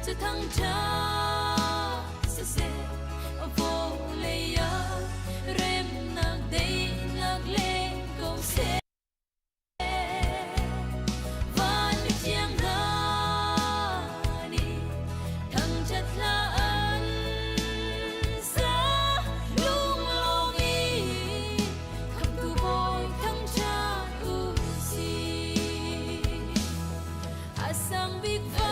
จะทั้งเธอเสียโวเลยเริ่มนักได้นักเลงก็เสียวันไม่เที่ยงดานีทั้งจัดละอันซาลุงโลมีคำตูบอยทั้งชาอุซีอาสังบิกฟ้า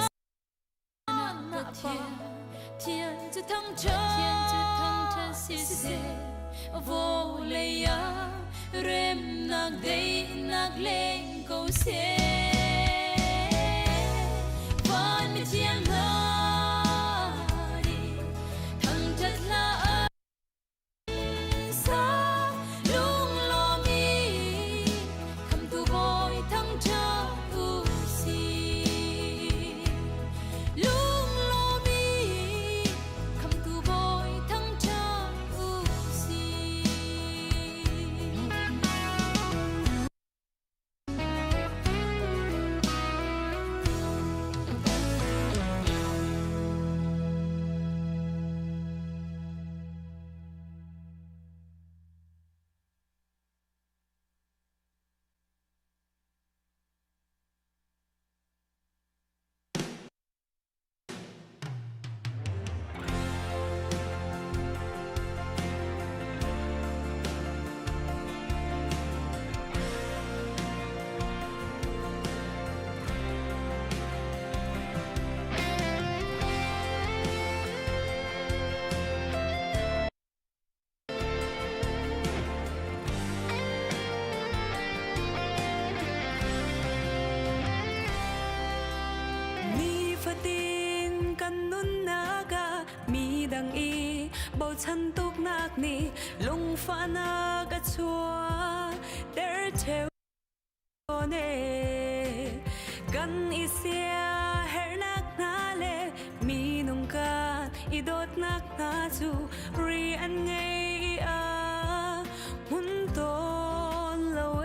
天จะทั้งเธอเสียโวเลยเริ่มนักได้นักเลงก็เสียวันไม่เที่ยงดานีทั้งจัดละอันซาลุงโลมีคำตูบอยทั้งเธออุซีลุงโลมีคำตูบอยทั้งเธออุซีฉันตุกนักนี่ลงฟ้านากระชัวเดรเทวเนกันอีเสียเฮนักนาเลมีนงการอีโดดนักนาจูเรียนไงหุ่นโตละเว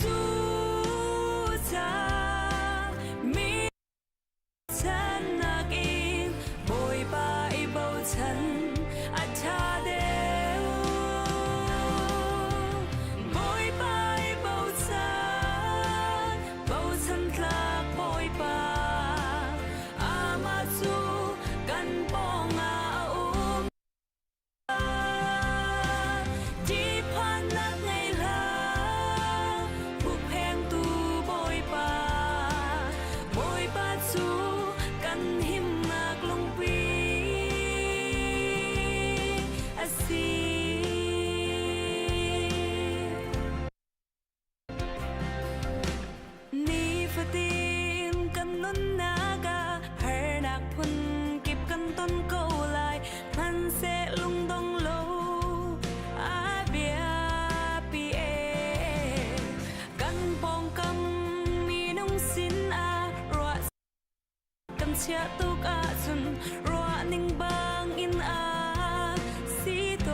จูจามีฉันนักอินบอยปาฉันอาชาเดวบอยไปเบาฉันทลากบอยปาอามาจูกันปองอาอุ้มจีพันนักไงล่ะผู้แพงตูบอยปาจูกันหิมมากลงปีนี่ฟตีนกันนุนนากาเฮนักพุนกิบกันต้นเกาลายมันเสลุงดงโลอาเบียปีเอกันปองกำมีนุ่งสินรัวกันเชียตุกจุนรัวนิ่งบางอินสีโต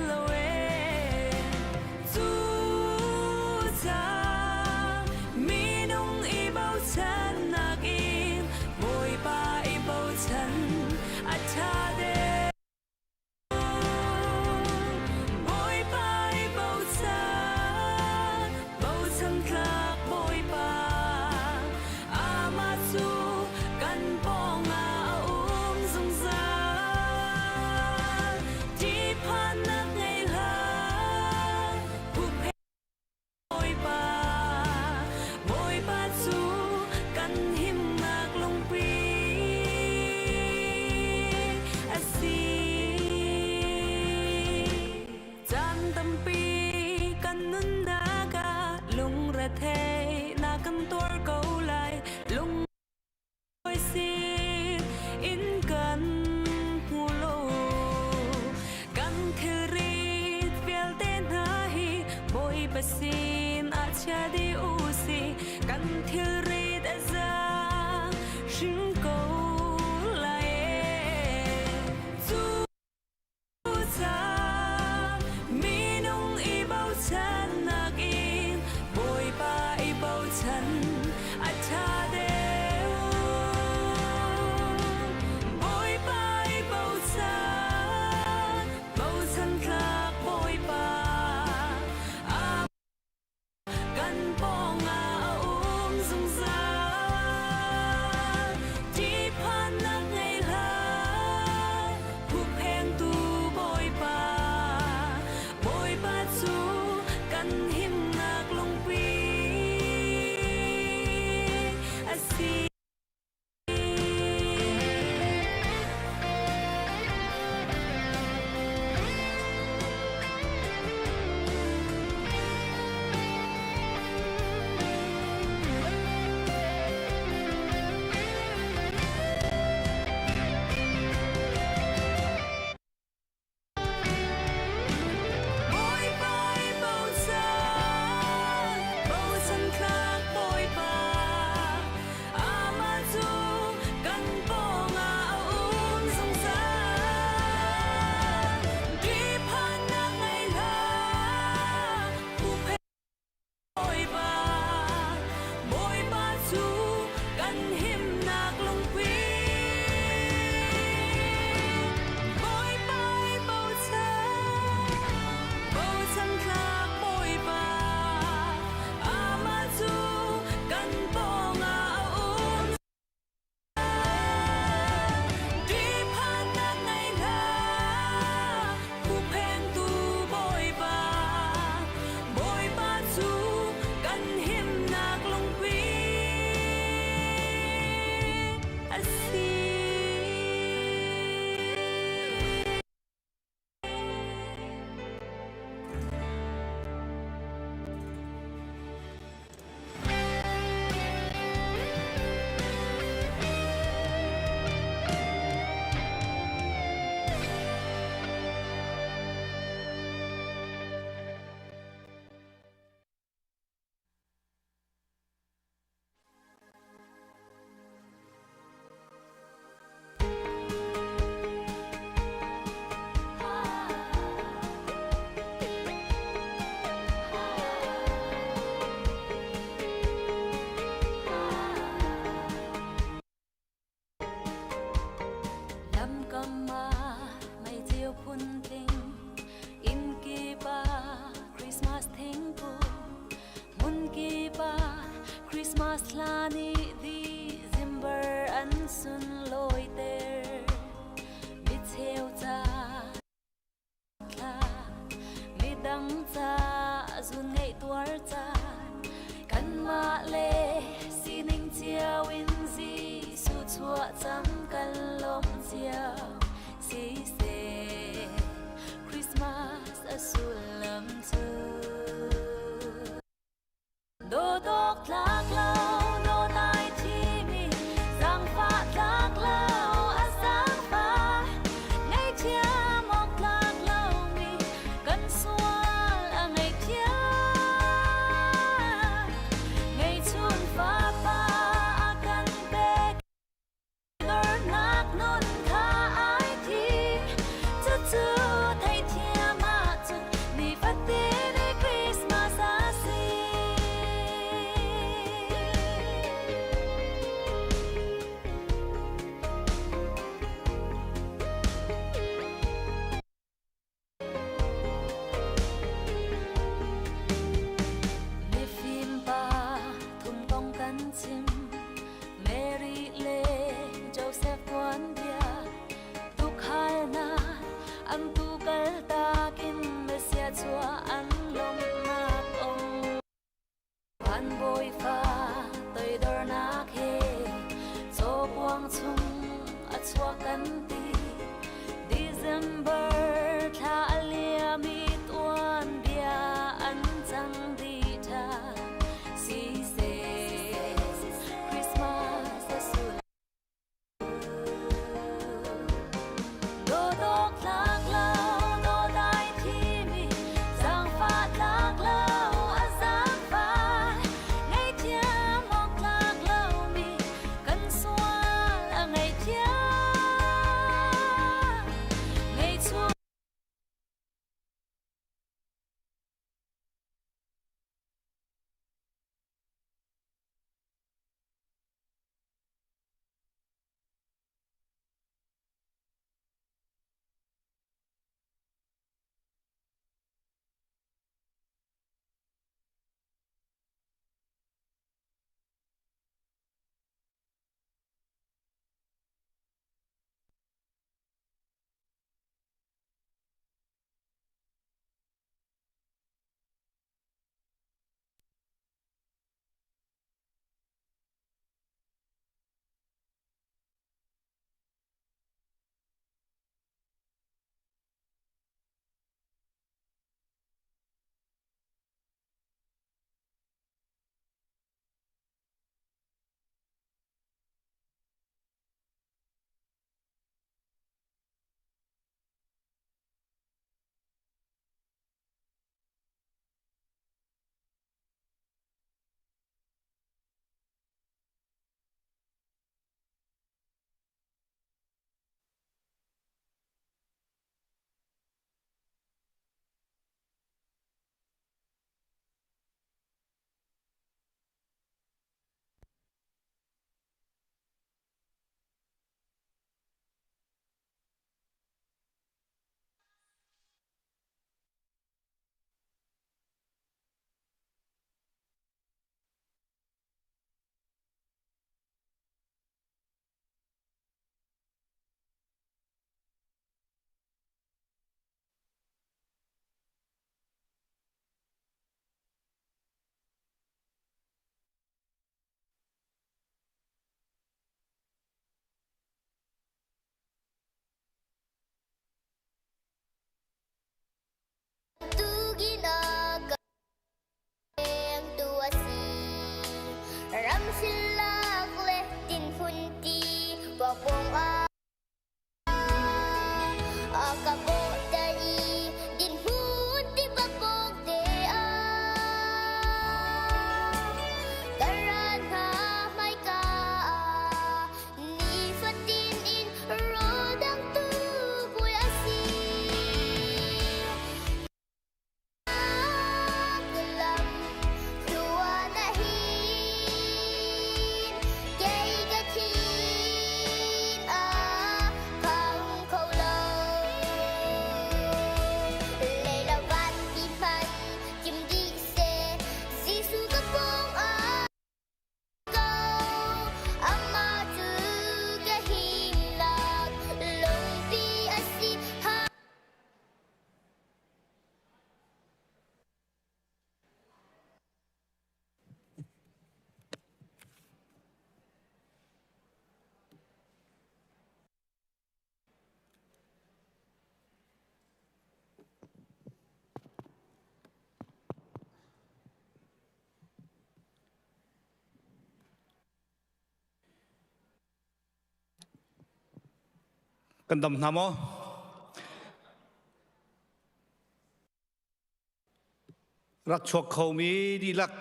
ละเวจูจามีนุ่งอีเบาฉันนักอินบอยปาอีเบาฉันอาชาเดบอยปาอีเบาฉันทลากบอยปาอามาจูกันปองอาอุ้มสงสารที่ผ่านนักไงล่ะผู้เพบอยปาจูกันหิมมากลงปีอาซีจันตำปีกันนุนนากาลุงระเทนากันตัวเกาไลลุงโอยซีอินกันหูโลกันเทรีดเวลเตนาฮีบอยปะซีนอาชาดิอูซีกันเทรีดอาซาชิงโกไลจูจามีนุ่งอีเบาฉันนักอินบอยปาอีเบาฉันอาชาเดว ni December an sun loi ter mi theo cha la mi dang cha zun ngei tuar cha kan ma le si ning chiao in zi su chua cham kan lom chiao si se Christmas a su lam chu đô đốc lạc lao đô tai thi mi giang pha lạc lao a giang pha ngày chia mọc lạc lao mi cần xua là ngày chia ngày chun pha pa a cần bê đôi nát non kha ai thi chu chu thay thia ma chu ni phát tiền đi Christmas a si Mary Le Joseph Wan Bia Tuk Hai Na Ang Tukal Takin Mesia Chua An Long Nak Ong Pan Boy Pha Tôi Dor Nak He Cho Quang Chung A Chua Kan Ti December Tha Alia Mi Tuan Bia An Chang Di Tha Si Se đô đốc lạc lao đô đại thi mi giang pha lạc lao a giang pha ngày chia mọc lạc lao mi cần xua là ngày chia กันดำน้ำอ๋อรักชกเขามีดีลัก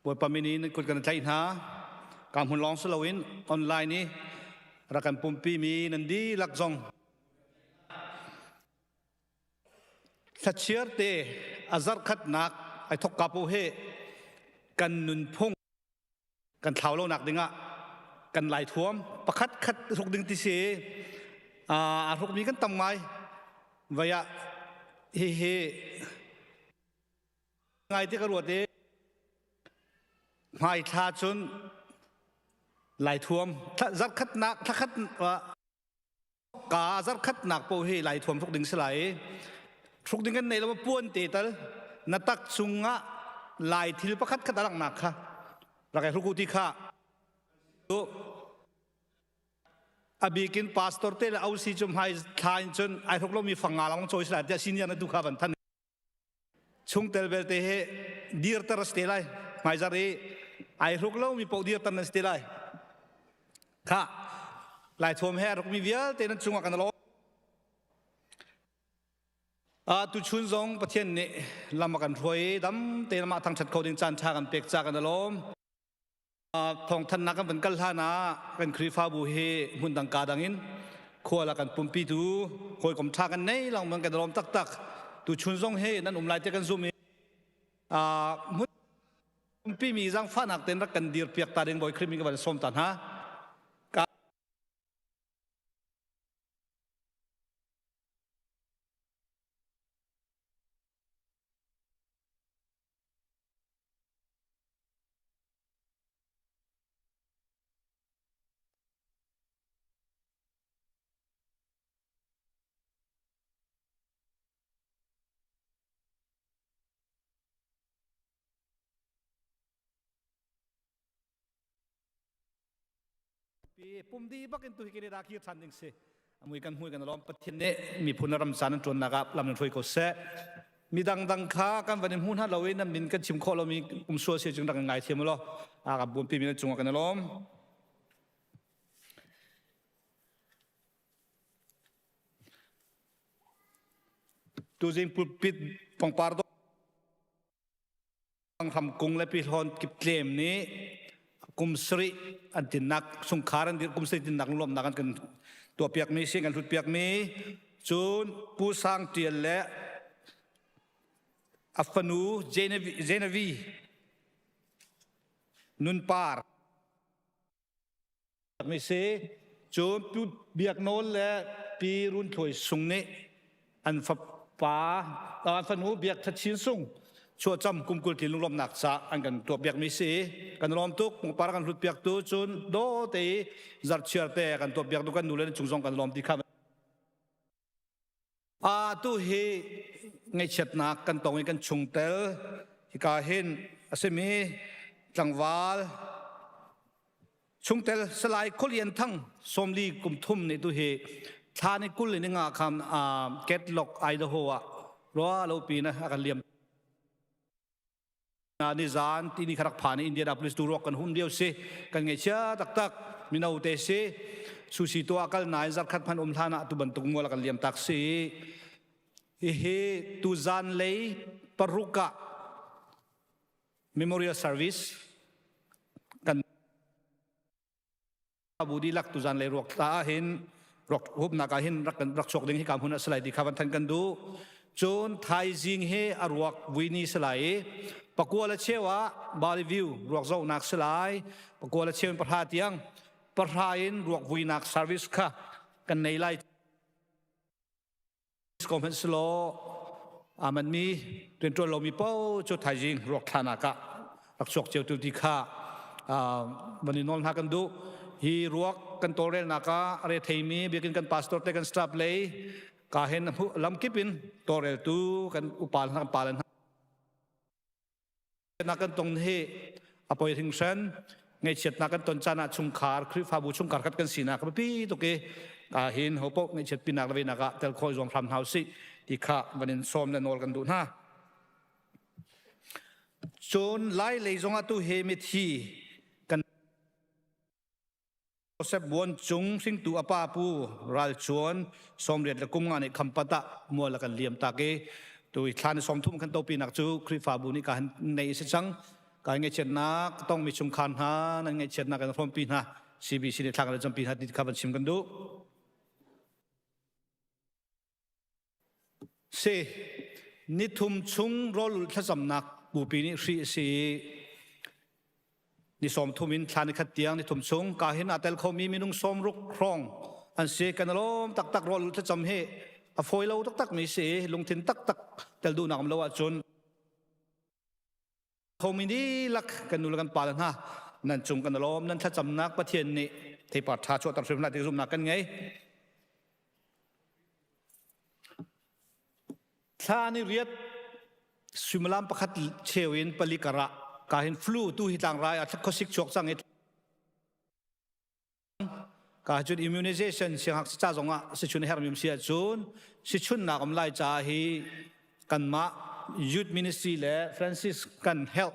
บทปามินีนั่นคนกันใจหาการหุ่นลองสลาวินออนไลน์นี้รักกันปุ่มปีมีนันดีลักจงถ้าเชื่อเตะอาซาร์ขัดหนักไอ้ทกกาปูเฮกันนุนพงกันเท้าเราหนักดึงอ่ะกันไหลท่วมประคัดคัดทุกดึงที่เสียทุกมีกันตำไมวายเฮเฮไงที่กระโดดเองไม่ทาจนไหลท่วมถ้าจัดคัดหนักถ้าคัดกาจัดคัดหนักปูเฮไหลท่วมทุกดึงสลายทุกดึงกันในเราป้วนเตะตัลนัตักซุงะไหลทิลประคัดคัดหนักค่ะรักไอ้ทุกที่ข้าabikin pastor te la ausi chum hai thain chun ai thok lo mi fanga lang choice la te senior na du kha ban than chung tel bel te he dir tar ste lai mai za re ai thok lo mi po dir tan ste lai kha lai thom he rok mi vial te nan chunga kan lo tu chun zong pathian ne lama kan thoi dam te ma thang chat khoding chan tha kan pek cha kan lomทองทันนักกันเป็นกัลฮานากันครีฟ้าบูเฮหุ่นดังกาดังอินขัวละกันปุ่มปีดูคอยกลมชากันในหลังมันกันลมตักตูชุนซงเฮนั่นลายเจกันซูมีปุ่มปีมีจังฟ้าหนักเต็นรักกันดีร์เปียกตาเด้งบ่อยครีมีกันสมตันฮะปุ่มดีบักอินตุฮิกินดาคีชันดิงเซมวยกันล้อมปะเทนเนมีพุนรำสานจนนักลำนันช่วยก็เสมีดังค้ากันวันนี้หุ่นฮัลโลวีนมินกันชิมโคเรามีปุ่มชัวเสียจึงดังไงเทียมล้อกับบุญปีมีจงกันล้อมตัวจริงปุ่มปิดปองปาร์ตต้องทำกุ้งและปิดฮอนกิบเคลมนี้กุมสรีอันตินักสงขารันดิกุมสรีตินักลมนักกันตัวเปียกมีเสียงกันทุดเปียกมีจูนผู้สร้างเตียนและอัฟนูเจเนวีนุนปาร์มีเสจูนผู้เบียกโนนและปีรุนถอยสุงเนอันฟับป้าอันฟนูเบียกทัดชินสุงชัวจำกุมกุลที่ลุงลมหนักซะอันกันตัวเปียกมีสีกันลมตุกมุปาร์กันหลุดเปียกตัวจนโดเตยจัดเชื่อเตะกันตัวเปียกตัวกันดูเลยจุงซองกันลมที่ข้ามตัวเฮไงเช็ดนักกันตรงกันชงเตลที่กาเห็นอาเซมีจังหวาลชงเตลสลายคนเรียนทั้งสมลีกุมทุ่มในตัวเฮท่าในกุลเลยในงาคำเกตล็อกไอเดโฮะรัวเราปีนะกันเลียมนิจานที่นี่ขรักผ่านในอินเดียดับลิสตูรอกกันหุ่นเดียวเสกันไงเชื่อตักมินาอุเตเสสุสีตัวกัลนายจัดขัดพันธานะตุบันตุงมัวละกันเลียมตักเสเฮตุจานเลยปรุกะ Memorial Service กันบูดีลักตุจานเลยรอกตาเห็นรอกหุบนักเห็นรักชกดึงให้การหุ่นสลายดีข้าวันทันกันดูจนไทยจิงเฮอรวกวินีสลายปกัวละเชวะบาลีวิวรวกเจ้านักสลายปกัวละเชวประทาเตียงประทาอินรวกวินักเซอร์วิสค่ะกันในไลท์คอมเพนสโลมันมีเป็นตัวเรามีเป้าจุดไทยจิงรวกธานากะรักชกเจ้าตุติค่ะวันนี้นอนหากันดูฮีรวกกันโตเรนากะอะไรไทยมีเบียกินกันพาสตอร์เตกันสตาร์เลยกาเห็นลำกิปินโตเรลตูกันอุปาลนักปาลันนักกันตรงนี้อภัยถึงเซนไงเฉียดนักกันตนจานาชุงคาร์คริฟาบูชุงคาร์กัดกันสีนักพี่ตุกเกเห็นหัวปกไงเฉียดปีนักระเวนักเตลคอยรวมพรำเฮาสิที่ข้าวันนี้ซ้อมและนอลกันดูนะจนไล่เลยจงอาตุเฮมิทีกัน เซบวนจุงสิงตูอปาปูรัลชวนสมเด็จละกุมงานในคำปะตะมัวละกันเลียมตาเกตัวทานสมทุ่มขันโตปีนักจูคริฟาบุนิการในสิจังการเงยเชนนักต้องมีชุมคันฮานั่งเงยเชนนักกันพร้อมปีนะCBC ในทางเราจำปีนะที่ขับชิมกันดูเซนิทุมชุงรอลุทสำนักบุปีนี้สีนิสมทุมินทานิขัดเตียงนิทุมชุงกาหินอาเตลเขามีนุ่งสมรุกครองอันเสกันล้อมตักรอลุทจำเหอฟอยเราตักมีเสลงทินตักเตลดูนักเราจนเขามีนี่ลักกันดูกันปาลนะนั่นจุงกันล้อมนั่นถ้าจำนักประเทศนี้ที่ปัตตาชวตัดสินใจที่รุมนักกันไงท่านี่เรียกสุมลามประคัดเชวินปลิกระการเห็นฟลูตู้หิตังไรอาจจะเขาสิกชกสังเกตการจุดอิมมูนิเซชันเสียงหักจ้าจงอ่ะสิชุนเฮร์มิมเสียจุนสิชุนนักอำไลจ่าฮีกันมายูทมินิสทรีและฟรานซิสกันเฮล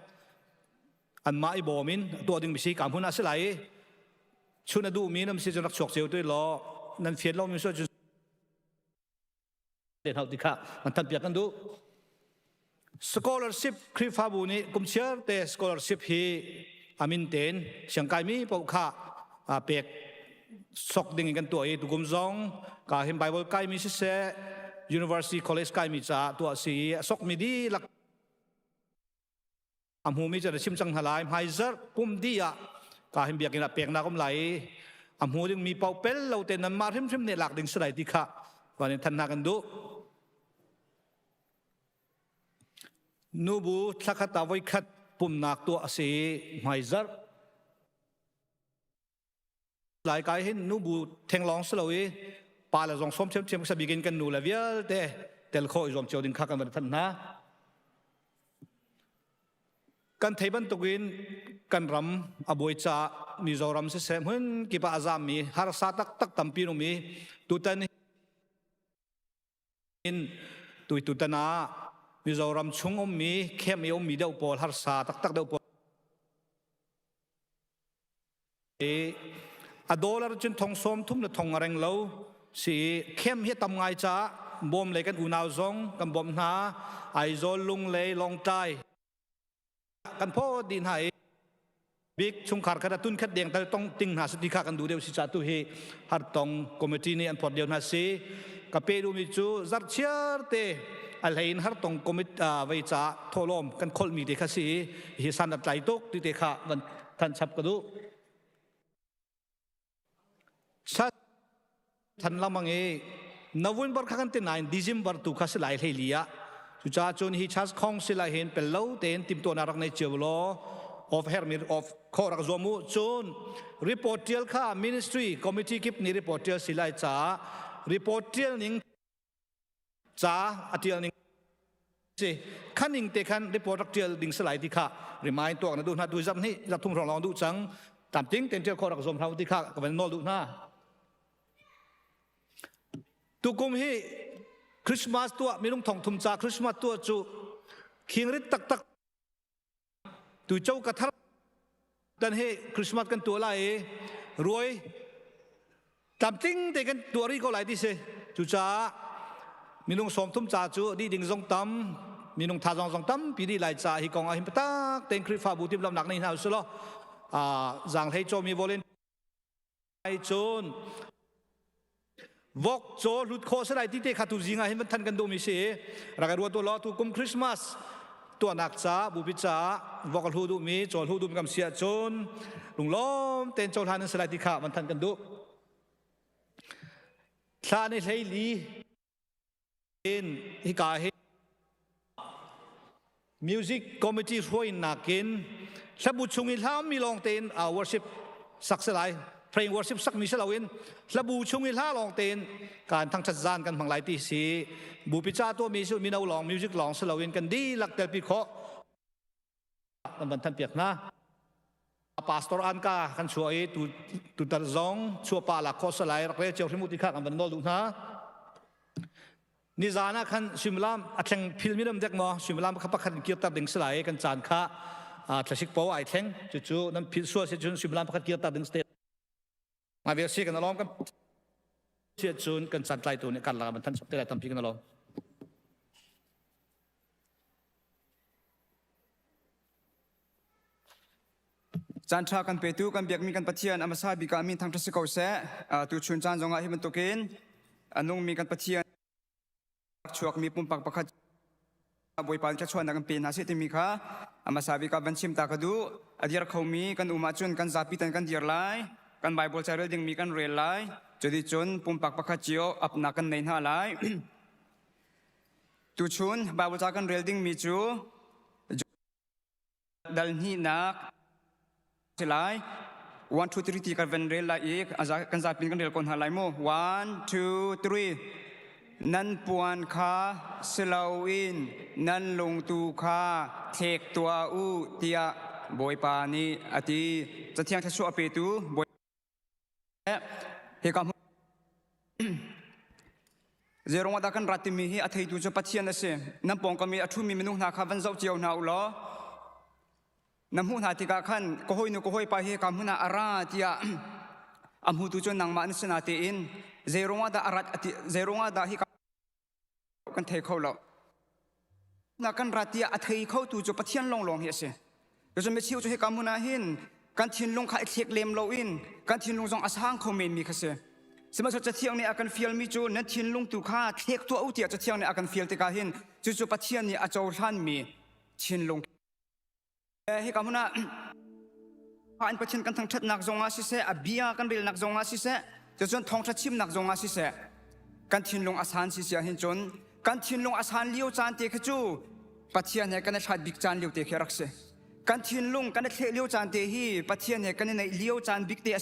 อันมาอีบอมินตัวดึงมิสีการพูนัสไลชุนดูมีน้ำสิจนักชกเสียวด้วยล้อนั่นเฟียดล้อมิส่วนจุดเด่นเขาติค่ะมันทันเปียกันดูscholarship คริฟาบุนีกุมเชื่อแต่ scholarship ฮีอามินเตนเสียงกายมีปกค่ะเปียกสกดิ่งกันตัวเอตุกุมซองกาเห็นไบเบิลกายมีเส University College กายมีจ่าตัวสีสกมีดีหลักอัมหูมีจะได้ชิมจังหลายไฮเซอร์กุมดีอ่ะกาเห็นเบียกินเปียกนักกุมไหลอัมหูจึงมีเป่าเปลเราเต้นนั้นมาทิมเนี่ยหลักดิ่งสลายที่ค่ะวันนี้ท่านนากันดูนูบูทักตาไว้ขัดปุ่มนักตัวสีไฮเซอร์หลายกายเห็นนูบูเทงลองสลายปาละจงส้มเชื่อมสบิกินกันนูละเวียเตลโคอิจอมเจียวดินข้ากันมาทันนะกันไทยบันตุกินกันรำอบวยจ่ามิโซรัมเสมหุ่นกิปะอาซามีฮาร์ซาตักตัมปีนุมีตุตันตุตันามิโซรัมชุงอมมีเข้มอมมีเดาปอลฮาร์ซาตักเดาปอลอดอลลาร์จนทองส้มทุ่มและทองแรงเล่าสิเข้มเฮตำไงจ้าบอมเลยกันอุณาวซงกันบอมนาไอโซลุงเลยลองใจกันพ่อดินหายบิ๊กชุงขาดขนาดตุนขัดเดียงแต่ต้องติงหาสติขากันดูเดียวสิจาตุเฮฮัดตองคอมมิตี้นี่อันพอดเดียวนาซีกับเปรูมิจูจัดเชียร์เตอะไรอินฮัดตองคอมมิตไว้จ้าทอลมกันคนมีเด็กสิฮิสันดับใจตุกที่เด็กขาวันท่านชับกันดูชัดท่านละมังเอนวันบาร์ขันที่9 December ตุกัสไลเฮลียสุจาจนฮิชัสคองสิลาเห็นเป็นเล่าเต็นติมตัวนารักในเจ้าล้อ of Hermir of ขอรักจอมูจน report เดียลข้า ministry committee กิบนี่ report เดียลสิลายจ้า report เดียลนิงจ้าอดียลนิงสิขันนิงเตขัน report เดียลดิ่งสลายที่ข้า remind ตัวนั้นดูนะดูจับนี่จับทุ่งรองดูจังตามจริงเต็นเดียลขอรักจอมเราที่ข้าก็เป็นนอดูนะตุกุมฮีคริสต์มาสตัวมีลุงทองทุมจ่าคริสต์มาสตัวจูเคียงริดตักตัวเจ้ากระทับดันเฮคริสต์มาสกันตัวไรรวยตามจริงแต่กันตัวรีก็ไหลที่เสจูจ่ามีลุงสมทุมจ่าจูดีดิ่งทรงตั้มมีลุงทาจงตั้มปีดีไหลจ่าฮิกองอาหิมปตักเต็งคริฟ้าบูติมลำหนักในหน้าสุดล้อจางให้โจมีวอลเลนไอโจนวอกโจลุดโคสไลที่เตขัดตุจิงาเห็นมันทันกันดูมิเสรักรัวตัวล้อตุกุมคริสต์มาสตัวนักจ้าบุปิจ้าวอกลูดูมีโจลูดูมีกำเสียโจนลุงล้อมเต็นโจทานันสไลที่ข้ามันทันกันดูชาในเฮลีเอ็นฮิกาเฮมิวสิกคอมมิตี้ช่วยนักเก็นสบุชงอิลฮามมีลองเต็นวอร์ชิปสักสไลเพลงวอร์ชิปสักมิเชลเอาเองระบุชงอิลฮาลองเต็นการทั้งจัดจานกันพังหลายที่สีบุปิจ้าตัวมีนาวลองมิวสิกลองสลาวินกันดีหลักเตลปิโคมันทันเปียกนะปาสตอร์อันกากันช่วยตุตัดซองช่วยปาลักโคสไลรักเรียเจ้าที่มุติข้ากันบันโดลุนะนิจานะคันชิมลามอัดแข่งพิลมิดมเด็กมอชิมลามขับขันเกียร์ตัดดึงสไลกันจานข้าทศิกโปไอแข่งจู่ๆนั้นพิลซัวเซจุนชิมลามขับเกียร์ตัดดึงสเต มาเบียซีกันนะล้อมกันเชื่อจูนกันสันใจตัวนี้กันละมันท่านสับเตะทำพิกันนะล้อมจันทรากันเปตูกันเบียกมีกันปะเทียนอามาซาบิกามีทางทัศกาวเสตูชุนจานจงอาฮิมันตุกินอันนุ่งมีกันปะเทียนชวกมีปุ่มปักปักขัดบวยปานจะชวนกันเป็นหาเสติมีค่ะอามาซาบิกาบันชิมตากระดูอดียร์เขามีกันอุมาจุนกันซาปิตันกันเดียร์ไลกันไบเบิลเจอร์ดิงมีกันเรียลไลจุดจุนปุ่มปักปักขัดเจียวอับนักกันในหน้าไลตูชุนไบเบิลจากันเรียลดิงมีจูดัลนีนักselai 1 2 3 kan ven rel la ik aza kan za pin kan rel kon halai mo 1 2 3 nan puan kha selau in nan lung tu kha thek tua u tia boi pa ni ati chathiang thasu ape tu boi he kam zerong da kan ratimi hi athei tu cho pathian ase nam pong kami athu mi menu na kha van zau chiao na u loน้ำหูนาติกาขันก็ห้อยนุก็ห้อยไปเฮกำหูนาอาราติยาอัมหูตุจนนังมานิสนาตีอินเจรงว่าดาอารัตเจรงว่าดาฮิกันเทเขาเรานักกันรัติยาอัฐิเขาตุจปะเทียนลงเฮเสก็จะไม่เชี่ยวจะให้กำหูนาหินกันทินลงขาเทกเลมเราอินกันทินลงจงอาสางเขาเมนมีคเสสมัยจะเที่ยงนี้อาการฟิลมีจูนั่นทินลงตุขาเทกตัวอุติจะเที่ยงนี้อาการฟิลติกาหินจู่ๆปะเทียนนี้อาจารย์มีทินลงเฮกามุนะผ่านประชินกันทั้งชัดนักจงอาศิเสอเบียกันเรียนนักจงอาศิเสจะจนทองชัดชิมนักจงอาศิเสกันทินลงอาสานศิเสียหินจนกันทินลงอาสานเลี้ยวจานเตะขจูปัจเจียนเนี่ยกันชาดบิกจานเลี้ยวเตะเขรักเสกันทินลงกันเทเลี้ยวจานเตะฮีปัจเจียนเนี่ยกันในเลี้ยวจานบิกเตะ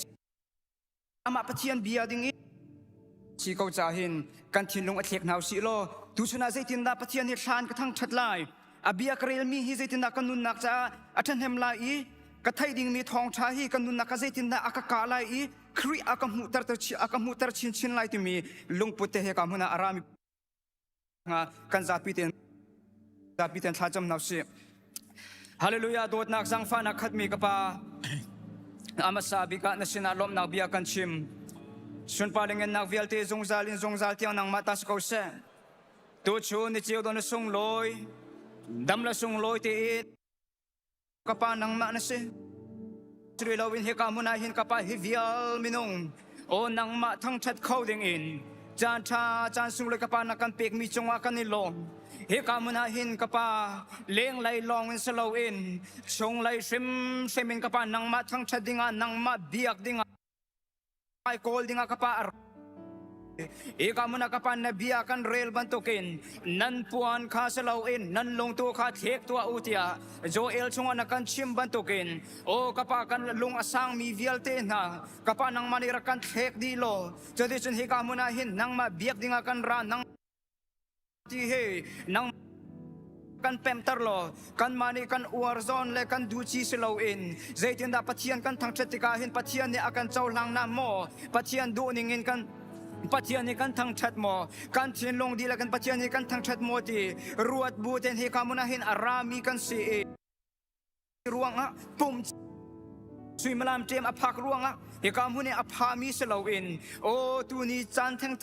อามาปัจเจียนเบียดิ้งชีเขาจ่าหินกันทินลงอัดเทกนาวสิโลดูชนะใจทินดาปัจเจียนเนี่ยชานกันทั้งชัดลายอาเบียกเรลมีฮิเจตินากันนุนนักจ้าอาจารย์เฮมลายกระไทยดิ่งมีทองชาฮีกันนุนนักเจตินาอากาลายครีอากามุตรชิอากามุตรชินลายที่มีลุงพุทธเฮกามุนาอารามิกันซาปิเตนชาจำนาวสิฮาเลลูยาโดดนักสังฟานักขัดมีกปาอามาซาบิกะนสินาลมนักเบียกันชิมสุนปาลิงเงินนักเวียลเตจงซาลินจงซาลเทียงนังมาตัสเขาเสตัวชูนิจิโอโดนส่งลอยดำละส่งลอยตีกปานังมานะสิสรีลาวินเฮกามุนาหินกปาฮิวิอัลมินงโอนังมาทั้งชัดเข้าดิ่งอินจานชาจานสุงเลยกปานักกันเปกมีจงอากันนิลงเฮกามุนาหินกปาเลี้ยงไหลลองอินสลาวินชงไหลชิมอินกปานังมาทั้งชัดดิ่งานังมาเบียกดิ่งาไอโกลดิ่งากปาเอกามุนักปันนบียกันเรลบันตุกินนันปวนข้าสลาวอินนันลงตัวข้าเทกตัวอุติยาโจเอลชงอนักันชิมบันตุกินโอกปากันลงอสังมีวิลเตนะกปานังมานิรักันเทกดีโลจะได้จนเฮกามุนาหินนังมาเบียกดิ่งกันรานังที่เฮนังกันเปมตลอกันมานี่กันอวร์ซอนและกันดูชีสลาวอินใจตินดาปัจเจียนกันทั้งเจติกาหินปัจเจียนเนี่ยอากันเจ้าหลังน้ำโมปัจเจียนดูนิ่งอินกันปัจเจียนนี้กันทั้งชัดโมกันเทียนลงดีแล้วกันปัจเจียนนี้กันทั้งชัดโมดีรวดบูเตนเฮกามุนาหินอารามีกันสีรวงอ่ะปุ่มสุยมลามเจมอภักรวงอ่ะเฮกามุนี่อภามีสลาวินโอ้ตูนี้จันทั้ง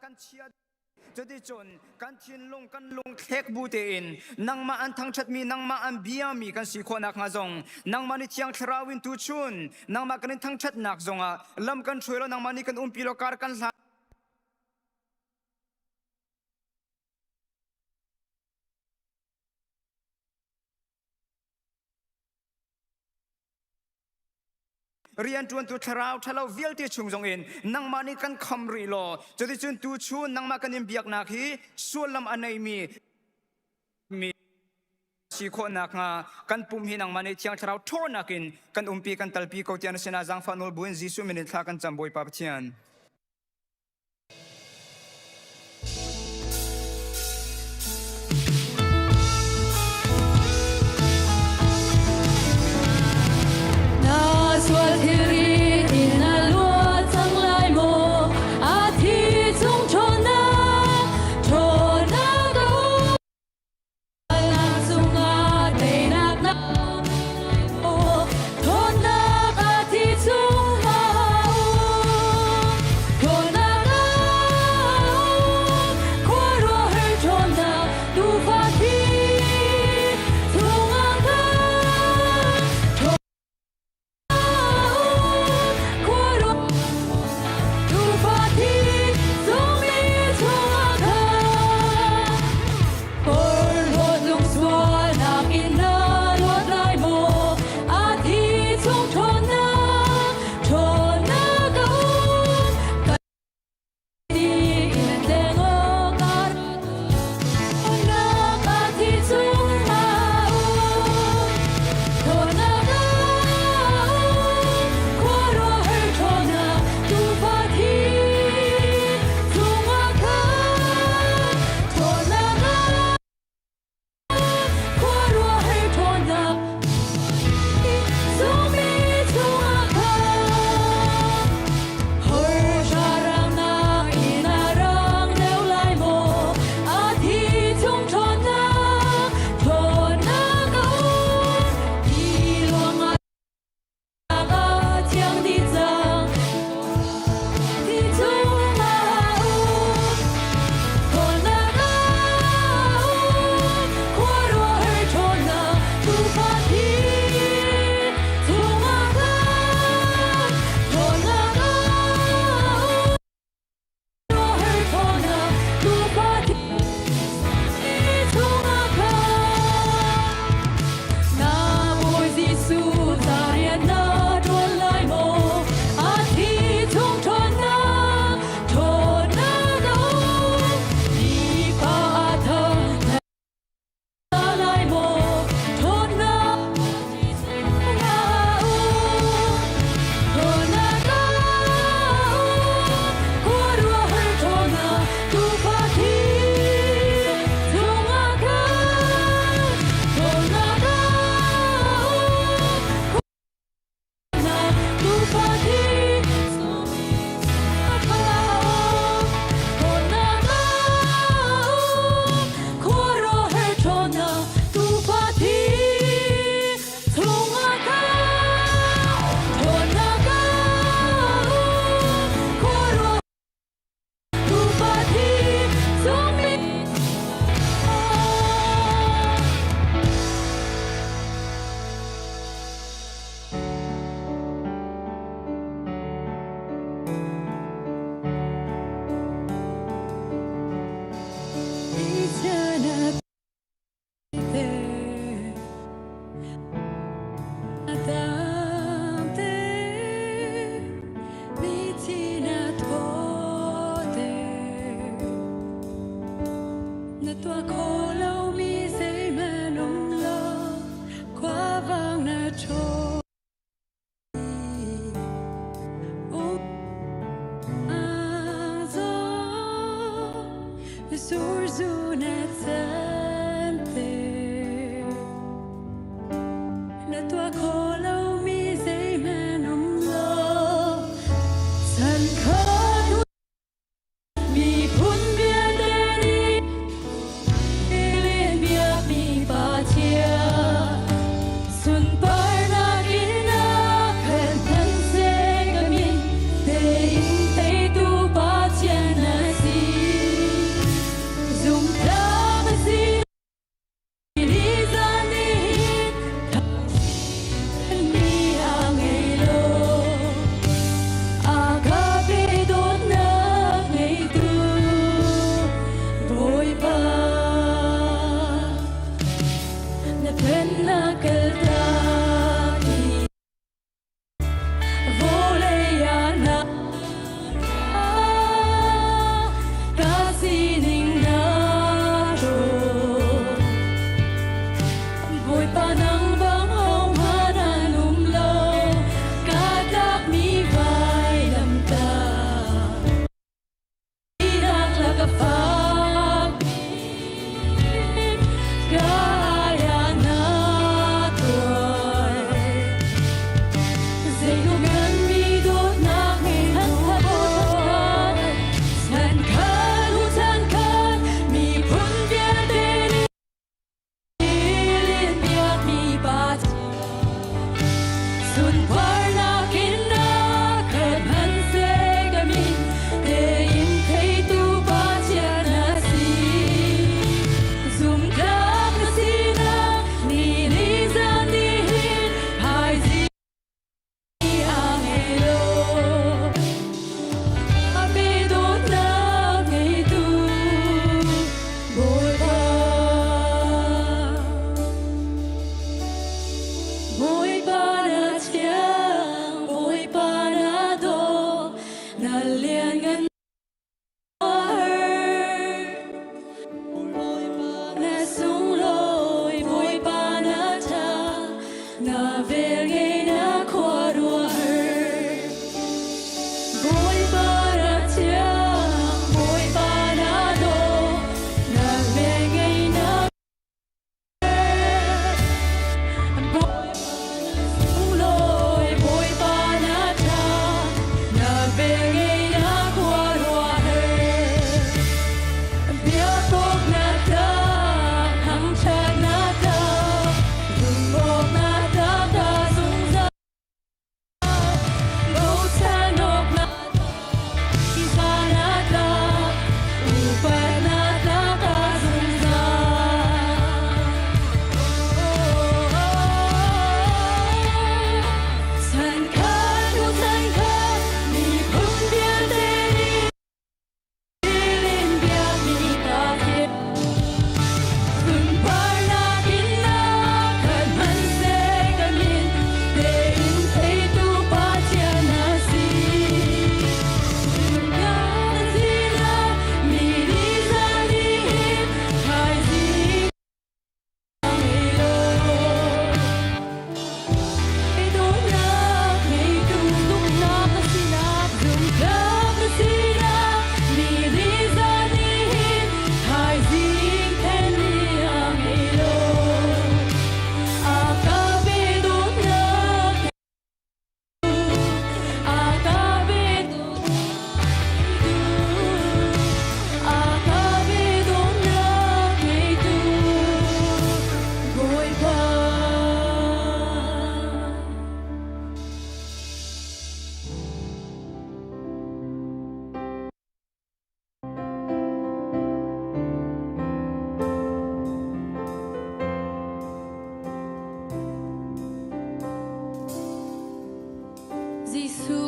กันเชียจะได้จนกันทินลงเทกบูเตอินนังมาอันทั้งชัดมีนังมาอันเบียมีกันสีคนนักงาจงนังมานี่เทียงทราวินตูชุนนังมากันทั้งชัดนักจงอ่ะลำกันช่วยแล้วนังมานี่กันปิโลการกันลาเรียนจวนตัวทราวทะเลาเวียลที่ชุงจงอินนังมานี่กันคำรีโลจะได้จนตัวชูนังมากันยิมเบียกนักฮีส่วนลำอันไหนมีสีคนนักงากันปุ่มหินังมานี่เทียงทราวโทนักินกันปีกันตัลปีเขาเทียนเสนาจังฟานุลบุญจิสุมินิทากันจำบอยปาปเทียน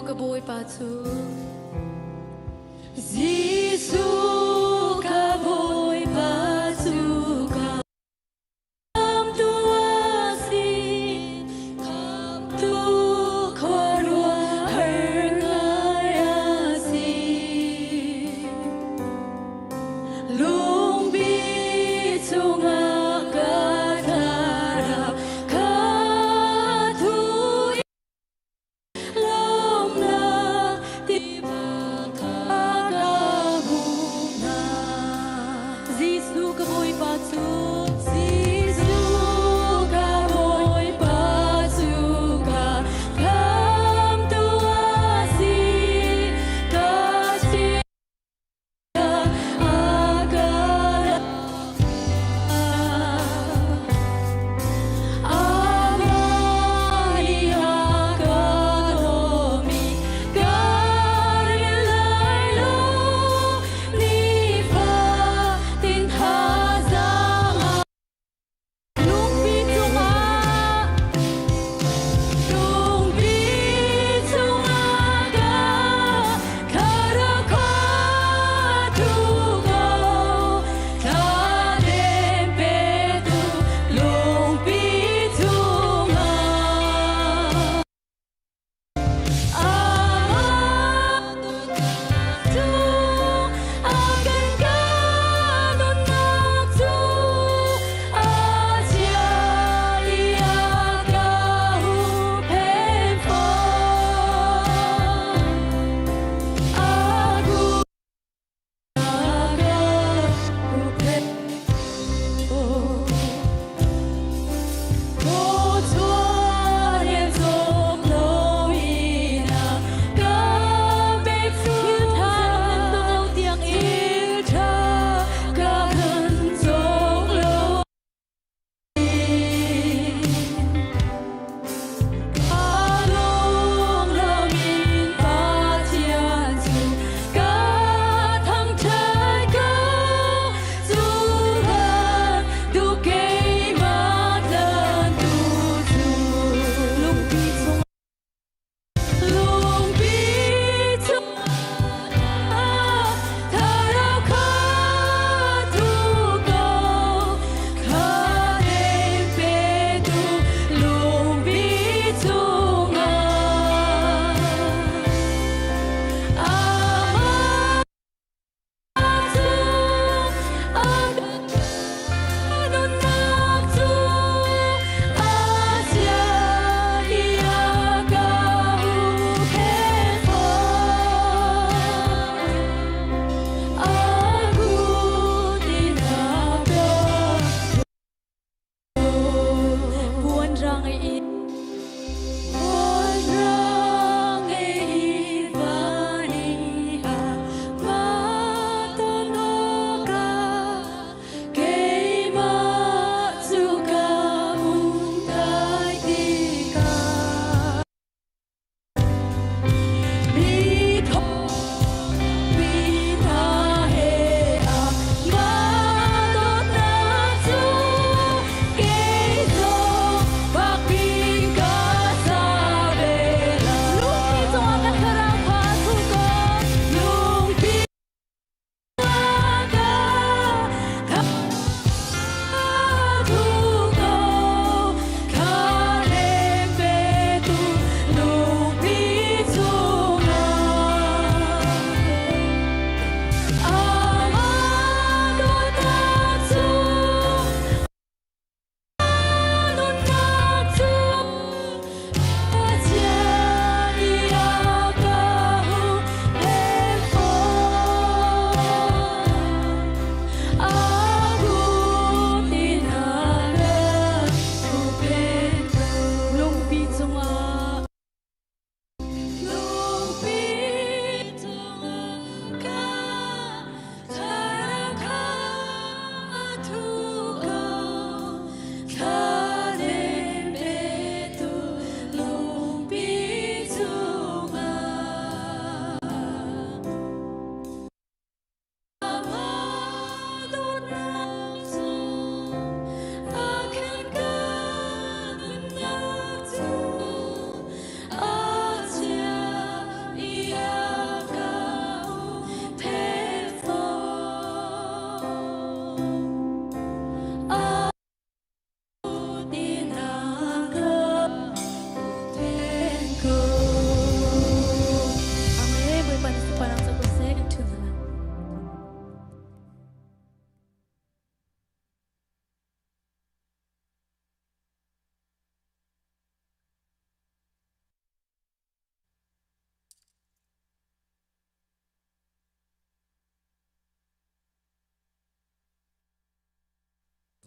个bôi pa chu Giêsu ka bôi pa chu Hãy subscribe cho kênh Ghiền Mì Gõ để không bỏ lỡ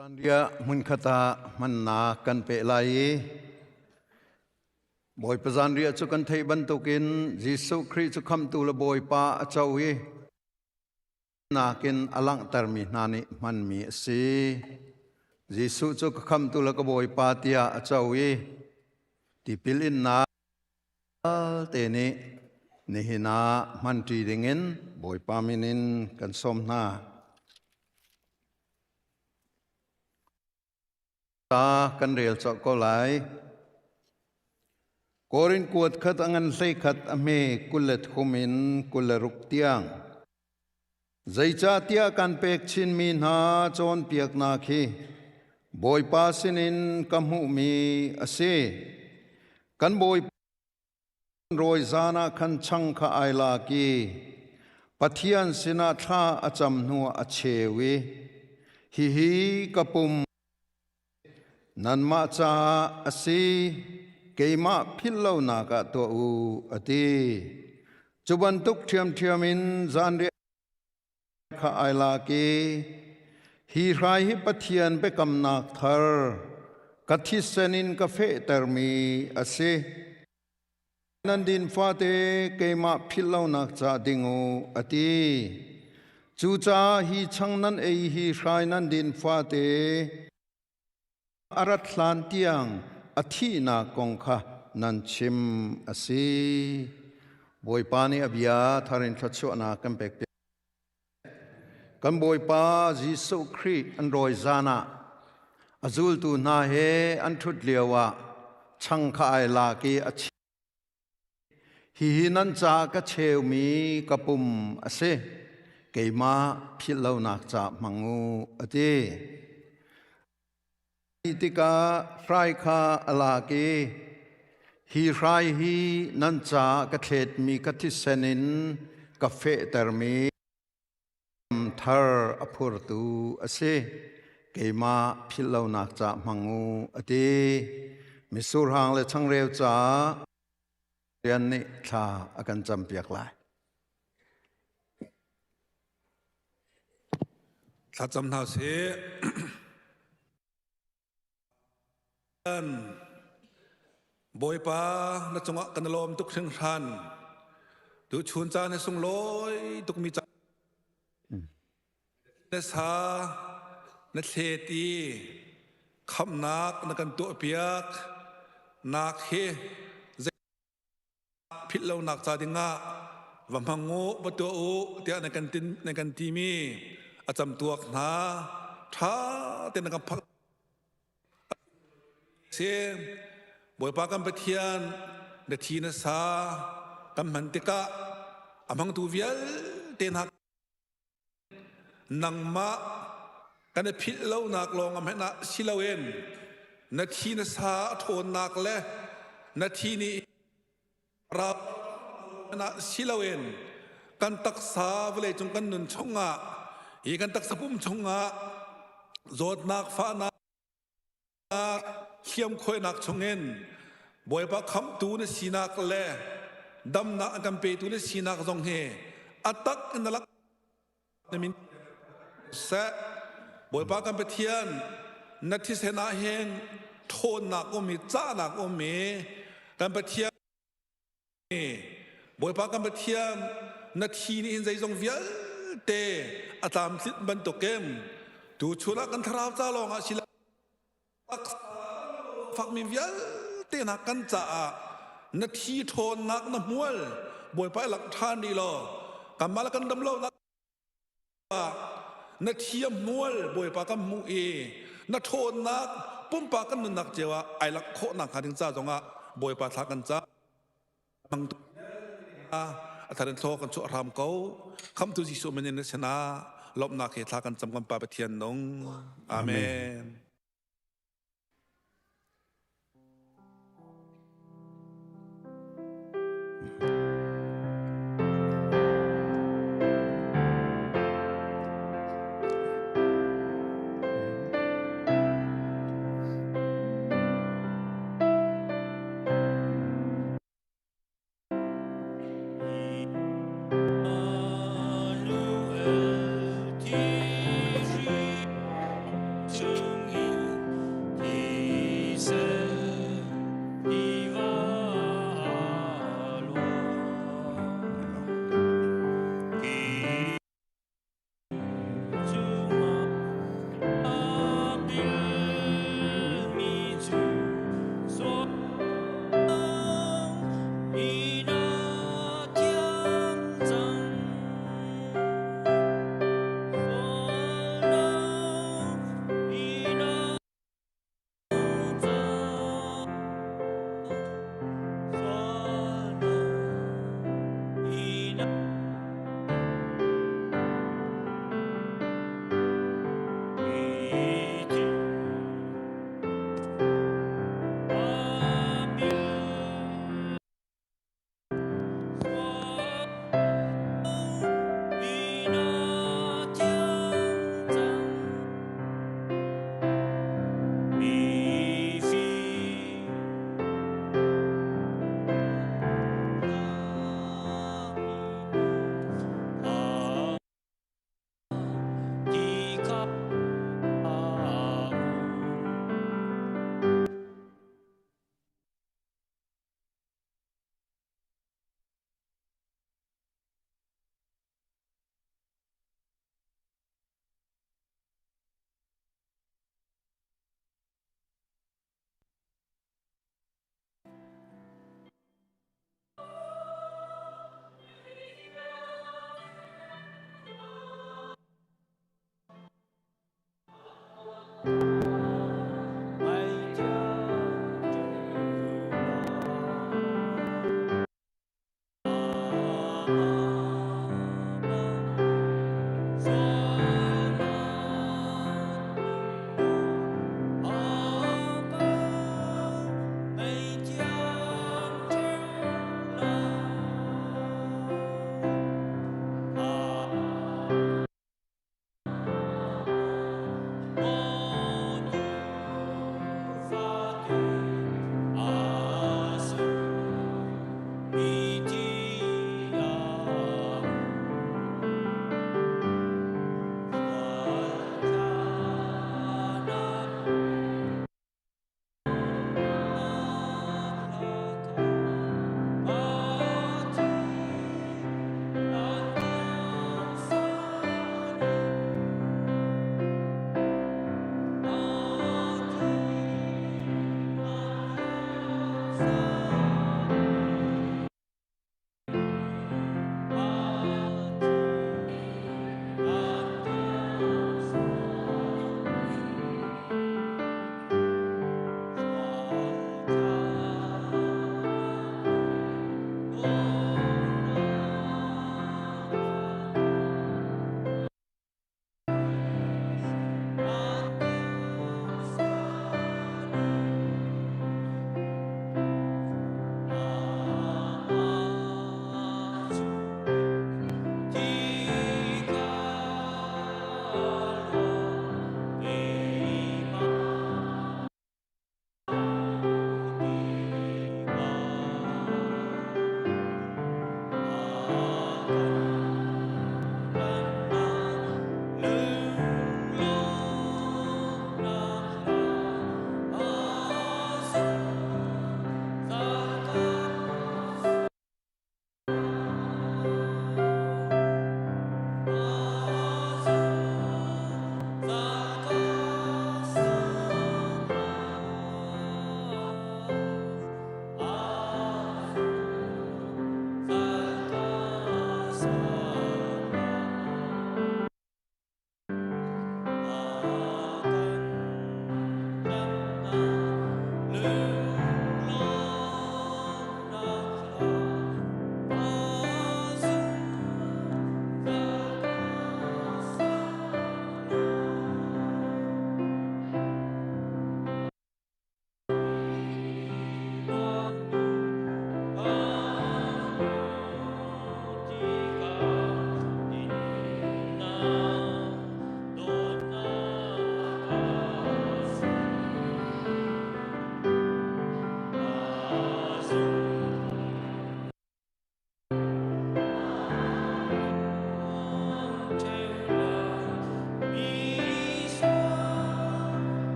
ซานเดียมุนขตามันนากันเปลัยบอยประจานเรียจุกันไทยบรรทุกินยิสุคริสต์คำตุลบอยป้าเจ้าเวนากินอลังตรมีนานิมันมีสียิสุจุกคำตุลกบอยป้าเตียเจ้าเวที่พิลินนาเตนินิหินามันจีดิงินบอยป้ามินินกันสมนาตากันเรียลสกอไลกอรินกวดขัดอันใส่ขัดอเมกุลทุมินกุลรุกเตียงใจจ่าเตียกันเป็กชินมีนาจอนเปียกนาคีบอยปาสินินกำหูมีอาเซกันบอยโรยซานาขันชังข้าไอลากีปัทยันสินาทาอาจำนัวอเชวีฮิกะปุมนันมาจาอสีเกมาพิลเลานากะตัวอูอติจุบันตุกเทียมมินจานเรข้าไอลากีฮีไรฮิปเทียนเปกำนักทาร์กัทิสนินกาเฟเตอร์มีอเซนันดินฟาเตเกมาพิลเลานักจาดิงูอติจูจาฮีชังนันเอฮีไรนันดินฟาเตอารัตลานเตียงอธินากงคะนันชิมอสีบอยปานีอบิยาทารินทัชวนากันเป็กกันบอยปาจิสุครีอันรอยซานาอจูลตูนาเฮอันทุดเลียวะชังคาไอลากีอชิฮีนันจากะเชวมีกะปุมอเซเกมาพิลาวนักจามังูอติติกาไรคาอลากีฮีไรฮีนันจากะเทดมีกะทิเซนินกาเฟเตอร์มีทาร์อพูรตูอเซเกมาพิลาวนักจามังูอติมิสุรหางเลชังเรียวจาเรียนนิทาอากันจำเปียกลายถ้าจำเท่าเสียบอยปาณจังหวะกันลมทุกเชิงชันดูชุนจานในทรงลอยทุกมีจักในสาในเทตีคำนักในกันตัวเปียกนักเฮพิษเราหนักจาดิงะวัมพังโง่ประตูเตียในกันทีมีอาจำตัวนาท้าเตียนกันพักเสียบอยปากันไปเทียนเดทีนสากันมันติกะอามังตูเวียลเตียนหักนังมะกันพิษเราหนักลงอำให้นะชิลาเวนนาทีนสาโทนหนักและนาทีนี้รับนะชิลาเวนกันตักษาเวลจงกันนุนชงะอีกันตักสปุ่มชงะโจดนักฟ้านักเขียมคอยนักชงเงินบอยปะคำตูนสีนักแลดำนักกันเปตูนสีนักจงเฮอัตักอินลักนมินเสบอยปะกันไปเทียนนัทธิเสนาเฮงโทนนักก็มีจ้านักก็มีกันไปเทียนบอยปากันไปเทียมนาทีนี้อินใจทรงเวียเตอาตามสิบันตุเกมดูชุระกันทราวจ้าลองอาศิลาฟักมีเวียเตนักกันจ่านาทีโทนนักน้ำมัวบอยไปหลักฐานดีหรอกำมาละกันดำเล่านักนาทีมัวบอยปากันมูเอนาโทนนักปุ่มปากันนุนักเจวะไอหลักโคนักหาถึงจ้าจงอ่ะบอยปาทักกันจ้ามังตุอาทารย์โทกันชั่วรำเขาคำตุจิสุมันยันชนะลบนักเหตุกันจำกันปาปเทียนนงอาเมน to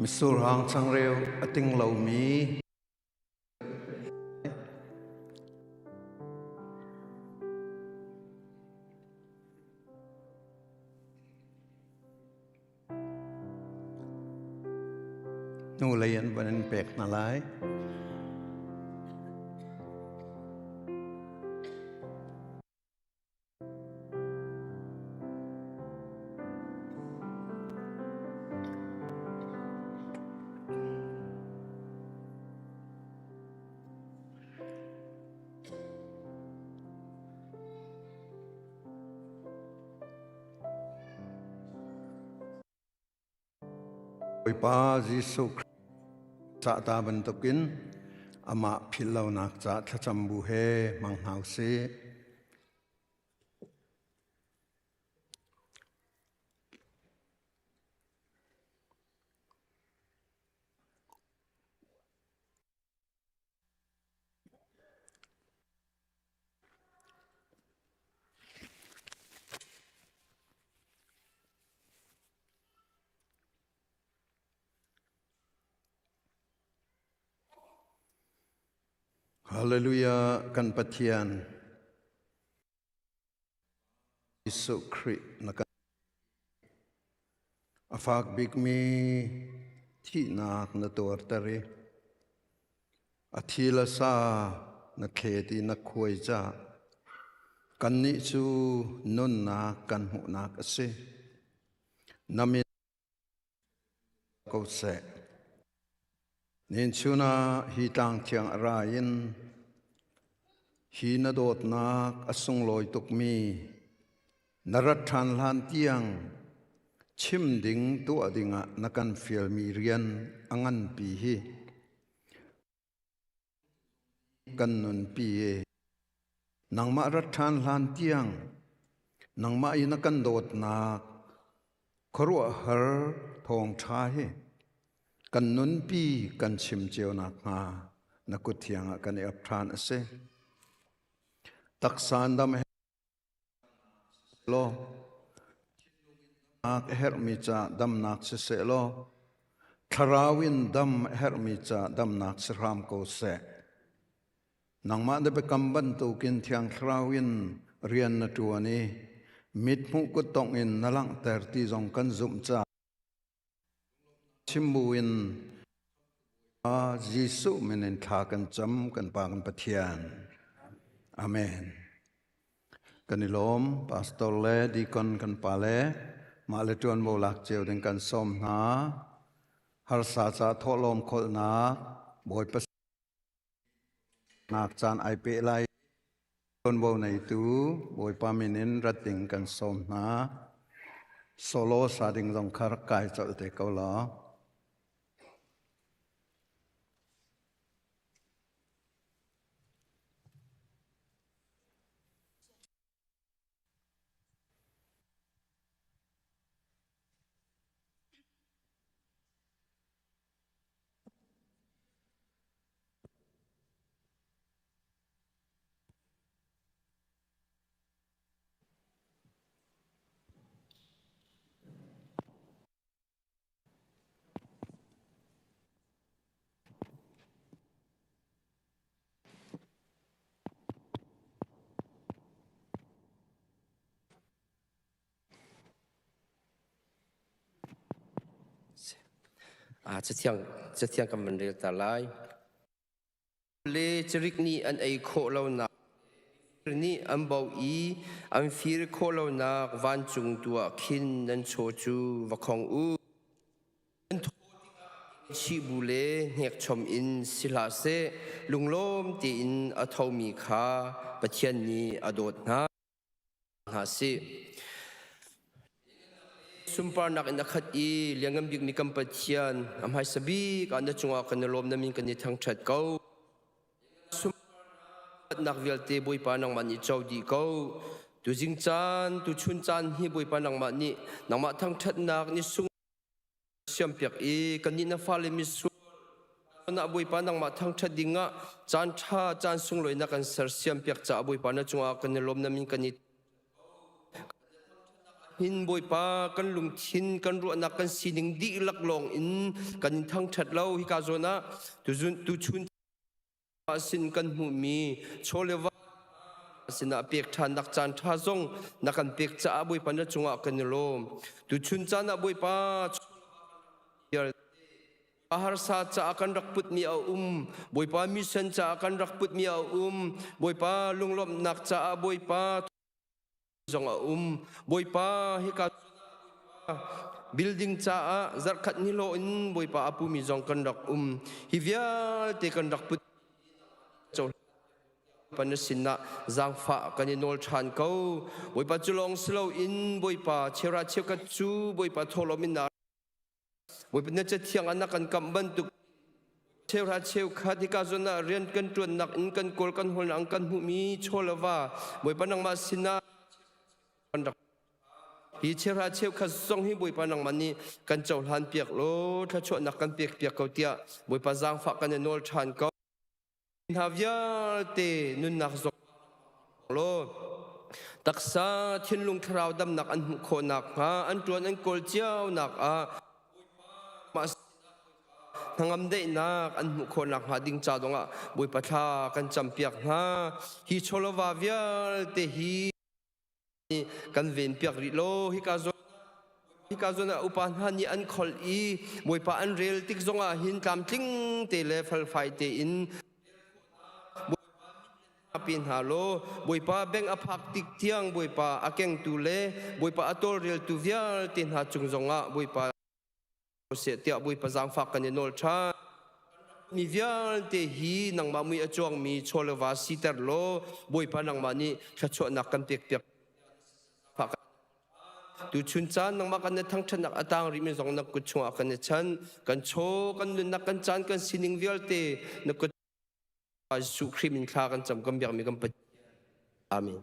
มิสูรหางสังเร็วอติงเหล่ามีนูเลยอันวันนั้นเป็กนาลายโดยพระเยซูคริสต์จะตาบรรทุกินอามาพิลลาวนักจะทจำบุเฮมังหาวเซ Hallelujah kan pathian Isu Kri nakan afak big mi thi nak na tor tare athila sa na kheti na khoi cha kan ni chu nun na kan hu nak ase nami ko se nin chuna hi tang thiang ra in hi na dot nak asung loi tuk mi narat than lan tiang chim ding tu adinga nakan fiel mi rian angan pi hi kan nun pi e nangma rat than lan tiang nangma i nakan dot nak khorwa har thong tha hi kan nun pi kan chim cheu nak nga nakut thianga kan ap than ase taksan dam lo nak her mi cha dam nak se lo tharawin dam her mi cha dam nak sram ko se nangma de be kamban tu kin thiang tharawin rian na tu ani mit mu ko tong in nalang ter ti jong kan zum cha chimbuin a jisu menen tha kan cham kan pa kan pathian amen kanilom pastor le dikon kan pale ma le tuan bo lak cheu den kan som na har sa cha tholom khol na boi pas nak chan ai pe lai tuan bo nei tu boi pa minin rating kan som na solo sa ding jong khar kai chol te ko laจะเที่ยงกับมันเรียกตาลายเลจริกนี่อันไอโคเราหนักนี่อันเบาอีอันฟิรโคเราหนักวันจุงตัวขินนันโชจูวะของอูชีบุเลเฮกชมอินศิลาเซลุงโลมตีอินอทอมีคาปะเทียนนี้อโดดนะหาสิsumpah nak nakhat i liangam big ni kampatian am hai sabi kan da chunga kan lom namin kan ni thang that ko sumpah nak velte boi pa nang mani chaudi ko tu jing chan tu chun chan hi boi pa nang mani nang ma thang that nak ni sung siam piak i kan ni na fale mi su na boi pa nang ma thang that dinga chan tha chan sung loi na kan sar siam piak cha boi pa na chunga kan lom namin kan ni hin boi pa kan lung thin kan ru na kan sining di lak long in kan thang that lo hi ka zona tu chun sin kan mu mi cholewa sina pek than nak chan tha zong na kan pek cha boi pa na chunga kan lom tu chun cha na boi pa ahar sa cha kan rak put mi a boi pa mi sen cha kan rak put mi a boi pa lunglom nak cha boi pa zong a boi pa hi ka building cha a zar khat ni lo in boi pa apu mi zong kan rak hi vial te kan rak put chaw panasinna zang fa kan ni nol than ko boi pa chulong slow in boi pa chera cheu ka chu boi pa tholo min na boi pa na cha thiang an kan kam ban tu chera cheu khat hi ka zona rian kan tuan nak in kan kol kan hol ang kan hu mi cholawa boi pa nang ma sinna hi chera cheu kha song hi boi pa nang mani kan chaw han piak lo tha cho nak kan piak piak ko tia boi pa jang fa kan nol than ko havia te nun nak zo lo taksa thinlung thrau dam nak an kho nak ha an tuan an kol chiao nak a hangam de na an mu khon nak ha ding cha donga boi patha kan champiak na hi cholova vial te hi kan ven piak ri lo hi ka zona upan hani an khol i boi pa an rel tik zonga hin kam tling te le phal phai te in pin halo boi pa beng aphak tik tiang boi pa akeng tu le boi pa atol rel tu vial tin ha chung zonga boi pa se tia boi pa jang phak kan nol tha mi vial te hi nang ma mui achong mi cholova sitar lo boi pa nang mani khacho nak kan tek tek phak tu chun chan nang ma kan thang than nak atang ri mi zong nak ku chunga kan chan kan cho kan nun nak kan chan kan sining vial te nak su krimin kha kan cham kam biak mi kam pa amen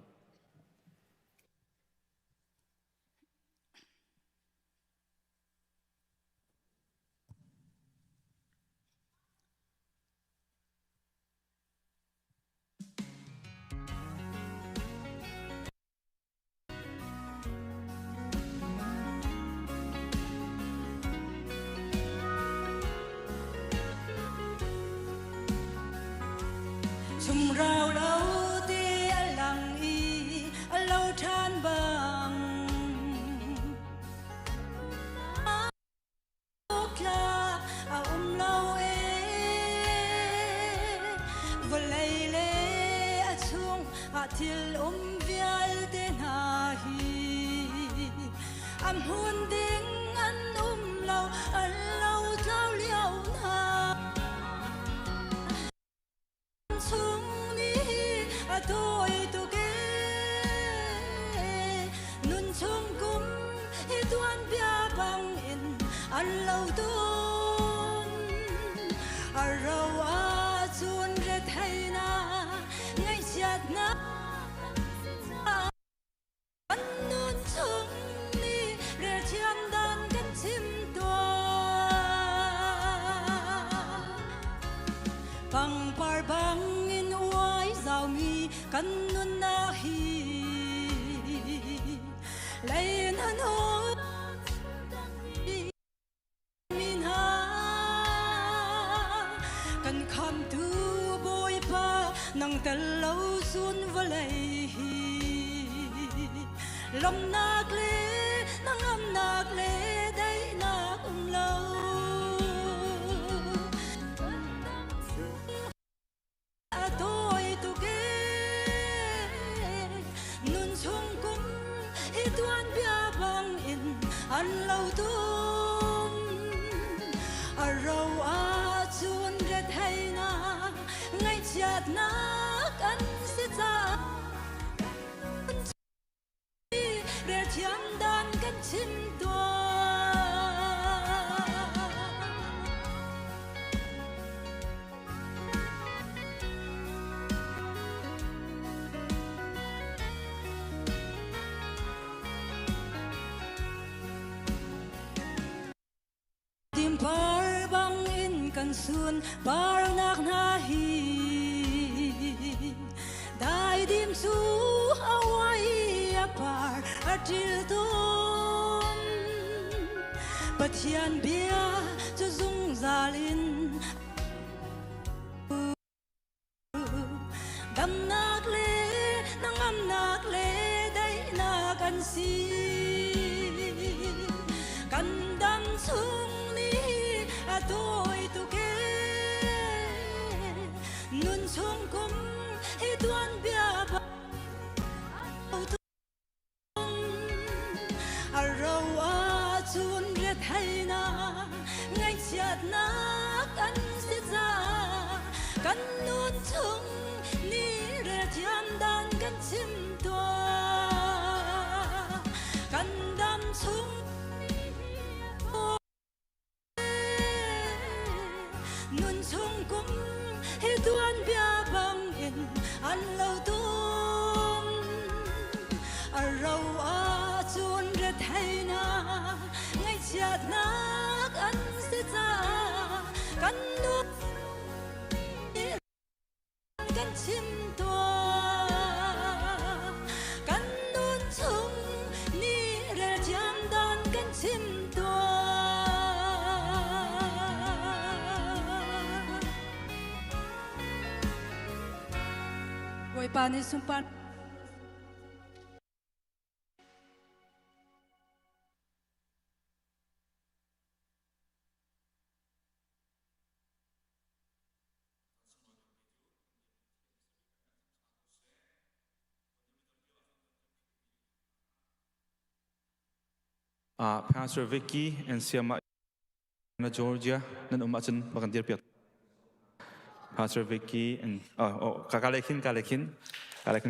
Chung rau lâu tê lặng y lâu than bằng la lâu và lấy lệ chung thiel vial tên hà hi am hun tiếng ăn lâu lâu trao liao na chung ni tôi tu ke nun chung kum hi tuan bia bang in an lâu tuôn rau a chun re thay na ngay chặt na an nun chung ni re chiam dan kan chim tua bang par bang in uai zau mi kan nun na hi lein han ho min ha kan kham tu boi pa nang tel lâu sun va lei hi lom nak le nang am nak le dai nak lâu tôi tu ke nun chung kum hi tuan bia bang in an lâu tuôn rau a chun re thay na ngay chặt na kan se cha re chiam dan kan chim tua par bang in kan sun par nak na hi dai dim su awai apar atil tom pathian bia cho dung zalin dam nak le nang am nak le dai na kan si kan dam chung tôi tu ke nun chung kum hi tuan bia ba rau a chun re thay na ngay chặt na kan se cha kan nun chung ni re thiam dan kan chim tua kan dam chung nun chung kum hi tuan bia bang in an lâu tuôn rau a chun re thay na ngay chặt na kan se cha kan nu kan chim tua kan nun chung ni re thiam dan kan chim tua pa ni sumpan Pastor Vicky and Siama na Georgia nan umachin bakandir piak. Pastor Vicky and kalekin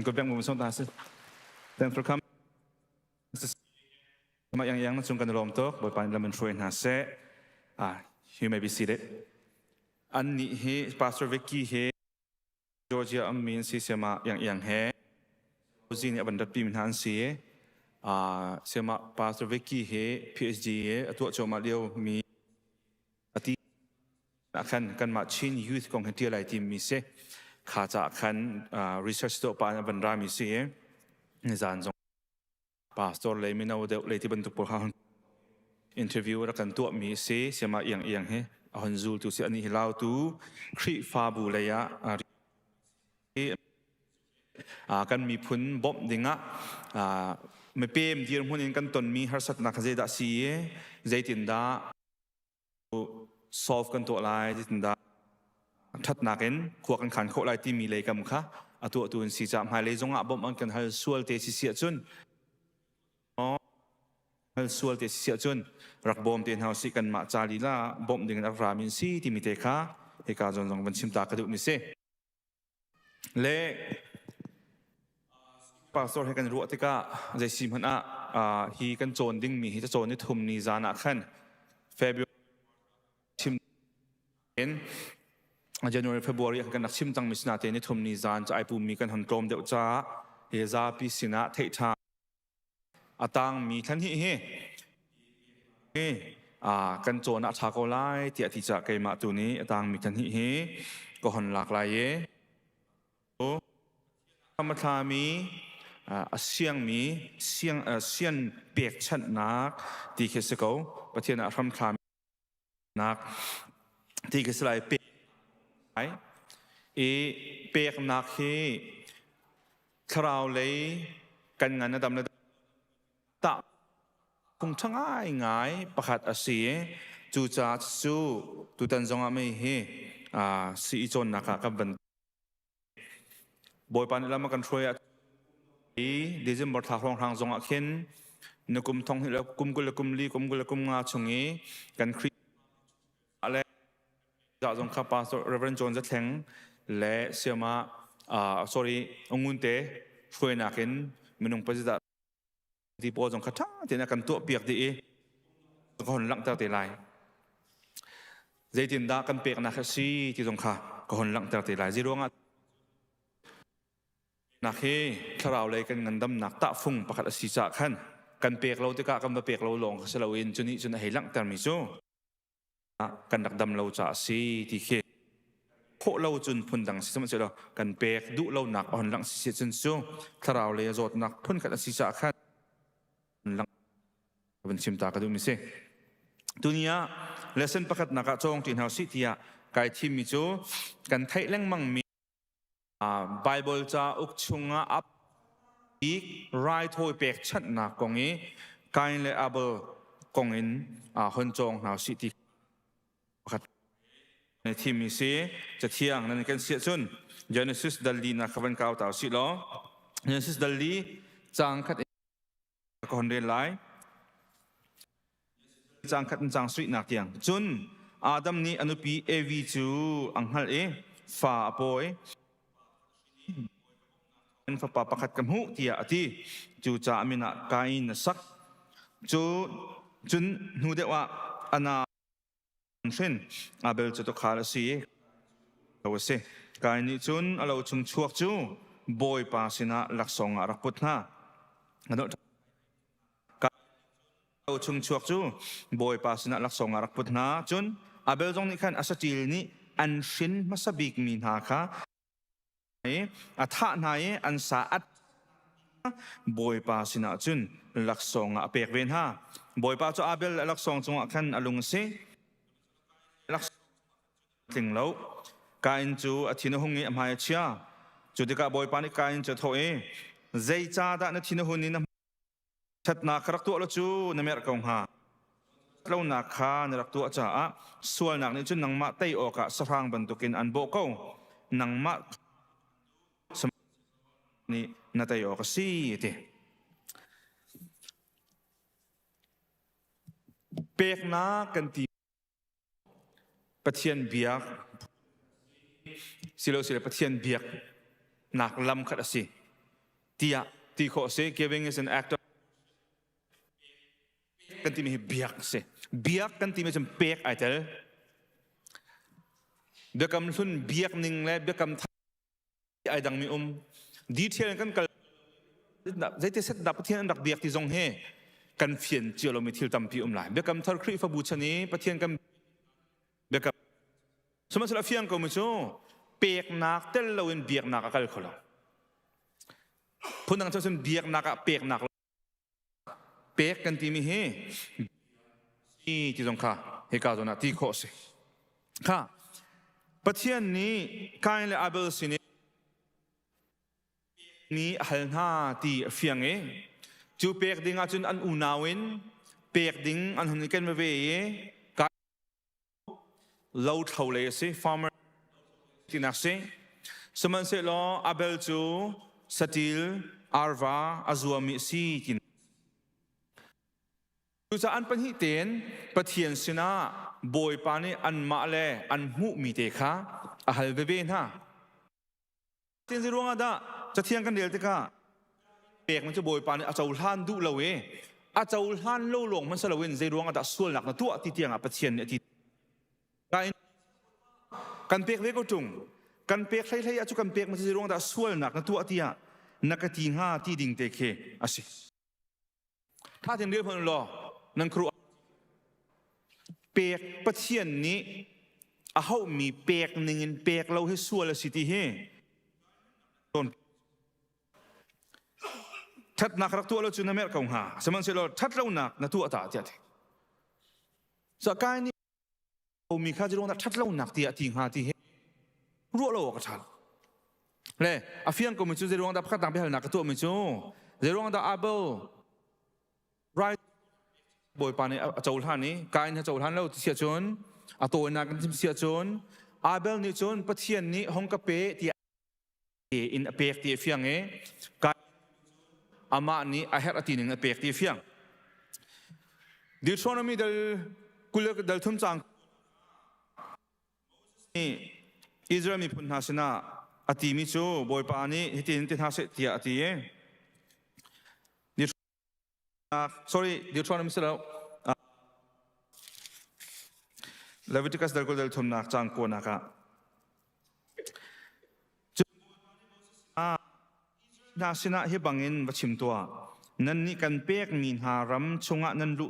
ko bang mumusong taas. Thanks for coming. Yang na sungkan lom to boy pan laman show na se. You may be seated. Ani he Pastor Vicky he Georgia amin si Siama yang he. Uzin ya bandat pi minhan si Siama Pastor Vicky he PhD he atua cuma liu mi ati akan kan machin youth kong hetia lai tim mi se kaca akan research to pa bandra mi se nizan zong pastor le mi nau de le ti bentuk porhan interview akan tua mi se Siama yang he ahon zul tu si ani hilau tu kri fa bu le ya kan mi phun bom dingaไม่เป็นที่เราพูดในกันตอนมีฮาร์สัตนักเจดาซีใจตินดาsolve กันตัวลายใจตินดาทัดนักเองขวกันขันโคลายที่มีเลยกันค่ะตัวสีจามหายเลยจงอาบมันกันให้ส่วนเตสิเสียจนให้ส่วนเตสิเสียจนรักบอมเตียนเฮาสิกันมาจารีละบอมดึงรักรามินซีที่มีเตค่ะเหตุการณ์จงบันชิมตากระดูกมิเซเล่Pastor ให้กันรู้ที่ก็ใจสิมันฮีกันโจนดิ้งมีฮีจะโจนนี่ทุ่มนี่จานะขัน February ชิมเห็น January February กันนักชิมตั้งมิสนาเตนี่ทุ่มนี่จานจะไอปูมีกันหันตรมเดียวจ้าเฮซาปิสินะเทธาตังมีทันฮีกันโจนชาโกไลที่อธิจะเกมาตัวนี้ตังมีทันฮีก็หันหลากหลายธรรมทามีเสียงมีเสียงเปียกชัดนักที่เคสเขาประเทศนั้นทำทำนักที่เคสไรเปียกเปียกนักที่คราวเลยกันงานนั้นดำเนินตะคงช่างง่ายประคัดอาศัยจูจ่าจูตุตันจงอาไม่เฮสีจนนักกับบันบอยปานแล้วมากันช่วยเดือนบททางทางจงอาเข็นนึกุมทองแล้วกุมกุลกุมลีกุมกุลกุมงาชงงี้กันคริสอะไรจากจงข้าพาสเรเวนจอนจะแทงและเสียมาsorry องุ่นเตะช่วยนักเข็นมันนุ่งประจิตที่ปอจงข้าท่าที่นักกันตัวเปียกดีก็หันหลังตาเตลัยใจตินดากันเปียกนักสีที่จงข้าก็หันหลังตาเตลัยจีรวงนักเฮถ้าเราเลยกันเงินดำหนักตะฟุ้งประคัดสีจากขันกันเปียกเราติกะกันมาเปียกเราลงเสลาวินจุนี้จุนให้หลังแต่มิจูกันดักดำเราจะสีที่เขโคเราจุนพุ่นดังสิสมัยเจอกันเปียกดุเราหนักอ่อนหลังสีจุนจูถ้าเราเลยจดหนักพุ่นขัดสีจากขันหลังเป็นชิมตากระดูมิเซตัวนี้เลเซนประคัดนักจงที่เฮาสิที่กายที่มิจูกันไทยแรงมั่งมีBible จะอุกชุงอับอีกไรโทยเปียกชัดนักกงนี้การเลอาเบอร์กงอินคนจงหาสิทธิในที่มีเสียจะเที่ยงนั่นกันเสียจน Genesis ดัลลีนักขับเก่าต่อสิล้อ Genesis ดัลลีจางขัดคนเรียนไลจางขัดจางสุดนักเที่ยงจนอาดัมนี้อนุปีเอวีจูอังฮัลฝ่าปอยฟ้าประคัดกำหูที่อาทิจูจ่ามินะกายนสักจุนหูเดว่าอนาเช่นอาเบลจะตกขาลสีเอาเสกายนี้จุนเราจุงชวกจูบอยปาสินะลักษณะรักพุทธะนั่นเราจุงชวกจูบอยปาสินะลักษณะรักพุทธะจุนอาเบลตรงนี้ขันอาศัยนี้อันชินมาสบิกมีนาค่ะอัฐานายอันสาอัดบอยปาสินาจุนลักษณะเปียกเวนฮาบอยปาจะอาเบลลักษณะจงขันอลุงเซลักษณะถึงแล้วการจูอธินหงษ์อภัยเชีย จุดกะบอยปานิกายจะโถเอใจจ้าดะนทินหุนนี่นะชัดนักรักตัวละจูนเมรกงฮาเราหนักขานรักตัวจ้าส่วนหนักนี่จุนนังมาเตยออกะสร้างบรรทุกินอันโบกนังมาสมนี่นาเตยออกสิเตเปกนากันตีปะเทียนเบียกสิโลสิเลปะเทียนเบียกนักลำขัดสิตีโคเซ giving is an act of กันตีมีเบียกสิเบียกกันตีมีจำเปกไอเตลเบียกำสุนเบียกหนึ่งและเบียกำทัไอดังมีดีเทลกันกันใจเตsetดับปะเทียนดักเบียกที่ทรงเฮกันเฟียนเจียวเรามีทิลตัมพีหลายเบียกำทาร์ครีฟบูชนีปะเทียนกันเบียกสมัยสลับเฟียงก็ไม่ชูเปกนักเตลเราเป็นเบียกนักกันคนละพูดถึงจะเป็นเบียกนักเปกนักเปกกันที่มีเฮที่ตรงข้าเฮกาโดนาที่โคสิข้าปะเทียนนี้การเลอาเบลสินี้ฮัลนาที่เฟียงเอจูเปกดิ้งอาจุนอันอุนาวินเปกดิ้งอันหุ่นกันมาเวกาเราเท่าเลยสิฟาร์มเมอร์ที่นักสิสมันเสร็จแล้วอาเบลจูสติลอาร์วาอาซัวมิซีกินดูจากอันเป็นหิเตนปะเทียนสินะบอยปานีอันมาเลอันหูมีเตค่ะอาฮัลเบเบนฮะเตียนสิรวงอ่ะดะจะเทียงกันเดียวติค่ะเปกมันจะบอยปานีอาจจะอุลฮันดูละเวอาจจะอุลฮันโลหลงมันสละเวนสิรวงอ่ะดะส่วนหลักนะตัวที่เตียงอ่ะปะเทียนเนี่ยที่กันเปกเวก็จุงกันเปกใครๆอาจุกันเปกมันจะรวงแต่ส่วนหนักนะตัวที่อ่ะนักตีห้าที่ดิ่งเตะเคอาสิถ้าถึงเรื่องพันล้อนั่นครูเปกปะเทียนนี้เขามีเปกหนึ่งเปกเราให้ส่วนละสิที่เฮต้นทัดนักรักตัวเราจุนเมรกงหาสมัยเสร็จเราทัดเราหนักนะตัวตาเจ้าที่สกายนี้มีข้าจะรวงแต่ทัดเราหนักที่ทิ้งหาที่เฮรัวโลกชันเล่อาฟิยังก็มีจูเจรวงดับขัดต่างไปหาหนักตัวมีจูเจรวงดับอาเบลไรบอยปานี่เจ้าท่านนี้กายนี่เจ้าท่านเราเสียจนตัวนักเสียจนอาเบลนี่จนปะเทียนนี้ห้องกระเปะที่อินเปกที่ฟิยังกายอามานี่อาเฮตตีนึงเปกที่ฟิยังดิทรอนมีเดลกุลเดลทุ่มจังนี่อิสราเอลมีพุทธศาสนาอธิมิจูบอยปานีที่นิติทัศน์ที่อธิเดิsorry เดี๋ยวทวนมิสแล้วเลวิติกัสเดลโกเดลทุมนักจังโกนักนาสนะเฮบังอินวัชิมตัวนั่นนี่กันเปกมีหารัมชงะนั่นรู้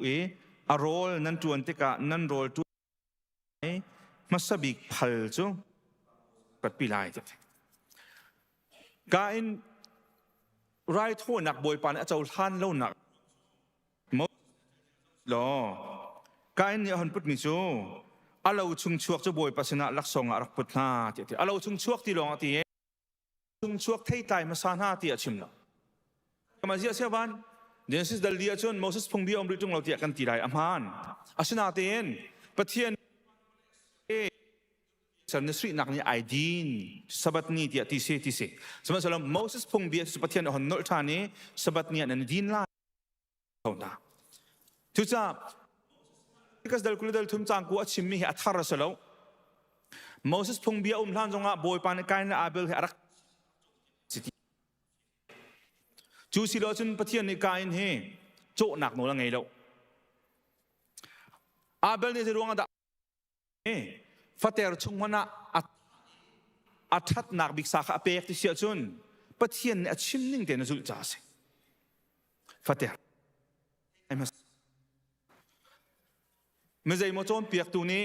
อารอลนั่นจวนติกะนั่นโรลตัวมัสบิกพัลจูกัดปีไลจ้ะการไรโทนักบอยปานเจ้าท่านเล่าหนักมดหรอการเนี่ยหันพุทธมิจูอาเราชุงชวกจะบอยปัสนาลักษณะรักพุทธนาเจ้าอาเราชุงชวกที่ลองที่ชุงชวกที่ตายมาสานาที่ชิมละกำมาเสียบ้านเดนซิสดัลเดียจนโมเสสพงบีอมริจงเราที่กันที่ไรอามานอาชนาเตียนปะเทียนสันนิษฐานนักนี่ไอดีนสบัดนี้ที่เสสมัยสมัยโมเสสพงบีสุปฏิญาณหันนอลทานีสบัดนี้นันดีนล่าเขาหน้าทุกจ้าที่กัสดัลกุลดัลทุ่มจางกูอัดชิมมีเหตุทาร์สแล้วโมเสสพงบีอุ้มท่านจงอ่ะบอยปานกายน์อาเบลเหตุรักจูสิโลจุนปฏิญาณกายน์เฮโจหนักโนลังไงแล้วอาเบลนี่จะรู้ว่าดาฟาเตอร์ชงมันอัดทัดนักบิกษาข้าเปกที่เสียจนปะเทียนเนี่ยชิมนิ่งเดนจุลจ้าสิฟาเตอร์ไม่ใช่โมจอมเปียกตัวนี้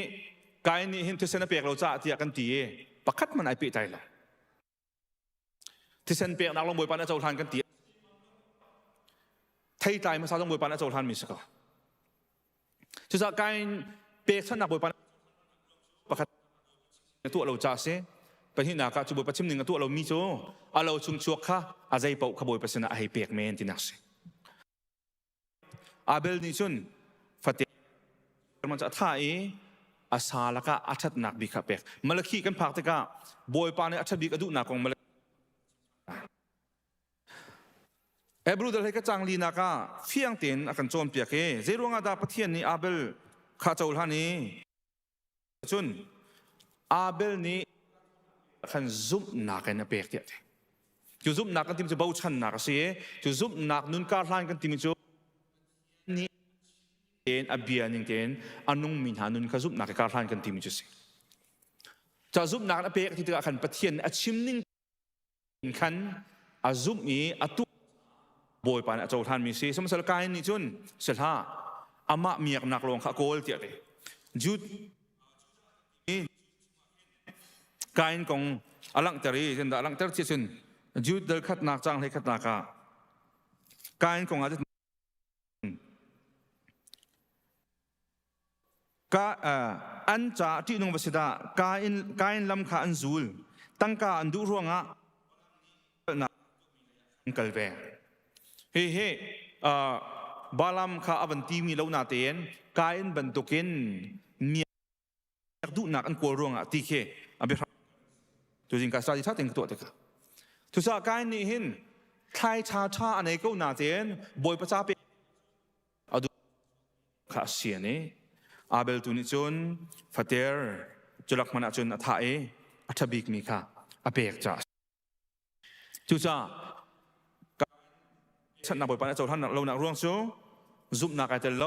กายนี้เห็นที่เส้นเปียกเราจ้าที่กันตีปักขัดมันไอเปียใจละที่เส้นเปียกนักลงบวยปานเจ้าทานกันตีไทยใจมาสาวลงบวยปานเจ้าทานมีสักการที่จะกายเปียกท่านนักบวยปานประคัตตัวเราจ่าเส ปะหินากะจุบปะชิมหนึ่งตัวเรามีโจอาเราชุงชัวค่ะอาใจเป่าขบวยปัสนาให้เปียกเมนที่นักสิอาเบลนี่จุนฟัดมันจะท่าอาสาละกะอัฐนักบิกเปียกมาลคีกันพักตะกะบอยปานในอัฐบิกอดุนักของมาลเอบรูดอะไรก็จังลีนักะเฟียงเตียนอากันโจมเปียกเจรวงอาดาปะเทียนนี่อาเบลข้าเจ้าท่านี้จุนอาเบลนี้ขันซุบนักกันเปียกเดียดจู่ซุบนักกันที่มันจะเบาชันนักเสียจู่ซุบนักนุนการทานกันที่มันจะนี่เอ็นอเบียนิงเอ็นอันนุ่งมินหานุนข้าซุบนักการทานกันที่มันจะเสียจะซุบนักเปียกที่ตัวขันปะเทียนอาชิมนิ่งขันอาซุบมีอาตุบอยปานอาเจ้าท่านมีเสียสมสารกายนี่จุนเสร็จฮะอามาเมียกนักลงข้าโกลเดียดจุดกายของอลังตรีเช่นอลังตรีเช่นจุดเดินขัดนักจังให้ขัดนักกายของอาจจะกาอันจ่าที่นุ่งวัสดากายลำขาอันซูลตั้งกาอันดูร่วงอ่ะนักกัลเวเฮ้บาลามข้าอันตีมีเหล่านาเตียนกายบรรทุกินมีดูนักอันกลัวร่วงอ่ะตีเคอเบรตัวจริงการสาธิตถึงตัวเด็กทุสากายนี่เห็นไทยชาอันไหนก็นาเตียนบอยประชาเป็นเอาดูข้าเสียนี่อาเบลตุนิจนฟัตเตอร์จุลักมันจนอัฐายอัฐบิกมีค่ะอเบกจ้าทุสาฉันนับบอยปานเจ้าท่านเราหนักร่วงโซ่ซุบนักไอเตลโล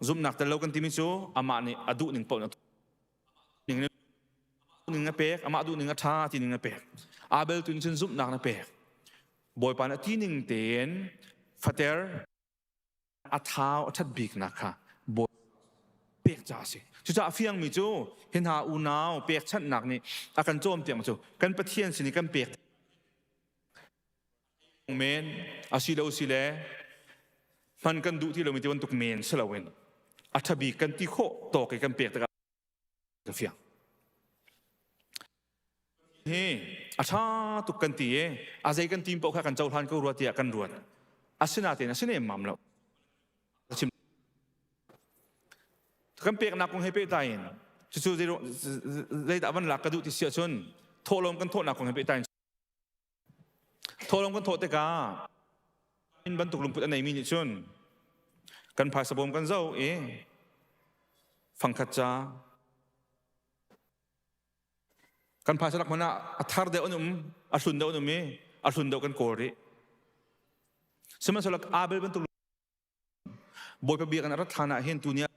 ซุบนักเตลโลกันที่มิโซ่อามานี่อดุหนึ่งปนหนึ่งเปียกอามาดูหนึ่งท่าที่หนึ่งเปียกอาเบลตุนชินซุปนักเปียกบอยปานที่หนึ่งเตียนฟัตเตอร์อัฐาวอัฐบิกนักค่ะบอยเปียกจ้าสิจุดจ่าเฟียงมิจูเห็นหาอูนาวเปียกชัดหนักนี่อาการโจมเตียงจูกันประเทียนสินี่กันเปียกเมนอาศิเลวศิเลมันกันดูที่เรามีที่วันตุกเมนสลาเวนอัฐบิกกันที่โคตอกกันเปียกตะกันเฟียงเฮ้อาชาตุกันตีอาใจกันทีมปกข้ากันเจ้าท่านก็รัวเตียกันรัวอาศินาเตนะศิเนมมัมแล้วชิมกันเปียกนักคงให้เปียตายจู่ๆเลยแต่วันหลักกระดูที่เสียชนโทษลมกันโทษนักคงให้เปียตายโทษลมกันโทษแต่กาอินบรรทุกลงพุทธในมีนิชนกันพายสบมกันเจ้าฟังขัดจ้ากันพาสลักมันอัฐารเดอนุมอัศวินเดอนุมอัศวินเดอกันโกริสมัยสลักอาเบลเป็นตุลบอยพเบียกันรัฐานะเห็นตัวเนี้ย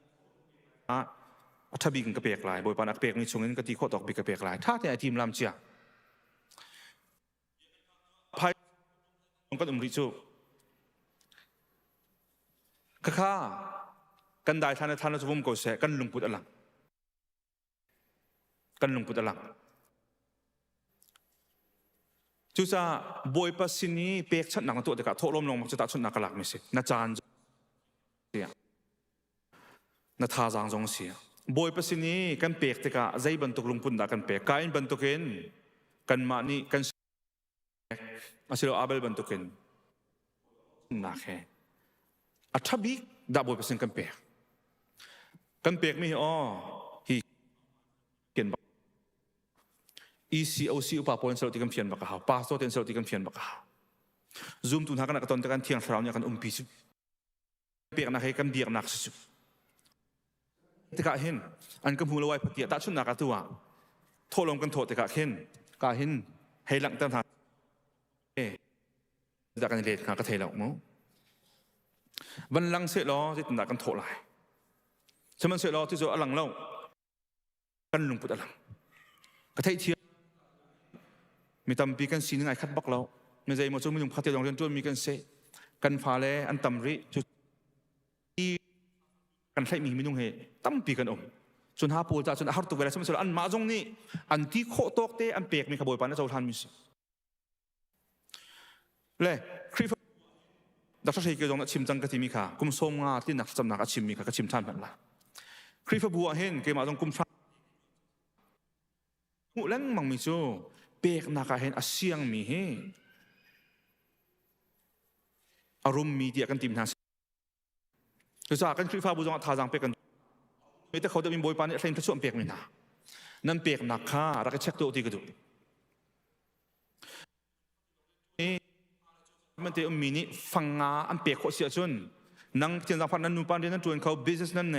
อัฐบิกันกระเปียกลายบอยปานักเปียกมีชงเงินกะทิโคตอกบิกระเปียกลายถ้าแต่ทีมลำเชียพายกันริจูข้ากันได้ทานทานสมมโกเสกันลุงพุทธอลังกันลุงพุทธอลังจู่จะบอยปัสสินีเปียกชัดหนักตัวเด็กโทษลมลงมันจะตัดชุดนักหลักไม่ใช่นาจานเสียนาท่าจางจงเสียบอยปัสสินีกันเปียกเด็กใจบรรทุกลงพุ่นด่ากันเปียกกายบรรทุกินกันมานี่กันอาศัยอาเบลบรรทุกินนักแค่อัฐบิกด่าบอยปัสสินกันเปียกไม่อ๋อฮีเกินECOC อุปกรณ์สรุปที่กันเพียนบักฮาวพาสโต้เต็นสรุปที่กันเพียนบักฮาวซูมตุนหากันนักตอนกันเที่ยงสาวเนี่ยกันพิสุเปียกนักให้กันเดียกนักสุดแต่กะเห็นอันก็พูดเอาไว้พอดีตัดชุนนักตัวโทษลงกันโทษแต่กะเห็นให้หลังตั้งทางจากกันเลดกันเทหลอกมั้งวันหลังเสร็จแล้วจะตัดกันโทษลายฉะนั้นเสร็จแล้วที่จะอลังเล่ากันลุงปุตอลังกระเทยเทียมีตำปีกันสีนึงไอ้คัดบักเราไม่ใจมาจนมีหนุ่มพัฒน์ยองเรียนจนมีกันเสกันฟ้าแลอันตำริจุดกันใช้มีนุ่งเหตั้มปีกันจนหาปูจ่าจนหาตัวเวลาสมัยสุดอันมาจงนี่อันที่โคตกเตอันเปียกมีขบวนปานเจ้าท่านมิสเลยคริฟดัชชัยเกี่ยวกับชิมจังกะทิมีค่ะกุมส้มงาที่นักจำนักชิมมีค่ะก็ชิมท่านแบบละคริฟบัวเห็นเกี่ยวกับกุม มุลังมังมิจูเปียกนักเห็นอาเซียงมีเฮอารมณ์มีเดียกันติมนาคือจากกันคลิปฟ้าบุญท่าจังเปียกันไม่แต่เขาจะมีบอยปานเนี่ยเส้นทะช่วงเปียกมีนานั่นเปียกนักข้ารักเช็คตัวที่กระดูมันเตะมีนี่ฟังงาอันเปียกโคเสียจนนั่งเจนสัมพันธ์นั้นนูปานเดนั้นจวนเขา business นั้นใน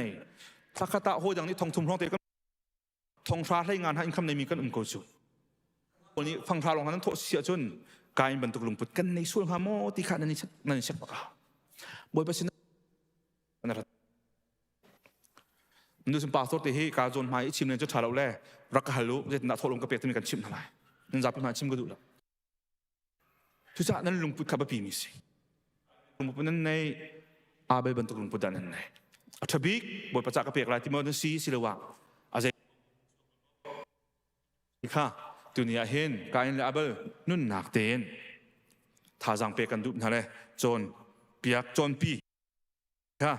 ถ้าข้าตาโหดังนี้ทองทุ่มทองเตะกันทองฟ้าให้งานให้อินคัมในมีกันกูจูวันนี้ฟังพาลงนั้นโทษเสียจนกายบรรทุกลงปุดกันในส่วนฮามอที่ขาดนั้นเช็คปากบอยประสิทธิ์นั่นแหละนึกถึงป่าสดที่ให้การจนหายชิมเนี่ยจะถ่ายเราแล่รักฮัลโหลจะนัดโทรลงกระเปียกที่มีการชิมทลายนั่นจับเป็นมาชิมก็ดูแล้วทุกอย่างนั้นลงปุดขับปีมิสิลงปุดนั้นในอาเบบรรทุกลงปุดนั้นในอัฐบิกบอยประจักษ์กระเปียกลายที่มันซีสิเลวะอาเจค่ะตัวนี้เห็นการเลเบลนุ่นหนักเต็นท่าจังเปียกันดูนั่นแหละจนเปียกจนปีค่ะ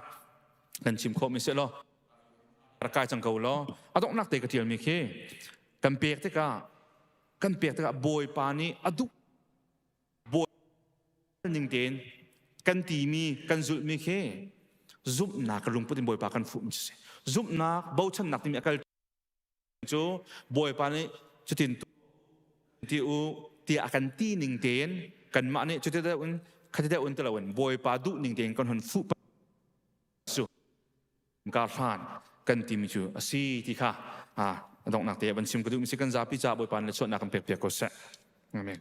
นั่นชิมโคมิเสลอรักกายจังเกาล้ออาต้องนักเตะกระเทียมมีแค่กันเปียกเตะบอยปานีอดุบอยนิ่งเต็นกันตีมีกันจุดมีแค่ซุปนักลุงพูดถึงบอยปากันฟุ้งมิเสซุปนักบ่าวฉันนักที่มีอาการโจบอยปานีจุดที่อาการตีนิ่งเต็นกันมาเนี่ยจุดที่ได้อุ่นขัดที่ได้อุ่นตะวันบอยปาดุนิ่งเต็นกันหันฟุ้งสุการฟานกันทีมิจูสีที่ข้าต้องนักเตะบันซิมกระดูกมิสิกันซาพิจาบอยปานและชดนักเปียกเปียกก็เสร็จอาเมน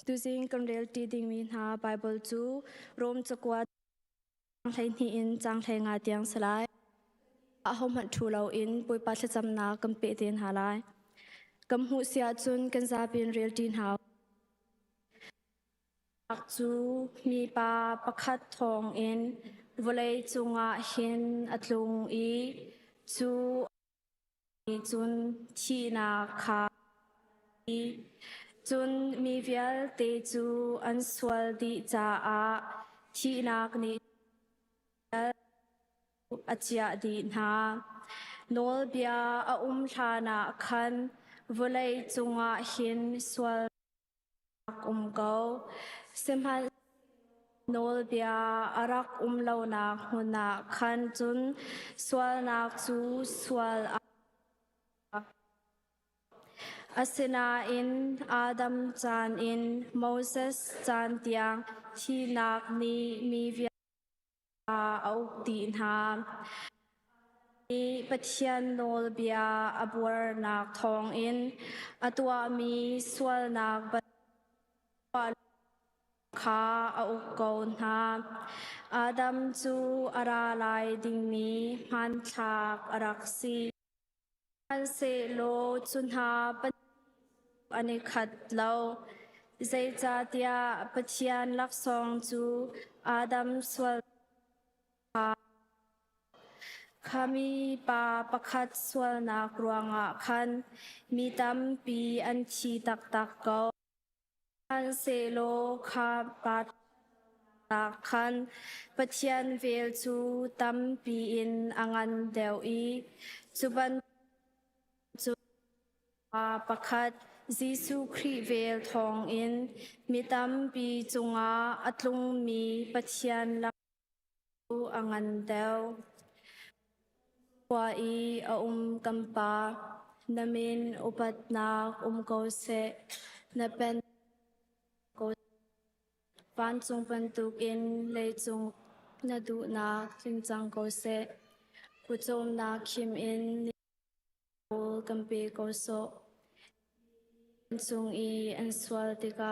tu zing kan rel ti ding mi na Bible chu rom chakwa thai ni in chang thai nga tiang salai a hom han thu lo in poi pa thla cham na kam pe ten halai kam hu sia chun kan za pin rel tin hau ak chu mi pa pakhat thong in volei chunga hin atlung i chu chun thi na kha i chun mi vial te chu an swal di cha a thi nak ni achia di na nol bia a thana khan volei chunga hin swal go simhan nol bia arak lo na huna khan chun swal nak chu swal asina in Adam chan in Moses chan tiang thi nak ni mi via au ti na ni pathian nol bia abur nak thong in atwa mi swal nak ba kha au ko na Adam chu ara lai ding ni man thak arak si an se lo chun ha ani khat lo zai cha tia pathian lak song chu Adam swal khami pa pakhat swal nak ruanga khan mi tam pi an chi tak tak ko an se lo kha pa khan pathian vel chu tam pi in angan deu i chuban chu pakhat Jisu Khri vel thong in mitam pi chunga atlung mi pathian lak angan deu wa i a kampa namin upat nak ko se na pen ko pan chung pan tuk in le chung na du na kim chang ko se ku chom na kim in kampe ko so chung i an swal tika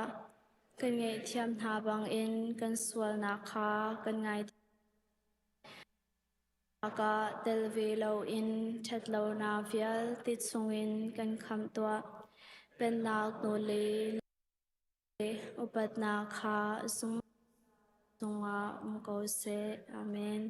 kan ngai thiam na bang in kan swal na kha kan ngai aka telve lo in that lo na vial ti chung in kan kham tua pen nak no le upat na kha sung sunga ko se amen.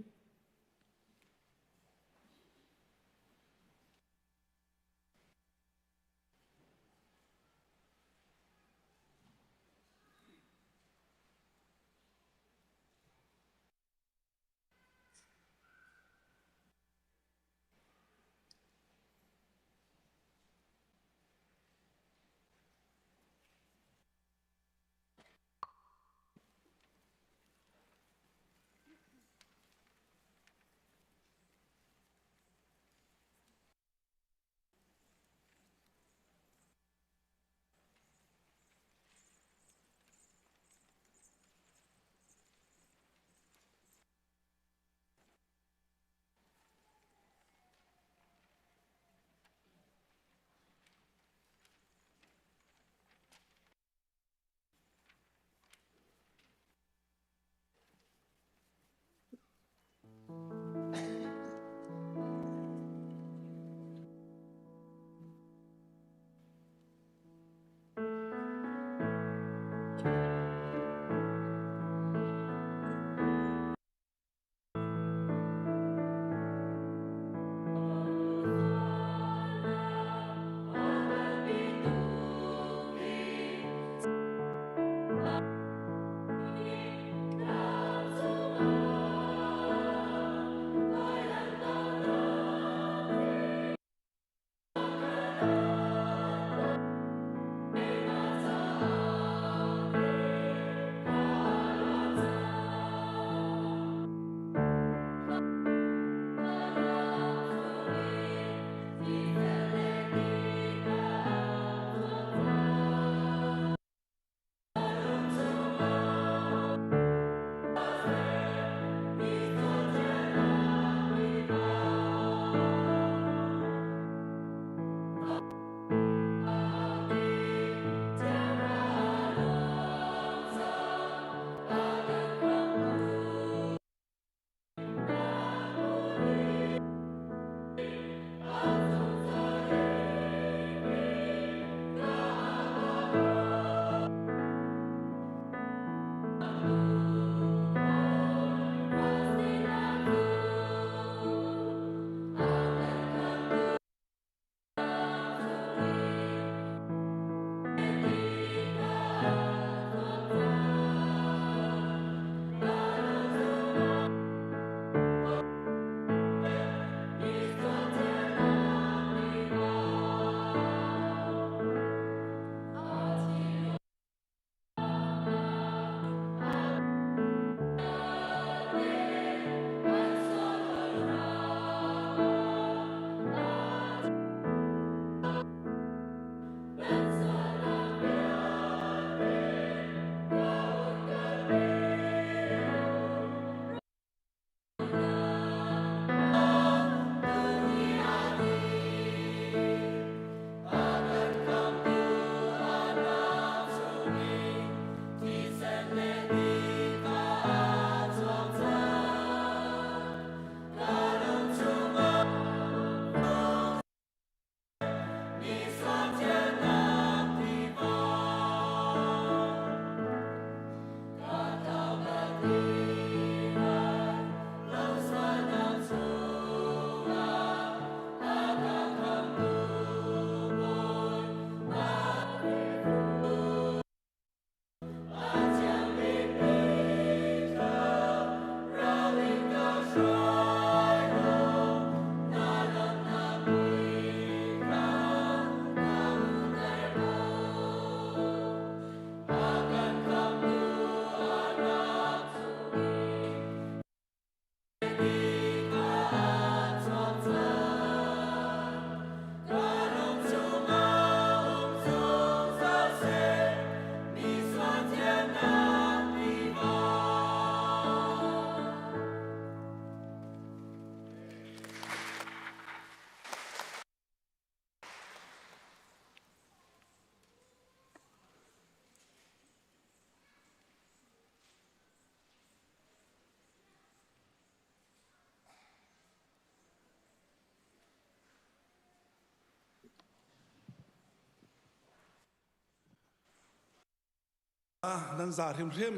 นั่นซาริมริม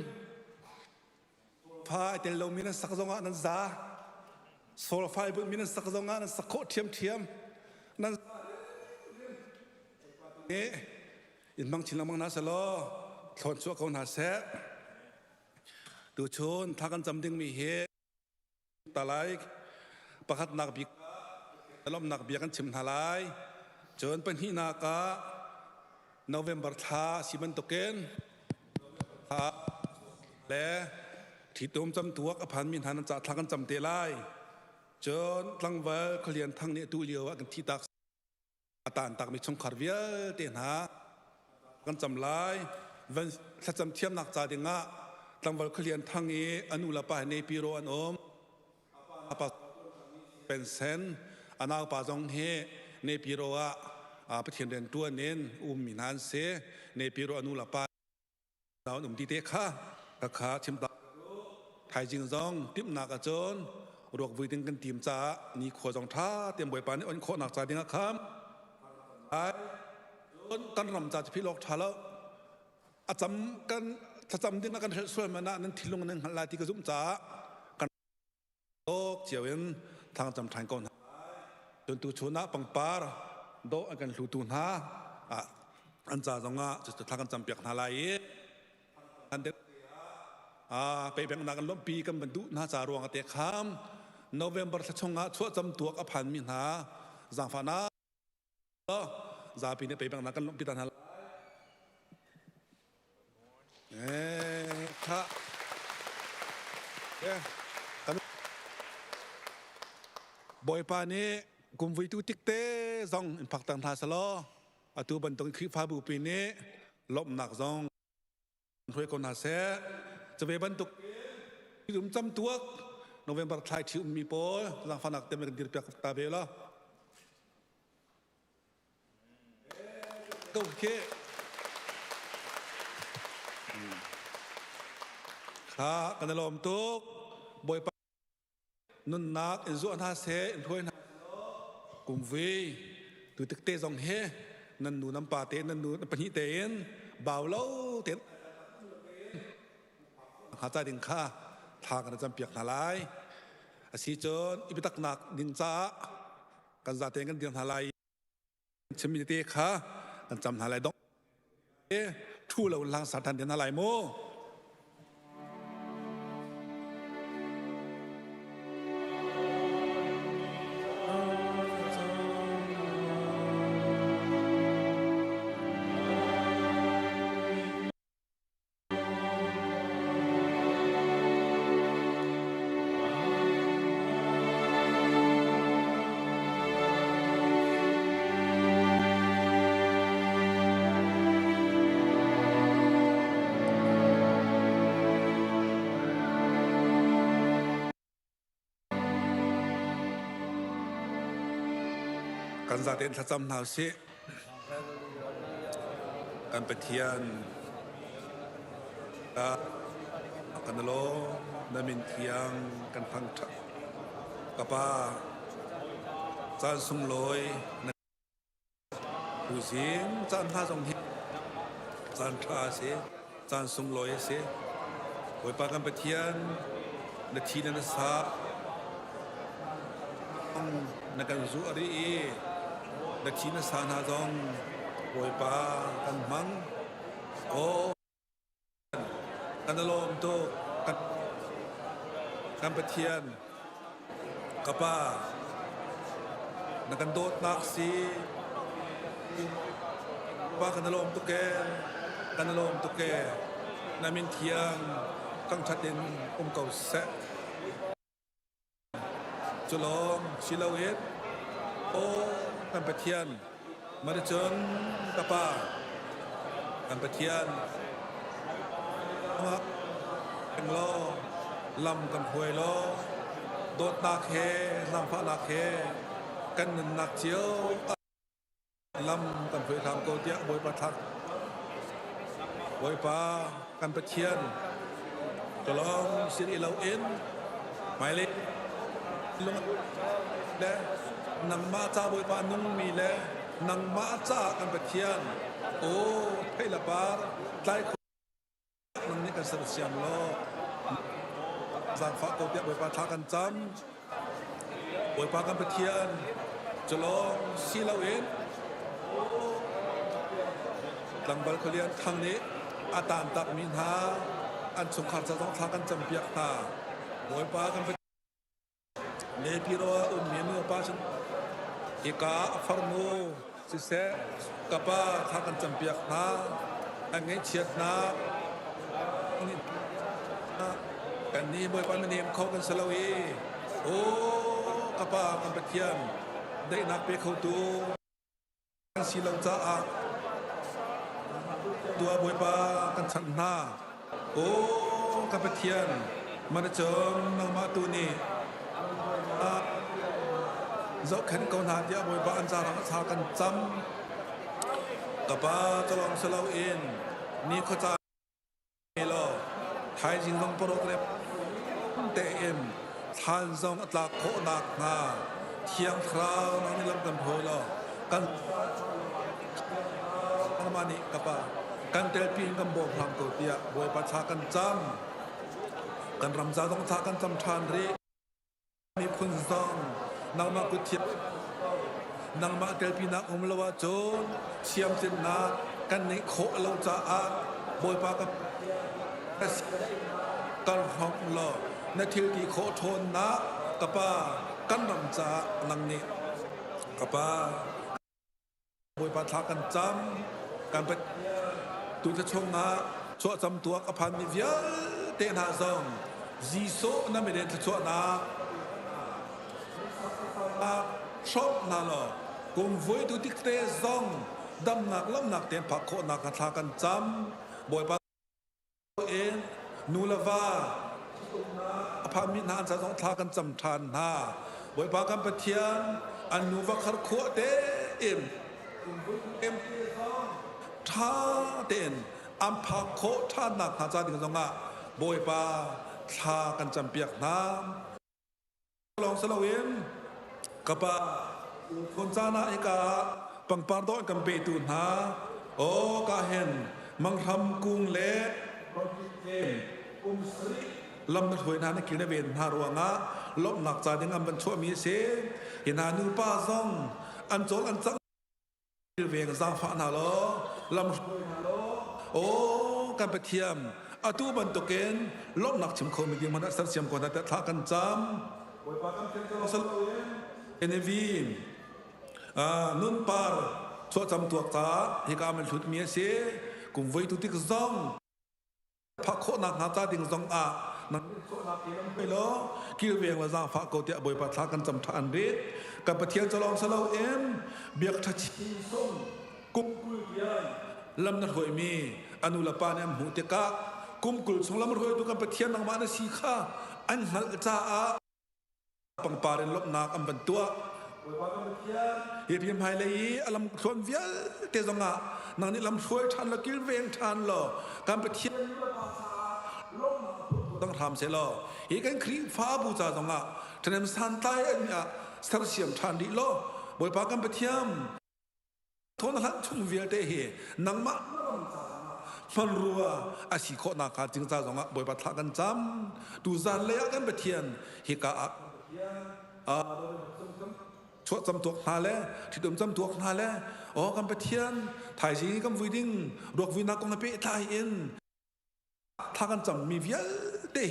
พาเตลโลมีนั่นสักจงนั่นซาโซลไฟบุมีนั่นสักจงนั่นสักโคเทียมนั่นนี่อินบังชิลมังนาสโลทนชั่วเขาหนาเสะดูชนทากันจำดึงมีเหตุตาไลประคัดนักบิกล้อมนักเบียกันชิมทลายจนเป็นหินากาโนเวมเบอร์ทาสิมันตกเกนทาและที่ตุ่มจำตัวกับพันมินหันจะทากันจำเตลัยจนตั้งเวลเขาเรียนทั้งนี้ตัวเลียวกันที่ตักตานตักมีชงคาร์เวียเตนหากันจำลายวันถ้าจำเทียมนักจ่าเดงะตั้งเวลเขาเรียนทั้งนี้อนุลาปาในปีโรอันอมเป็นเซนอนาปาจงเฮในปีโรอะประเทศเดินตัวเน้นมินานเซในปีโรอนุลาปาเราหนุ่มดีเตค่ะราคาชิมตาไทยจึงจงติบนักจนรวกวิดึงกันทีมจ่านี่ขวจงท่าเตรียมบวยปานนี่อันโคหนักจ่าเดงะครับไอ้จนกันรำจ่าจะพิโลกท่าแล้วอาจำกันถ้าจำดึงกันช่วยมานะนั้นทิ้งลงนึงหันลายที่กระซุ่มจ่ากันโลกเจียวเอ็นทางจำทางก่อนจนตูชนะปังปาร์โดกันลูตูนาอันจ่าจงจะทางกันจำเปียกนาลายอันเด็กไปแบ่งนักกันล้มปีกันบรรดุนาจารวงเตะขามโนเวมเบอร์ชงชั่วจำตัวกับพันมินาจางฟานาจาปีนี้ไปแบ่งนักกันล้มปีตันฮาค่ะบอยปานี้กุมวิตุติกเตซองอินพักตังทาสโลอตูบันตงคลิปฟาบูปีนี้ลบหนักซองช่วยคนหาเสจะไปบรรทุกที่รุมจำตัวโนเวมเบอร์ไทยที่มีโป้หลังฟันนักเต็มกันดิบจากตาเบลล์ก็โอเคข้ากันลมตุกบอยปานุนนักอินซุอันหาเสอินถ้วยกุมวีตัวตึกเตะจงเฮนันนูน้ำปลาเตนันนูน้ำปนิเตนบ่าวเล่าเตนหาใจดึงข้าทางกันจำเปียกนาลายอาศิจนอิปิตักหนักดินจ้ากันจะเตนกันเดียนนาลายชมิเตข้ากันจำนาลายดอกทู่เราลังสัตว์ทันเดียนนาลายโมกันจะเดินจำหนาวสิกันไปเทียนกันโลนามินเทียงกันพังกับป้าจานสุงลอยผู้สิงจานท่าทรงเฮจานท่าเสียจานสุงลอยเสียไว้ป้ากันไปเทียนนาทีนั้นสานักการสู้อะไรดัชนีสานาจงโวยปากันมังโอกันลมโตกันปะเทียนกับป้านักการโดดนักสีป้ากันลมตุกแกกันลมตุกแกนามินเทียงกังชัดเด่นเก่าเสะจุลองชิลาเวตโอกันปะเทียนมาดจนกับป้ากันปะเทียนกันล้อลำกันหวยล้อโดดนักเฮลำฟ้านักเฮกันนักเจียวลำกันหวยทำโกเตียบวยประทักบวยป้ากันปะเทียนจุลองสิริเหลาเอ็นหมายเลขลงและนังมาจ้าบวยปานุ่งมีและนังมาจ้ากันไปเทียนโอ้ให้ละบาร์ใจ กันสรเสียมโลสังฝากตัวเดียบวยปาทากันจำบวยปากันไปเทียนจะลองซีลาเวนหลังบัลเคเลียนทางนี้อาตามตักมินหาอันสงครามจะต้องทากันจำเปียกตาบวยปากันไปเลปิโรเมียนปาชนอีกาฟาร์โนสิเซกับป้าทากันจำเปียกตาอันนี้เฉียดนากันนี้บอยปานมันเนมเขากันสลาวีโอ้กระปากันไปเทียนได้นักไปเขาตัวสีเหล่าจ้าตัวบอยปากันชันหน้าโอ้กันไปเทียนมันเจิมนางมาตัวนี้เจ้าเข็นเกาหนาเดียบอยปาอันจารังชากันจำกระปาจะลองสลาวีนี่เขาจะไทยจริงต้องโปรแกรมเตเอ็มทานซองอัตราโคนักนาเที่ยงคราวนั่งนี่ลำกันโผล่กันมานี่กับปะกันเตลปีนกันโบกพลังตัวเตียบวยประชากันจำกันรำจาต้องชากันจำทานรีมีคุณซองนางมากุเทียนางมาเตลปีนักอมลวาโจนเชียมเจนนากันในโคเราจะอาบวยปากับกันห้องหล่อในทิลที่โคโทนนะกับป้ากันรำจานังนี้กับป้าบวยปาทากันจำกันไปตุจะชงนะชั่วจำตัวกับพันมิเวียเตนาซองจีโซนั่นไม่ได้ชั่วนะชอบนั่นหรอกุมวยตุติกเตซองดำหนักล้ำหนักเต็มผักโคนักทากันจำบวยปาเองนูลาวาอภามินานจะต้องทากันจำทานหน้าบวยปากันปะเทียนอันนูวาคาร์ขวเตเอ็มท่าเต็นอัมพาโคท่านักหาจาดิงจงะบวยปาทากันจำเปียกน้ำลองสลาเวนกับปะคนจานาเอกาปังปาร์โดกันเปตุนหาโอกาเห็นมังทำกุ้งเล็กลำนักถวยนาในกินเวนฮารวงะลบหนักใจยังอันบรรชั่วมีเสเห็นหานูป้าซ่องอันโจลอันจังเวียงซาฟานาโลลำถวยนาโลโอ้การไปเทียมอาตูบันตุเกนลบหนักชิมโคมีเดียมันสัตย์เสียมก่อนแต่ทากันจำเอ็นวีนุ่นปาร์ชั่วจำตัวตาฮิกามันชุดมีเสกุมไว้ตุติกซองพักโคนักหาจาดิงซองอานักโคนักยังไปล้อกิลเวียงว่าจางฝากโกเตียบอยปัทากันจำทานเรศกับปะเทียนจะลองสลาวเอ็มเบียกทัชีส่งกุมกุลยันลำนัดหวยมีอนุลปานแอมหูเตกะกุมกุลสงลำนัดหวยตุกันปะเทียนนางมานาสีข้าอันหัลจ้าอาปังปาเรนลบนักอันบันตัวเฮียพิมพ์ไฮเลยอลัมส่วนเวียเตจงะนางนี่ลำช่วยทันละกิลเวียงทันหรอการปะเทียนต้องทำเสียแล้วอีกันครีฟ้าบูชาตรงอ่ะท่านสันใต้อันนี้สารเสียมทันดีล้อบอยปากันไปเทียมทนหันชุ่มเวียเตะนังมะมันรัวอาศิโคนาคาจึงจะตรงอ่ะบอยปาทากันจำดูจานเลี้ยกันไปเทียนฮิกาชั่วจำตัวนาเล่ที่เดิมจำตัวนาเล่อ๋อกันไปเทียนถ่ายสิ่งกันวิ่งดอกวินักกันไปถ่ายอินทากันจำมีเวียเตะ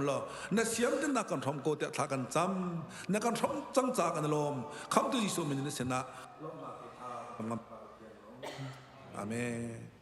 หรอในเสียงที่นักการทำโกเตะทากันจำนักการทำจังจากกันลมคำตัวที่สุดมันในเสนาอาเมน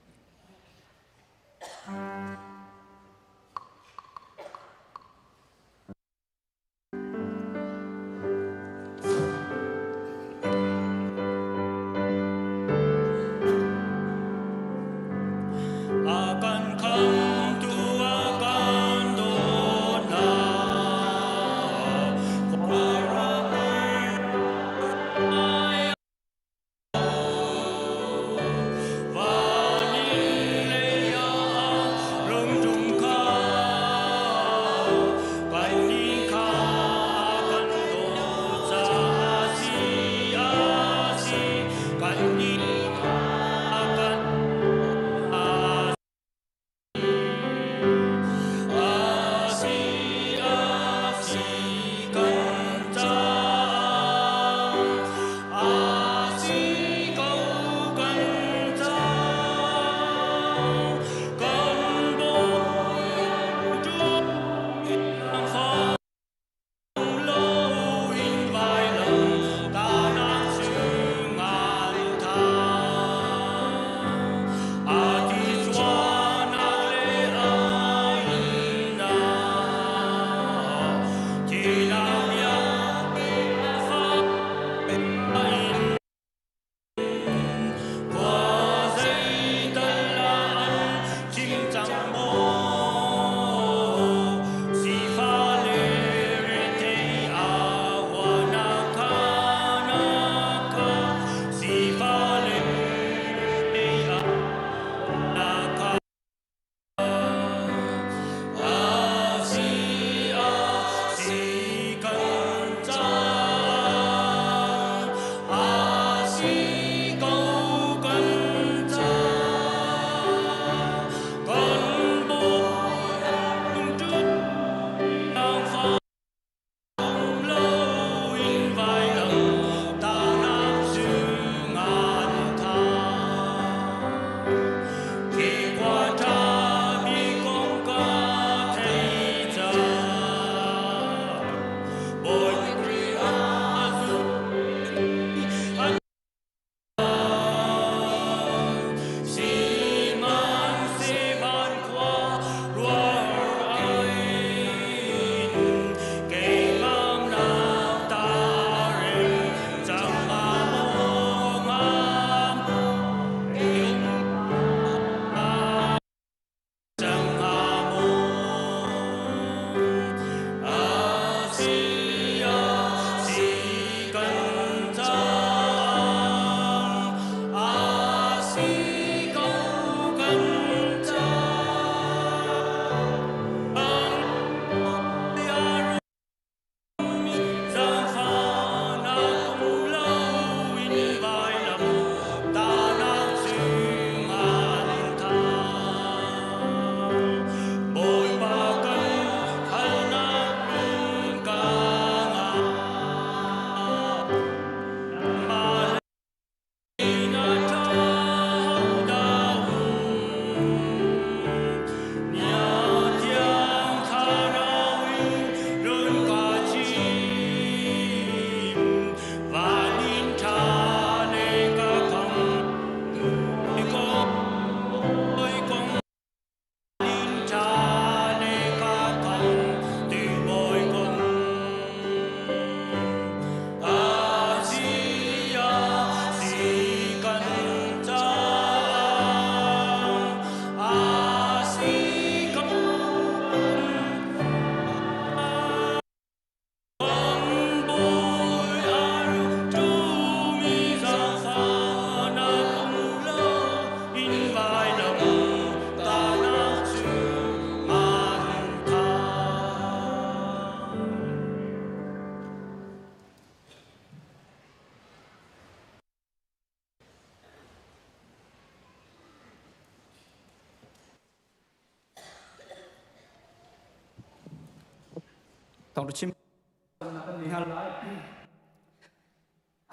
tong chim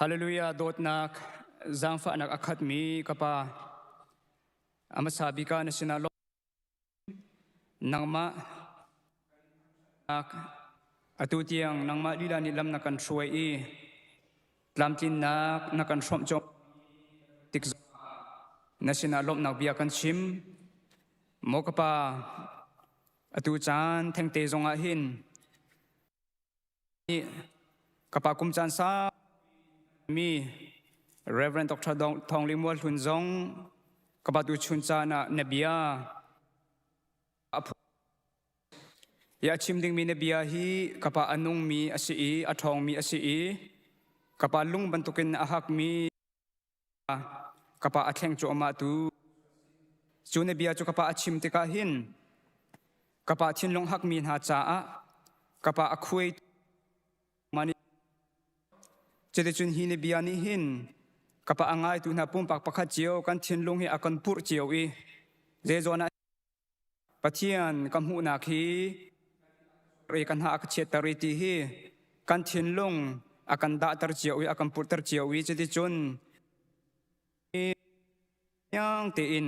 hallelujah dot nak zang fa nak akhat mi kapa amasabi ka na sinalo nangma atutiang nangma lila ni lam nakan shuai i lam tin nak nakan shom chom tik na sinalom nak bia kan chim mo kapa atu chan theng te zonga hin kapa kum chan sa mi Reverend Dr. Thong Limwal Hun Zong kapa tu chun cha na nabia ya chim ding mi nabia hi kapa anung mi asi athong mi asi kapa lung bantukin ahak mi kapa atheng chu ama tu chu nabia chu kapa achim te ka hin kapa thin long hak mi ha cha a kapa akhoi mani chede chun hi nabia ni hin kapa angai tu na pum pak pakha chiao kan thin long hi akan pur chiao i je zona pathian kamhu na khi re kan ha ak chetari ti hi kan thin long akan da tar chiao i akan pur tar chiao i chede chun yang te in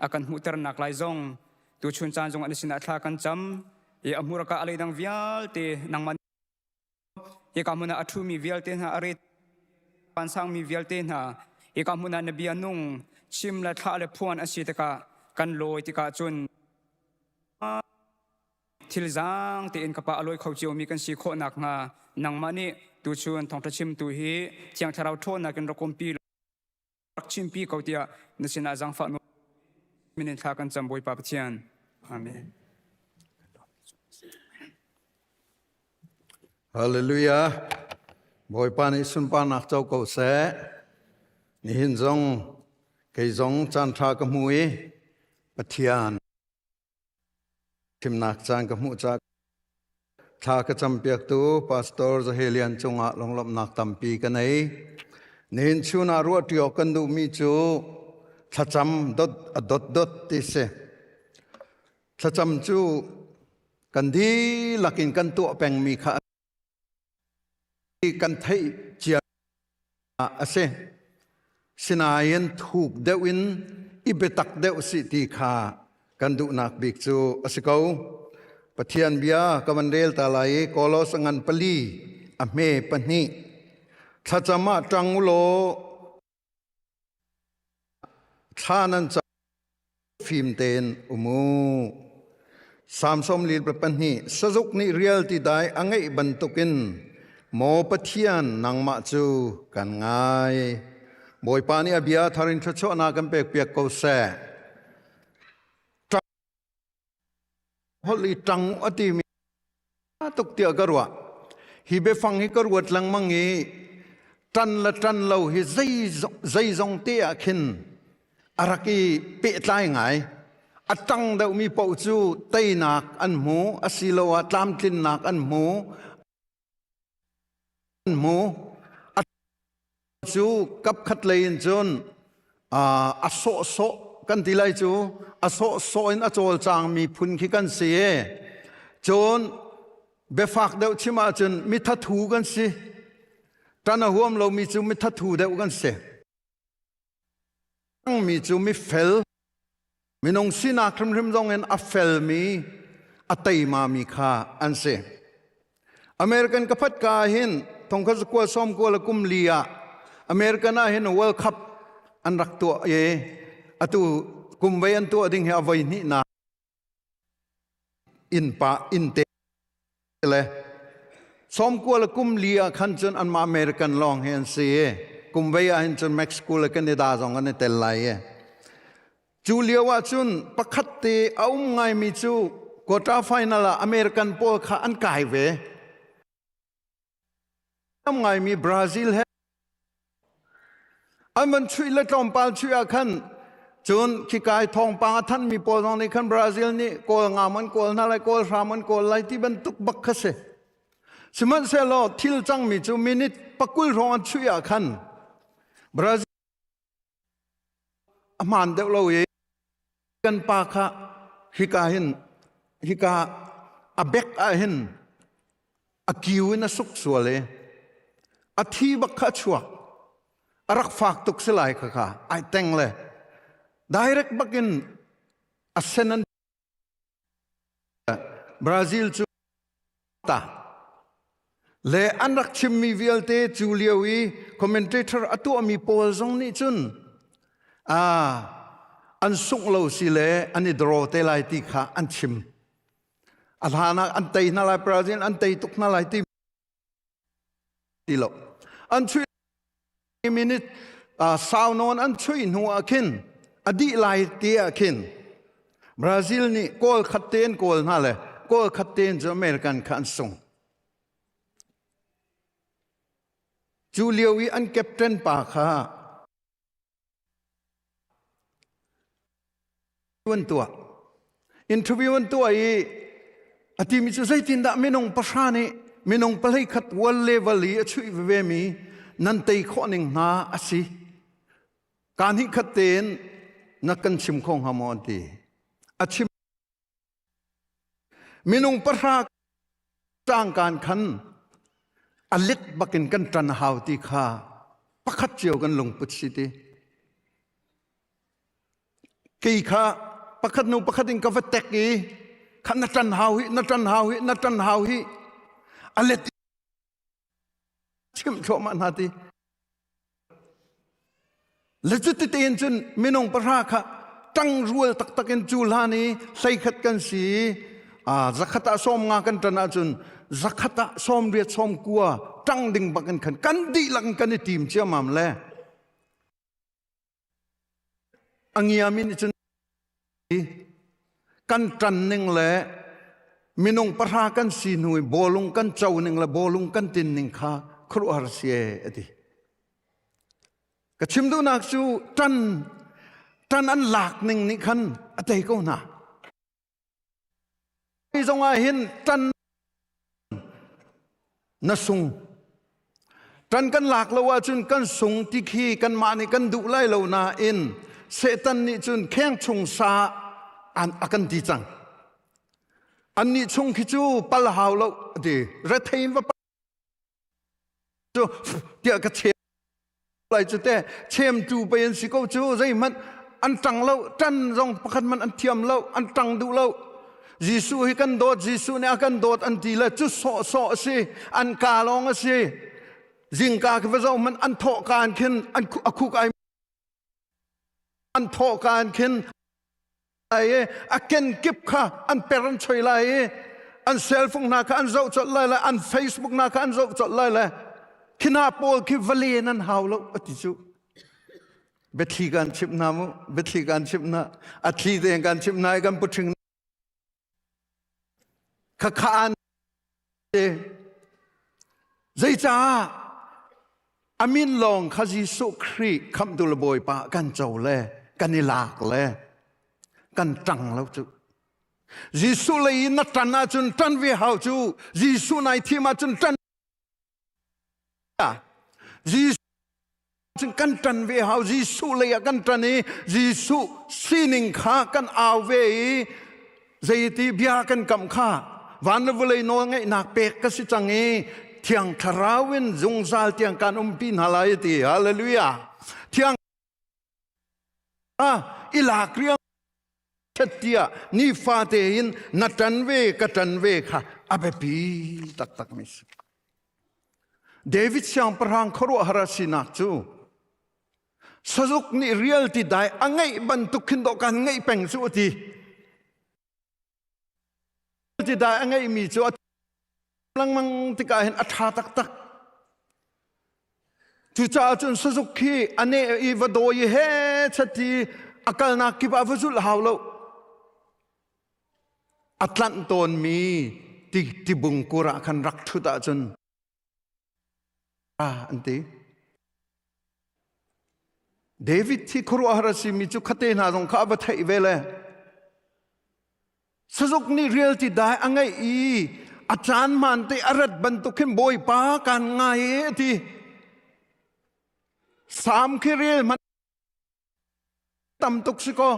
akan mutar nak lai zong tu chun chan zong an sin atha kan cham e amura ka alai dang vial te nang man e kamuna athu mi vial te na are pan sang mi vial te na e kamuna nabi anung chim la tha le phuan asita ka kan loi ti ka chun thil zang te in kapa aloi khau chiu mi kan si kho nak nga nang mani tu chun thong tha chim tu hi chiang tharau thon na kan rokom pi chim pi ko tia nasina zang fa minin tha kan cham boi pa pathian amen Hallelujah. Bồi pan ấy xuân pan nạc châu cầu sẽ ni hin zong cái zong chan tha ka mui pathian tim nak chan ka mu cha tha ka cham piak tu pastor Zahelian chunga longlom nak tampi ka nei ni hin chuna ru tio kan du mi chu thacham dot ti se thacham chu kan di lakin kan tu peng mi kha kan thấy chia ase sinayen thuk deuin ibetak deu si ti kha kan du nak bik chu asikau pathian bia kamandel talai kolos angan pali ame pani thachama tangulo thanan cha phim ten umu samsom lil pani sajuk ni reality dai angai bantukin mo pathian nangma chu kan ngai boi pani abia tharin thacho na kan pek pek ko se holi tang ati mi tuk tia garwa hi be phang hi karwat lang mangi tan lo hi zai zong te akhin araki pe tlai ngai atang deu mi po chu tainak an mu asilowa tlam tlin nak an mu mu chu kap khat lein chun so kan tilai chu so in a chol chang mi phun khi kan se chun be fak deu chima chun mi tha thu kan si tana huam lo mi chu mi tha thu deu kan se mi chu mi fel mi nong sina krim jong en a fel mi atai ma mi kha an se American kapat ka hin thong kha kwa som ko la kum lia American a hin World Cup an rak to ye atu kum vai an to ding ha vai ni na in pa in te le som ko la kum lia khan chun an ma American long hen se kum vai a hin chun Mexico la Canada jong an tel lai ye Julia wa chun pakhat te aum ngai mi chu quarter final American pol kha an kai ve ngai mi Brazil hai man chui la tom pal chui a khan chun ki kai thong pa than mi pol jong ni khan Brazil ni kol nga man kol na lai kol ra man kol lai ti ban tuk bak kha se siman se lo thil chang mi chu minute pakul rong chui a khan Brazil aman de lo ye kan pa kha hika abek a hin อากิวน่ะสุกสวเลยอาทีบักขะชวกอารักฝากตุกสลายค่ะไอแตงเลย direct bakin asenan Brazil chu ta le anak chimmi vialte Juliawi commentator atu ami Paul zong ni chun an sung lo si le ani dro te lai ti kha an chim adhana an tei na lai Brazil an tei tuk na lai ti lo an chui minute sao non an chui nu akin adi lai ti akin Brazil ni kol khaten kol na le kol khaten jo American khan sung Juliawi an captain pa kha tua interview tua I ati mi chu sai tin da menong pasha ni menong palai khat wal level li achui ve mi nan tei kho ning na asi kan hi khaten na kan chim khong hamon ti achim minung parha tang kan khan alit bakin kan tran hau ti kha pakhat chiao kan lung put si ti kei kha pakhat nu pakhat in ka vatek ki khan na tran hau hi na tran hau hi na tran hau hi alet chim tho man ha ti lechut ti en chun minung parha kha tang rual tak takin chulani sai khat kan si zakhata som nga kan tana chun zakhata som riat som kuwa tang ding bakan khan kan di lang kan ni tim chia mam le angiamin chun kan tran ning le minung parha kan si nui bolung kan chau ning le bolung kan tin ning kha khru har sie ati ka chimdu nak chu tan an lak ning ni khan atei ko na i zonga hin tan na sung tan kan lak lo wa chun kan sung ti khi kan ma ni kan du lai lo na in setan ni chun kheng chung sa an akan ti chang an ni chung khi chu pal haw lo ti ra thein wa chu tia ka che lai chu te chem tu pe en si ko chu zai man an tang lo tan rong pakhat man an thiam lo an tang du lo Jisu hi kan dot Jisu ne akan dot an ti la chu so si an ka long si jing ka ke zo man an tho kan khin an akhuk ai an tho kan khin ai a ken kip kha an parent choi lai an cell phone na kha an zo chot lai la an Facebook na kha an zo chot lai la khina pol ki vali nan haw lo ati chu bethi kan chip na mu bethi kan chip na athi de kan chip na kan puthing kha khan zai cha amin long kha Jisu khri kham dul boy pa kan chau le kan ni lak le kan tang lo chu Jisu le na tan na chun tan vi hau chu Jisu nai thi ma chun tan Jisu chun kan tan vi hau Jisu le kan tan ni Jisu sining kha kan aw ve zai ti bia kan kam kha van le vlei no ngai nak pek ka si changi thiang tharawin zungzal tiang kan pin halai ti hallelujah thiang ila kriang chatia ni fa te in natan ve ka tan ve kha abe pi tak tak mis David siang perang khoro harasinak chu sajuk ni reality dai angai ban tukin do kan ngai peng chu ti ti da angai mi chu lang mang ti ka hen atha tak tak chu cha chun suzuki ane I vado ye he chati akal na ki ba vuzul hawlo atlan ton mi ti bung kura khan rak thu ta chun anti David thi khuru harasi mi chu khate na jong kha ba thai vele Sazuk ni reality dai angai achan man te arat ban tu khem boy pa kan ngai ti sam khi real man tam tuk si ko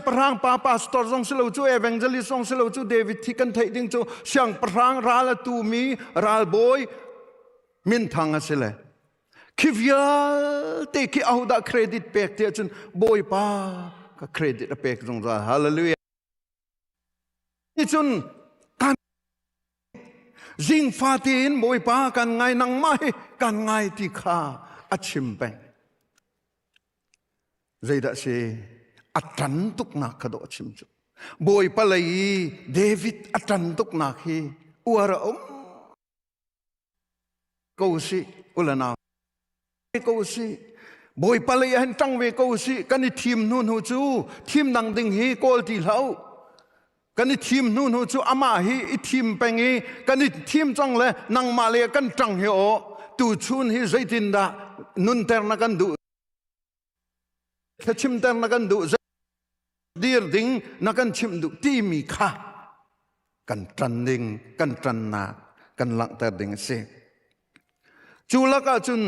perang pa pastor song selo chu evangelist song selo chu David thi kan thei ding chu siang perang ral tu mi ral boy min thang asile khivyal te ki au da credit pek te chun boy pa ka credit a pek jong ra hallelujah ni chun kan jing fatin boy pa kan ngai nang mai kan ngai ti kha achim peng zaida se atran tuk na khado chim chu boy palai David atran tuk na khi uara câu si ulana câu si boy palai han tang ve câu si kan thim nun hu chu thim nang ding hi kol ti lau kan thim nun hu chu ama hi I thim pengi kan thim chang le nang ma le kan tang hi o tu chun hi zaitin da nun ter na kan du chim ter na kan du dir ding na kan chim du ti mi kha kan tran ding kan tran na kan lang ter ding se chu la ka chun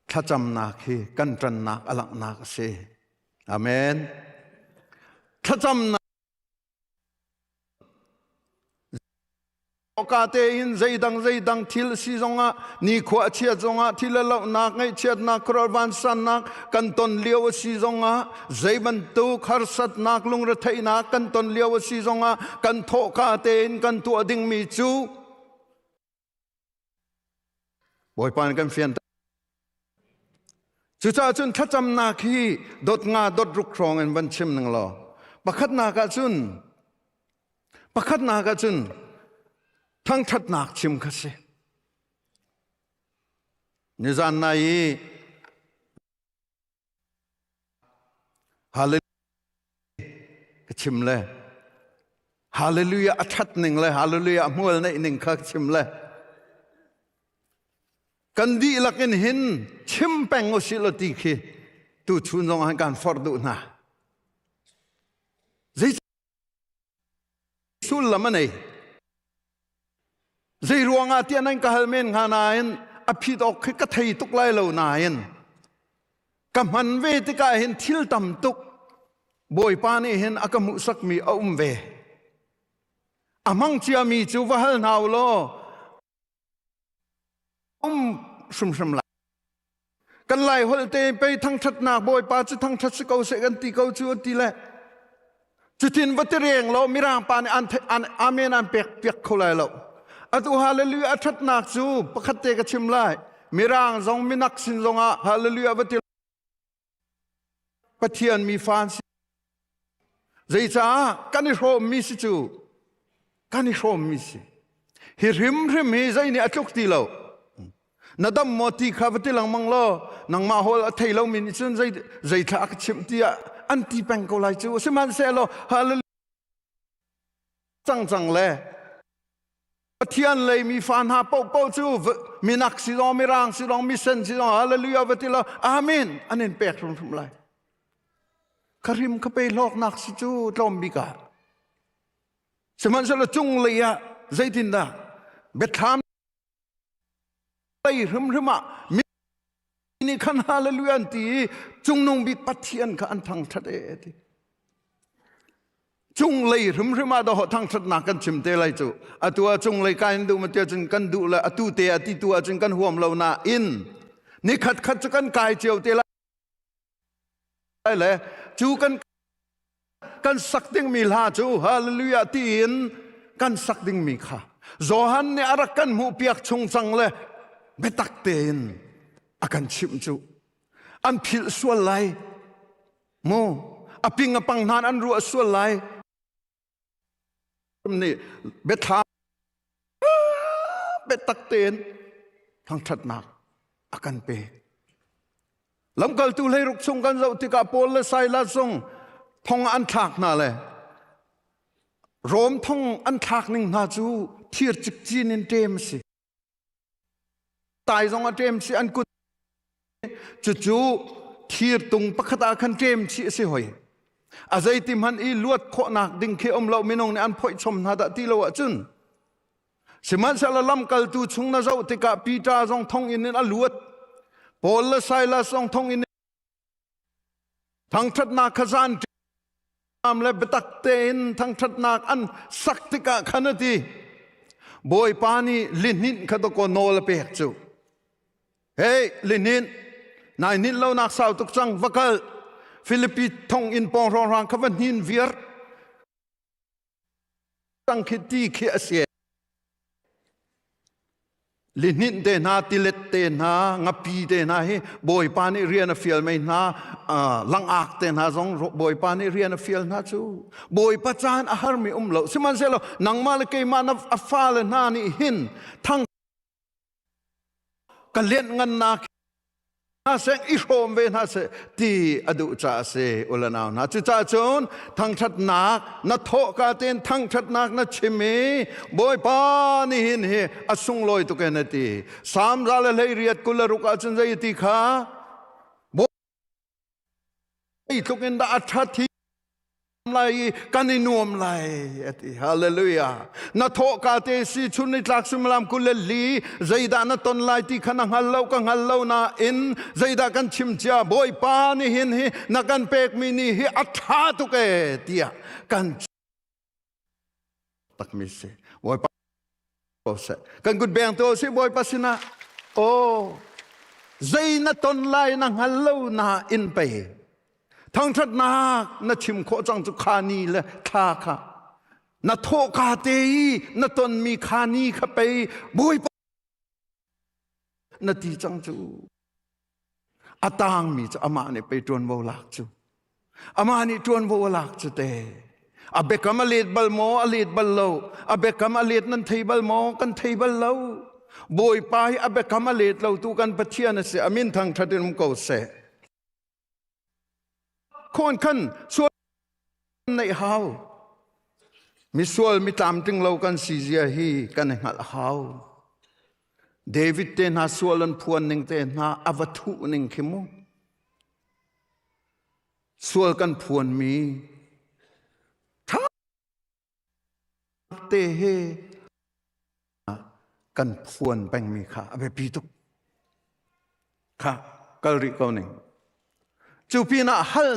tha cham na khi kan tran na alak na se amen tha cham na ka te in zaidang thil si zonga ni khwa chia zonga thil lo nak ngai chet na kror van san nak kan ton liaw si zonga zaiban tu khar sat nak lung ra thai na kan ton liaw si zonga kan tho ka te in kan tu ding mi chu boy pan kan fian chu cha chun thacham na khi dot nga dot ruk krong en ban chim nang lo pakhat na ka chunทั้งทัดนักชิมกันสินิจานนายฮาเลลูยาชิมเลยฮาเลลูยาทัดหนึ่งเลยฮาเลลูยามัวในหนึ่งคักชิมเลยกันดีลักอินหินชิมแปงอุสิลติคีตูชุนจงให้การฟอร์ดูนะจิสุลละมันเอใจรวงอาเตียนันกะฮัลเมนงานายนอภิดอกกะไทยตุกไลเหล่านายนกำมันเวติกาเห็นทิลตำตุกบอยปานี่เห็นอากมุสักมีอุ้มเวอามังเจียมีจูวะฮัลนาวโลชุมละกันไล่ฮอลเตไปทั้งทัดนาบอยปาจะทั้งทัดสกาวเสกันตีเกาจูตีแลจุดทินวัตเรียงเรามิรางปานี่อันอาเมนอันเปียกเขาไล่เราอตุฮาเลลูยาทัดนักจูปะคัตเตกชิมไลมีร่างจงมีนักสินจงอะฮาเลลูยาบัติปะเทียนมีฟานใจจ้ากันนิโรมมีสิจูกันนิโรมมีสิฮิริมฮิใจนี่อัจฉริยะนาดมมติข้าพเจ้าลังมังโลนังมาโฮลไทยเรามีนิสันใจทักชิมที่อันที่เป็นกุไลจูสิมันเซโลฮาเลลูยาจังเลยเทียนเลยมีฟันหาเป้าจูมีนักสิลองมีร่างสิลองมีเส้นสิลองฮาเลลูยาเวทีละอาเมนอันนี้เป็กรุ่งทุ่มเลยคาริมเขาไปโลกนักสิจูลอมบิกาสมันจะละจุงเลยอะใจดินดาเบ็ดทามไปรึมะมีนี่ขันฮาเลลูยาตีจุงนงบิกปัทเทียนขันทางทะเลจุงเลยรึมมาดอกทั้งสัตว์นักกันชิมเตลัยจูอตัวจุงเลยการดูมันเตจนกันดูละอตัวเตอติตัวจนกันห่วมเราหน้าอินนี่ขัดจะกันกายเจียวเตลัยเลยจูกันสักดิ้งมีลาจูฮาเลลูยาตีอินกันสักดิ้งมีค่ะโจฮันเนี่ยรักกันหูเปียกชงสังเลยไม่ตักเตนอากันชิมจูอันผิดส่วนไรโมอปิงอปังนานอันรัวส่วนไรนี่เบ็ดทามเบ็ดตักเตนทางทัดนักอากันเปลำกัลตูเลยรุกส่งกันเราติกาโปลและไซลาส่งทองอันทักน่าเลยโรมทองอันทักหนึ่งนาจูเทียร์จิกจีนินเตมสิตายทรงอันเตมสิอันกุจู่เทียร์ตุงปะขตาคันเตมสิสิหอยอาศัยติมันอีลวดโคนักดิ่งเคอมเราไม่นงในอันพ่อยชมนาดตีเราจุนสมัยสารลำกัลตูชุงนาเจ้าติกาปีตาทรงทองอินอันลวดโปลและไซลาทรงทองอินทางทัดนาขจาน am le betak ten thang that nak an saktika khanati boy pani linin khato ko nol pek chu hey linin nai nin lo nak sau tuk chang vakal Philippi thong in pong rong rang khavan hin vier tang khiti khi asia linin de na tilet te na ngapi de na hi boy pani rian a fiel mai na lang ak te na zong boy pani rian a fiel na chu boy pa chan a har mi lo siman selo nang mal ke man a fal na ni hin thang kalen ngan na na seng ishom ve na se ti adu cha se ulanaw na chu cha chon thang that nak na tho ka ten thang that nak na chimi boy pa ni hin he asung loi tu ke na ti sam ra le lei riat kul ru ka chen zai ti kha boy tu ken da athati lai kaninuam lai ati hallelujah na tho ka te si chuni tlak sumlam kulli zaida na ton lai ti khana hallo ka hallo na in zaida kan chimcha boy pa ni hin hi na kan pek mi ni hi atha tu ke tia kan tak mi se boy pa se kan good bang to si boy pa sina oh zaina ton lai na hallo na in pe thang that nak na chim kho chang chu khani le tha kha na tho ka te na ton mi khani kha pe boi na ti chang chu atang mi chu ama ne pe ton bo lak chu ama ni ton bo lak chu te abe kam alet bal mo alet bal lo abe kam alet nan thei bal mo kan thei bal lo boi pai abe kam alet lo tu kan pathian se amin thang thatin ko seคนขันส่วนในเฮามีส่วนมีตามจึงเรากันซีเซียฮีกันหัดเฮาเดวิดเตนหาส่วนพวนหนึ่งเตนหาอวัตถุหนึ่งขิมุส่วนกันพวนมีท้าเตเฮกันพวนแบ่งมีค่ะเอาไปปีตุกค่ะกะริเกาหนึ่งจูปีน่ะฮัล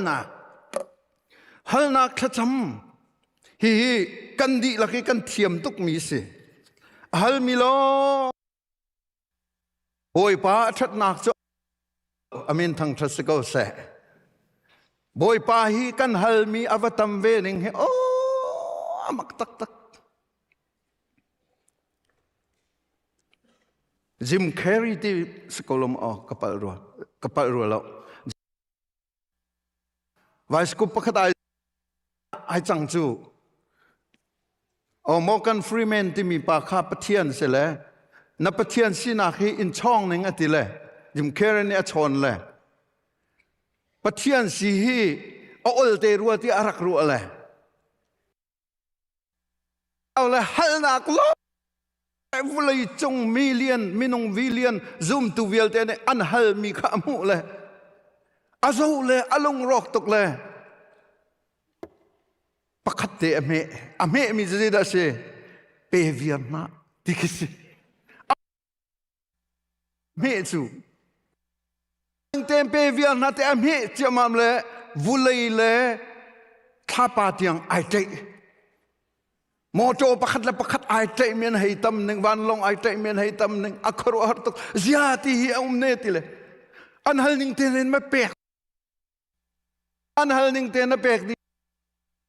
นักขจำฮีกันดีละกีกันเทียมตุกมีสิฮัลมิโลโอยป้าชัดนักจ้อามินทางทัศกเสบอยป้าฮีกันฮัลมีอวตารเวนิงเฮโอ้มักตักจิมแคร์รีที่สกอลมออกกระเป๋ารัวแล้วไวสกุปปะขดายไอจังจูมอกันฟรีแมนที่มีปากคาปะเทียนเสร็จแล้วนับปะเทียนสินาคีอินช่องหนึ่งอติเลยยิมเคเรนเนี่ยชนเลยปะเทียนสีฮีเอาอุลเตรัวที่อารักรัวเลยเอาเลยฮัลนักล้อวุลยจงมิเลียนมินงวิเลียนซุมตูเวลเตนอันฮัลมีขามูเลยอาโซเลยอลงรอกตกเลยปะคัดเตอเมมีจะได้เสเปเวียนนะที่คิดเมจูเต็มเปเวียนนะแต่เมจะมาเลยวุเลยเลยข้าปาเตียงไอเจโมโจปะคัดและปะคัดไอเจเมียนให้ตำหนึ่งวันลงไอเจเมียนให้ตำหนึ่งอัครหัตตกเสียที่เฮียอุ้มเนติเลยอันฮัลนิงเตนไม่เปกอันฮัลนิงเตนไม่เปกดี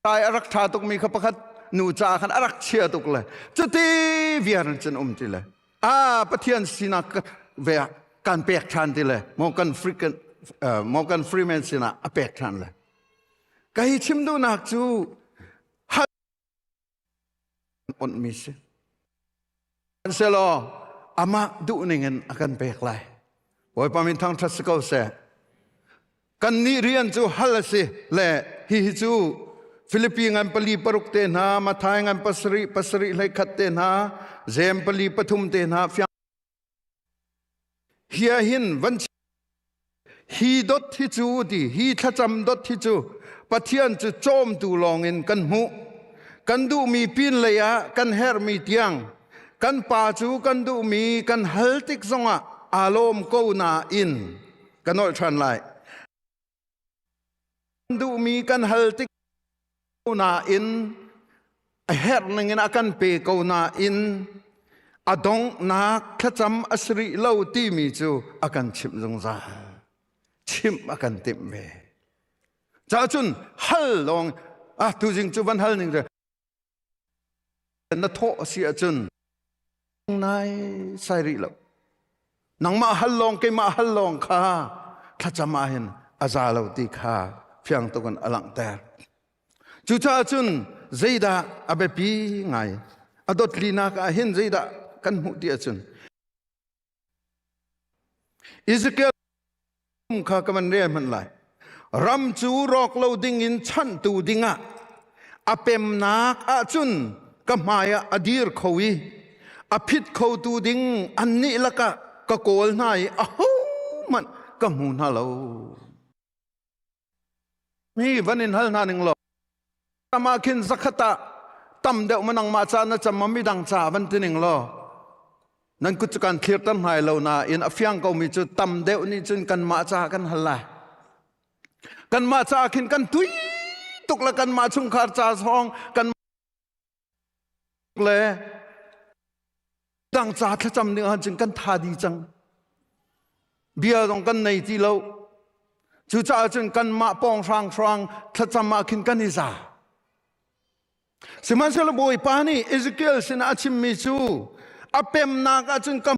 ตายรักชาตุกมีขปะคัดหนูจ่าขันรักเชียตุกเลยจุดที่เวียนจันติเลยปะเทียนสินักเวียการเปกชันติเลยมองกันฟรีแมนสินะเปกชันเลยก็ให้ชิมดูนักจูฮัลอนมิสเซลล์อามาดูหนึ่งกันเปกเลยโอ้ยปามินทางทัศกเสกันนี่เรียนจูฮัลสิและฮิจูฟิลิปปินส์ปลีปรุกเตนะมาทายงานปัสริเลยขัดเตนะเซมปลีปทุมเตนะเฮียหินวันฮีดดที่จูดีฮีขจำดดที่จูปะเทียนจะโจมตูลองเงินกันหูกันดูมีปีนเลยะกันเฮร์มีเตียงกันป่าจูกันดูมีกันเฮลติกซงะอารมณ์กูนาอินกันโนชันไลกันดูมีกันเฮลติก na in a her nangin akan pe ko na in adong na khacham asri lo ti mi chu akan chim jong za chim akan tim ve cha chun hal long tu jing chu van hal ning re na tho si a chun nai sai ri lo nang ma hal long ke ma hal long kha khacham a hin aza lo ti kha phiang to kon alang ter chu cha chun zeida abe pi ngai adot lina ka hin zeida kan mu ti achun Ezekiel kha kaman re man lai ram chu rok lo ding in chan tu dinga apem nak achun ka maya adir khowi aphit kho tu ding anni laka ka kol nai aho man ka mu na lo mi vanin hal na ning lo kama khin zakhata tam deuh manang ma cha na cham mi dang cha van tining lo nan ku chukan thlir tam hai lo na in afyang ko mi chu tam deuh ni chun kan ma cha kan hala kan ma cha khin kan tui tuk la kan ma chung khar cha song kan le dang cha tha cham ni han ching kan tha di chang bia dong kan nei ti lo chu cha chun kan ma pong sang sang tha cham ma khin kan ni za siman sel boy pani Ezekiel sin achim mi chu apem na ka chun kam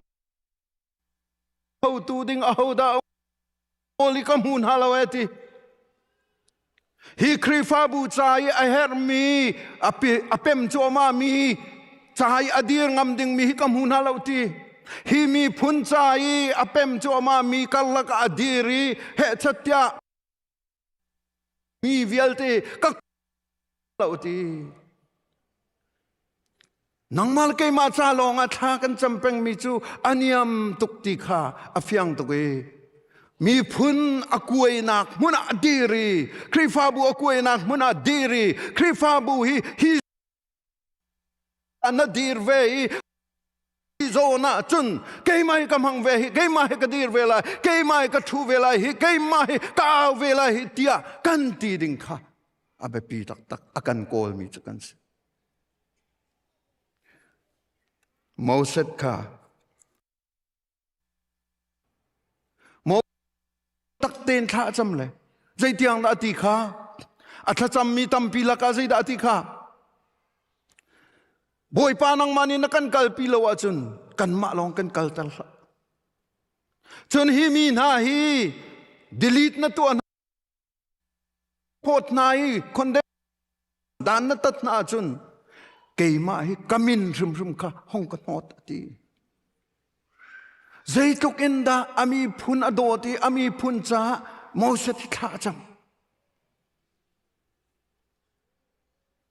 ho tu ding a ho da oli kam hun halaweti hi krifa bu chai a her mi apem chu ma mi chai adir ngam ding mi kam hun halawti hi mi phun chai apem chu ma mi kallak adiri he chatya mi vialte ka lawti nangmal ke ma cha long a tha kan champeng mi chu aniam tukti kha afyang tukwe mi phun akuai nak muna diri krifa bu akuai nak muna diri krifa bu hi anadir ve zona chun ke mai kam hang ve ke mai ka dir ve la ke mai ka thu ve la hi ke mai ka ve la hi tia kan ti ding kha abe pi tak tak akan kol mi chakan Moses kha mo tak ten tha cham le zai tiang da ti kha atha cham mi tam pi la ka zai da ti kha boy pa nang mani na kan kal pi lo wa chun kan ma long kan kal tal chun hi mi na hi delete na tu an pot nai kon de dan na tat na chun kei ma hi kamin rum kha hong ka not ti zai tuk inda ami phun adoti ami phun cha Moses thi kha cham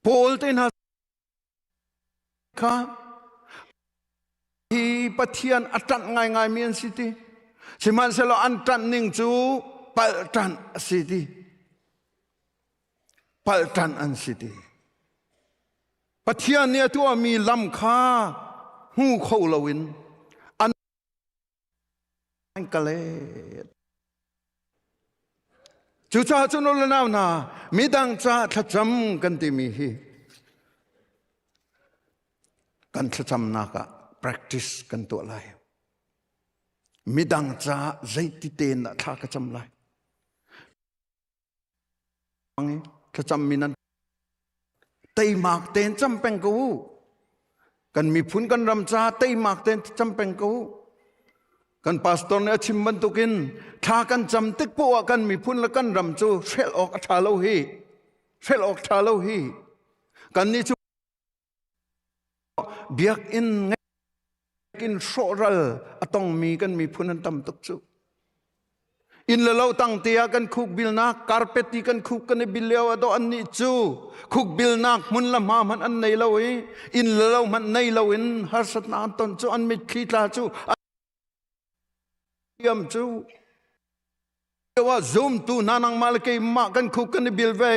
pol te na kha hi pathian atan ngai mian city siman selo antan ning chu paltan city paltan an city pathian ne tu mi lam kha hu kho lowin an kale chu cha chun lo naw na mi dang cha thacham kan ti mi hi kan thacham na ka practice kan to lai mi dang cha zai ti ten na tha ka cham lai ang thacham minan tây mạc tên trăm peng cú cần mi phun cần ram cha tây mạc tên trăm peng cú cần pastor ne chim ban tukin tha kan cham tik po kan mi phun la kan ram chu sel ok tha lo hi kan ni chu biak in soral atong mi kan mi phun an tam tuk chu in la lo tang tia kan khuk bil na carpet ti kan khuk kan bil lewa do an ni chu khuk bil na mun la ma man an nei lo in la lo man nei lo in har sat na ton chu an mit khi tla chu yam chu wa zoom tu nanang mal ke ma kan khuk kan bil ve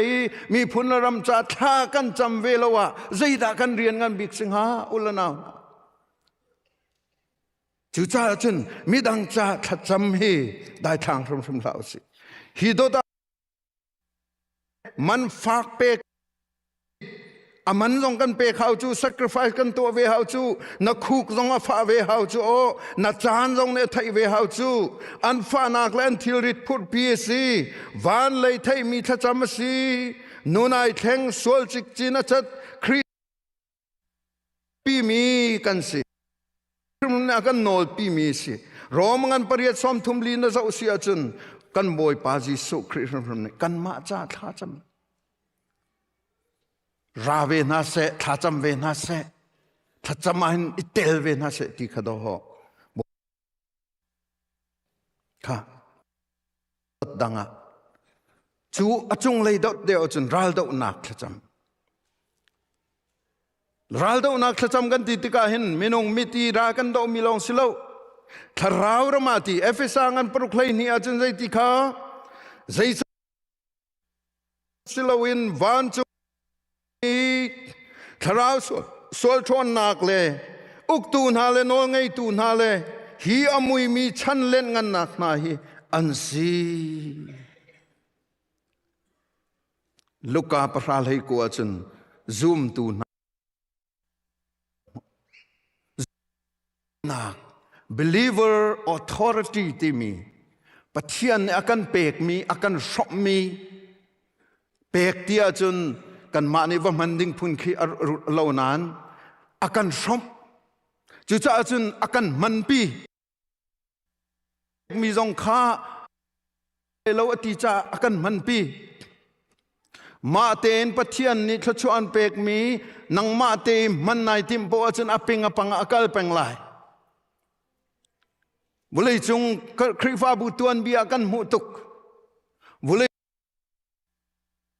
mi phun la ram cha tha kan cham ve lo wa zaida kan rian ngan bik sing ha ulana chú cha chun mi dang cha that cham hi dai thang from lao si hi do da man fak pe อามันซองกันเปเขาจู sacrifice กันตัวเวเขาจูนักคุกซองอาฟ้าเวเขาจูโอนักจานซองเนี่ยไทยเวเขาจูอันฟ้านักเล่นทิลริดพูดพีซีวันเลยไทยมีทัจามซีนูนายแทงสวลจิกจีนัจัดครีปีมีกันสิมันอากันโนลปีมีสิรอมันปริยัติสอมทุมลีนจะอุสิอาจุนกันบอยปาจิสุคริสต์มันกันมาจ้าท่าจำราเวนัสเซท่าจำเวนัสเซท่าจำมันอิเตลเวนัสเซที่ขดอหอค่ะดังอ่ะจูอจุงเลยดเดียวจนรัลดอนักท่าจำรัลดอนักท่าจำกันติดกันเห็นมินงมิตีรากันดอมิลองสิโลทาราวรมาตีเอฟเอซังอันปรุคเลยนี่อาจารย์ใจติข้าใจสิโลวินวันจูทาราวสวลทวนนักเลยอุกตูนฮาเลโนไงตูนฮาเลฮีอามุยมีชันเล่นงันนักนาฮีอันซีลูกาปราลัยกูอาจารย์ซูมตูนักbeliever authority ที่มีปะเทียนอาการเปกมีอาการชอบมีเปกที่อาจนกันมาในว่ามันดิ้งพุนขี้เหล่านั้นอาการชอบจุดอาจนอาการมันปีมีจงค่าเราอธิจาอาการมันปีมาเตนปะเทียนนี่ถ้าชวนเปกมีนังมาเตมันนายทิมโปอาจนอปิงอปังอากาลเป็งไลบุเลยจงคริฟ้าบุตรเบียกันมุตุกบุเลย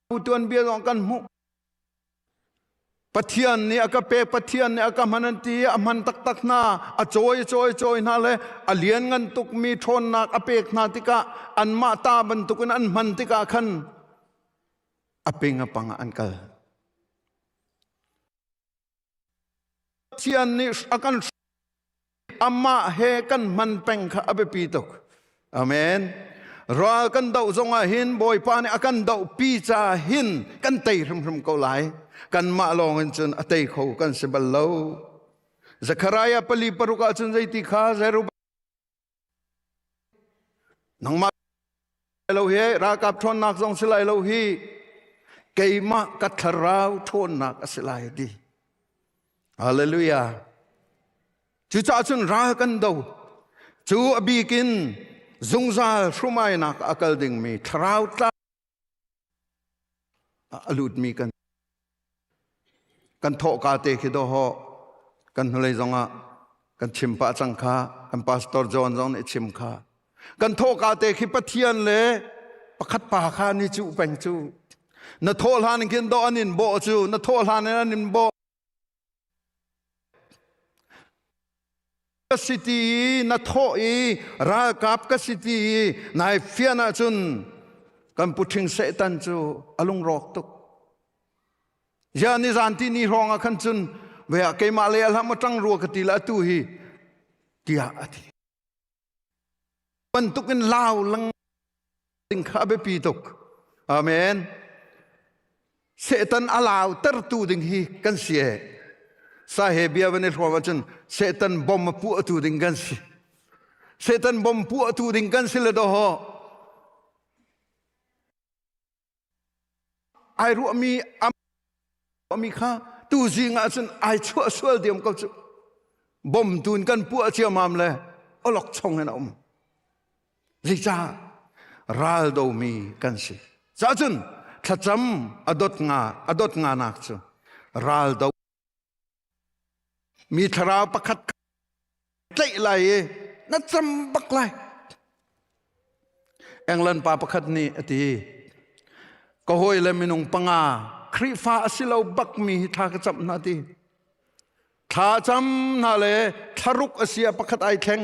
บุตรเบียกันมุปะเทียนนี่อากาเปปะเทียนนี่อากามันตีอมันตักนาอจอยนาเลยอเลียนกันตุกมีทนนักอเปกนาติกาอันมาตาบันตุกันอันมันติกาขันอเปงอปังอันกัลเทียนนี่อากันอามาเฮกันมันเป็งข้าอเบปีตกอาเมนรอกันดาวจงอาหินบอยปานอากันดาวปีจาหินกันเตยรำเกาไหลกันมาลองกันจนเตยเขากันเสบลเลวสักรายปลีปรุกาจนใจติข้าเซรุบนังมาเลวเฮรากับทนนักจงสิไลเลวฮีเกยมากัทราวทนนักสิไลดีฮาเลลูยาจูจ่าจุนรากันดูจูอบีกินซุงซาชุมายนักอากาลดิ่งมีทราวตาอลุดมีกันโถกาเตคิดโฮกันเลยจงอ่ะกันชิมปะจังคากันพาสตอร์จอนจงเนี่ยชิมคากันโถกาเตคิปะเทียนเลยประคัดป่าคานี่จูเป็นจูนโถลานิกินโดอันินโบจูนโถลานินโบกสิตีนัทโอีรากับกสิตีนายเฟียนาจุนกันพุทธิงเสตันจูอลุงรอกตุกยานิจานที่นี่รองขันจุนเวียเกมาเลลามาจังรัวกติลาตุฮีเตียอธิบรรทุกันลาวลังติงข้าเบปีตุกอาเมนเสตันอลาวตรตูดิงฮีกันเสียสาเหตุเบียวันนี้ว่าจันเซตันบอมปูอตูดิงกันสิเซตันบอมปูอตูดิงกันสิเลยดอฮไอรู้มีข้าตูจิงอาจันไอชั่วส่วนเดียมก็จะบอมตูนกันปูอเชียมามเลยอลอกชงให้น้องลิจ้าราลโดมีกันสิจ้าจันถ้าจำอดดงานักจันราลโดมีทราวประคัดใจไหลนั่นจำบักไหลเอ็งลันปาประคัดนี่อดีก็ห้อยเลยมินุงปังอาครีฟ้าสิเราบักมีทากจำนาทีทาจำนาเลยทารุกเสียประคัดไอแข็ง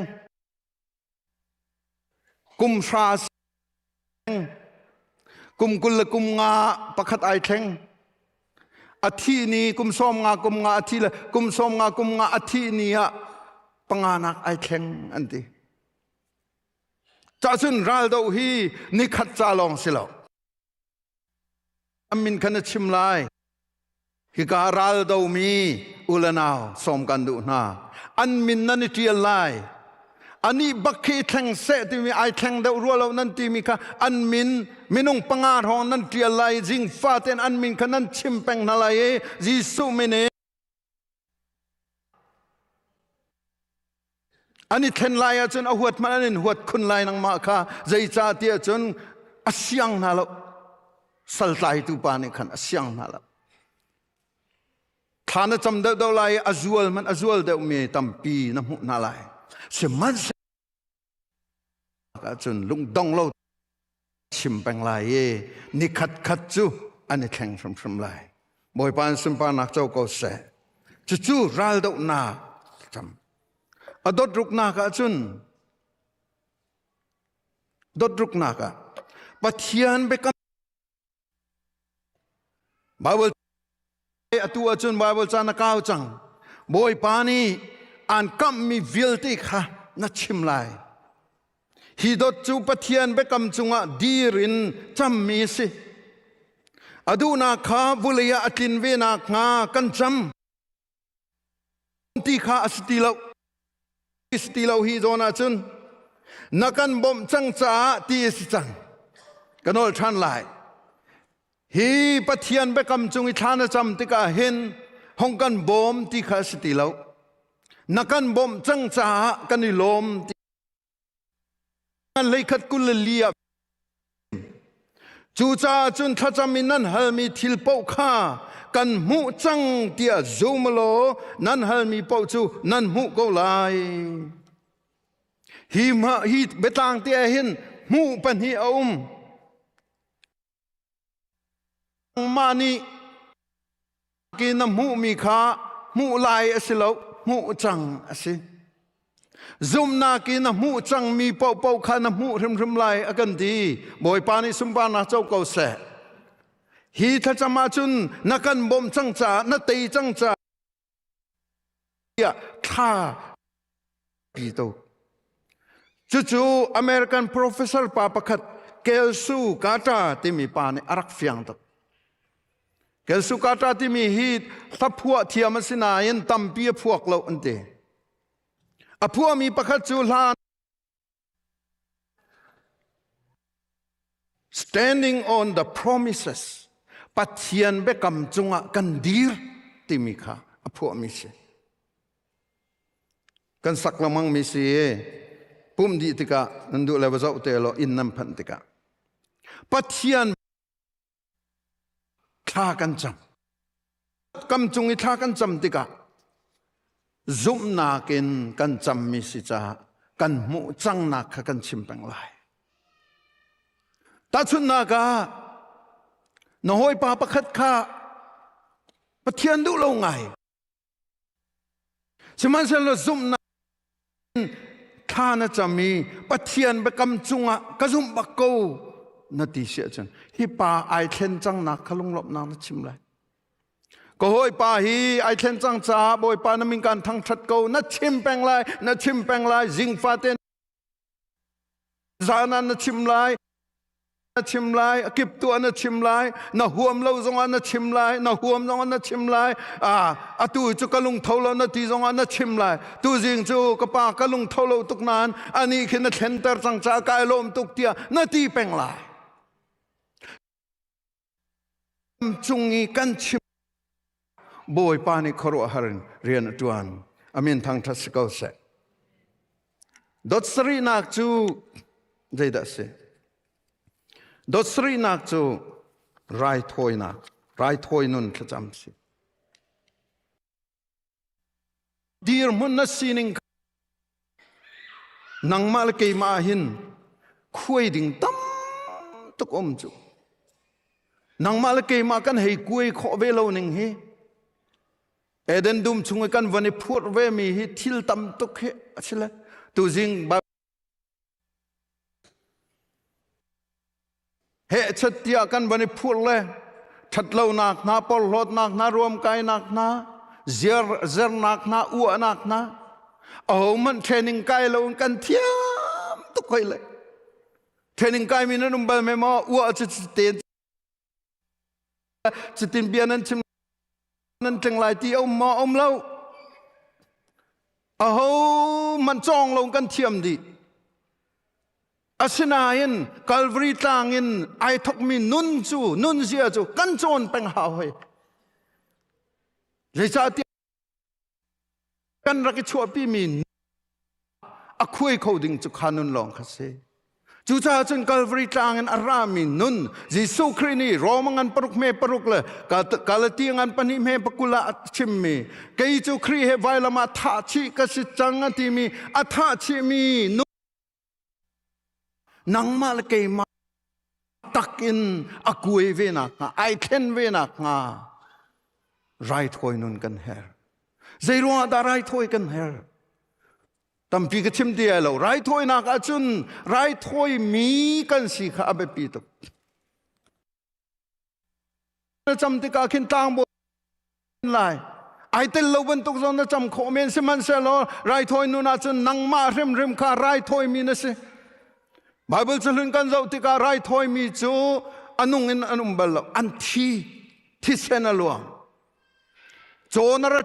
กุมชากุมกุลกุมงาประคัดไอแข็งอาทินี้กุมส้มงากุมงาอาทิละกุมส้มงากุมงาอาทินี้อะปังานักไอแข็งอันที่จ้าจุนรัลโดฮีนิขัดจาลองสิลาอามินขันชิมไล ฮิการาลดาวมีอุลนาวสมกันดูนาอันมินนันที่อะไรอันนี้บักขี้แทงเสที่มีไอแทงเดารัวเรานั่นที่มีค่ะอันมินมินุงปังอาหองนั่นที่อะไรจิงฟาเตนอันมินค่ะนั่นชิมแปงนาลายจิสุมิเนอันนี้เทนลายจนเอาหัวมันอันนี้หัวคุณลายนังมาค่ะใจจ่าเตียจนอาเซียงนาลสัลไลตุปานิขันอาเซียงนาลฐานจำเดาลายอาจวลมันอาจวลเดาเมตัมปีน้ำหุนาลายเสมันก็จนลุงดองเราชิมแปงลายนิขัดจูอันนี้แข่งสมลายบ่อยปานสมปานักเจ้าก็เสจู่รัลดอกนาจำอดรุกนากะจุนดดรุกนากะปะเทียนเบกันบาเบิลอตัวจุนบาเบิลจานก้าวจังบอยปานีอันกัมมีวิลติค่ะนัดชิมลายฮีดดจูปะเทียนเบกัมจุงะดีรินจำมีสิอดูนาคาบุลียะตินเวนักงากันจำที่ข้าสติลาสติลาฮีโจนาจุนนักันบ่มจังจ้าตีสิจังกันอลชันลายฮีปะเทียนเบกำจุงอิทานจำติกาเห็นห้องกันบ่มที่ข้าสติลานักันบ่มจังจ้ากันนิลมกันเลยขัดกุลเลียจูจ้าจุนทัจามินันฮัลมีทิลปอกข้ากันมุจังเตียซูมโลนันฮัลมีปอกจูนันมุก็ลายฮีเบตังเตียเห็นมุปันฮีอามานีกินมุมีขามุลายอสิโลมุจังอสิซุมนากินมุจังมีปอกขานะมุริมลายอกันดีบ่อยปานิสุมปานาเจ้าเกาเสฮีทัจมาจุนนักันบ่มจังจ้านัตีจังจ้าท่าปีโตจู่ๆอเมริกันโปรเฟสเซอร์ปาปะขัดเกลซูกาตาที่มีปานี่อารักฟิยังตักเกลซูกาตาที่มีฮีทับพวกเทียมสินายันตัมปีพวกเราอันเดอพวกมีปะขัดจูลาน standing on the promises ปัทยันเบกำจุงะกันดีร์ที่มีค่ะอพวกมีเสกันสักละมังมีเสปุ่มดีติกะนันดูเลวเจ้าเตลอินนัมพันติกะปัทยันท่ากันจำกำจุงอิท่ากันจำติกะซุมนากินกันจำมีสิจ้ากันมุจังนักกันชิมแปงลายตาชุนนากาหน่อยปาปะคัดข้าปะเทียนดูลงไงสมัยเสลซุมนาท่านะจะมีปะเทียนไปกำจุงะกะซุมบักโกนาทีเสียจันฮิปาไอเทนจังนักขลุงหลบนางนะชิมเลยก็หอยปาฮีไอเทนจังจ้าบอยปานะมีการทั้งชัดโกนัดชิมแปงลายนัดชิมแปงลายจิงฟาเตนจานันนัดชิมลายชิมลายกิบตัวนัดชิมลายน่ะห่วมเราจงอันนัดชิมลายน่ะห่วมจงอันนัดชิมลายตูจุกะลุงเท่าเรานัดที่จงอันนัดชิมลายตูจิงจูกะปากะลุงเท่าเราตุกนานอันนี้คือนัดเห็นเตอร์จังจากายลมตุกเตียนัดที่แปงลายจุงอีกันชิมบอยปานิครัวฮารินเรียนจวนอามินทางทัศกาเสดดสรีนักจูใจดัสเสดดสรีนักจูไรทอยนักไรทอยนุนขจำสิดีร์มุนนัสซีนิงนังมาลเกยมาหินคุยดิ่งตั้มตุกอมจูนังมาลเกยมากันให้คุยขอเวลาหนึ่งเฮเอเดนดุมชุงกันวันนี้พูดเวมีฮิทิลตั้มตุกเฮใช่ไหมตูจิงบาเฮชัดเตียกันวันนี้พูดเลยชัดเล่านักนาปอลลดนักนารวมกายนักนาเจอนักนาอ้วนนักนาเอามันเทรนนิ่งกายเรากันเทียมตุกไปเลยเทรนนิ่งกายมีนั่นนุ่มเบลไม่มาอ้วนจะเตียนเบียนนั้นชิม นั่นจังไรที่เอามาอมเล่าโอ้โหมันจ้องลงกันเทียมดิอาชนายินกัลวรีตางยินไอทกมีนุนเสียจูกันโจนเป็นหาวเลยจะที่กันรักชัวปีมีอคุยเขาดิ่งจุขานุนลองคาเซจูจ่าจนกัลวรีตางยินอารามีนุนยิสุครีนีโรมังันปรุกเมปรุกเลยกาลตีงันปนิเมปกุลาชิมมีเกยจูครีเฮไวลามาท่าชีกสิจังที่มีอัท่าชีมีนุนังมาลเกยมาตักอินอกุยเวนักไอเทนเวนักไรถอยนุนกันเฮร์ใจรัวดาไรถอยกันเฮร์ตั้มปีกชิมเดียเราไรถอยนักอาจุนไรถอยมีกันสิข้าเบปีตุจำติกาขินตางบนไลไอเตลโลบันตุกซอนจำโคเมนสิมันเซลไรถอยนุนอาจุนนังมาเริมข้าไรถอยมีนะสิไบเบิลจะลุนกันเจ้าติกาไรถอยมีจูอนุงินอนุบัลอันที่เซนลวงโจนร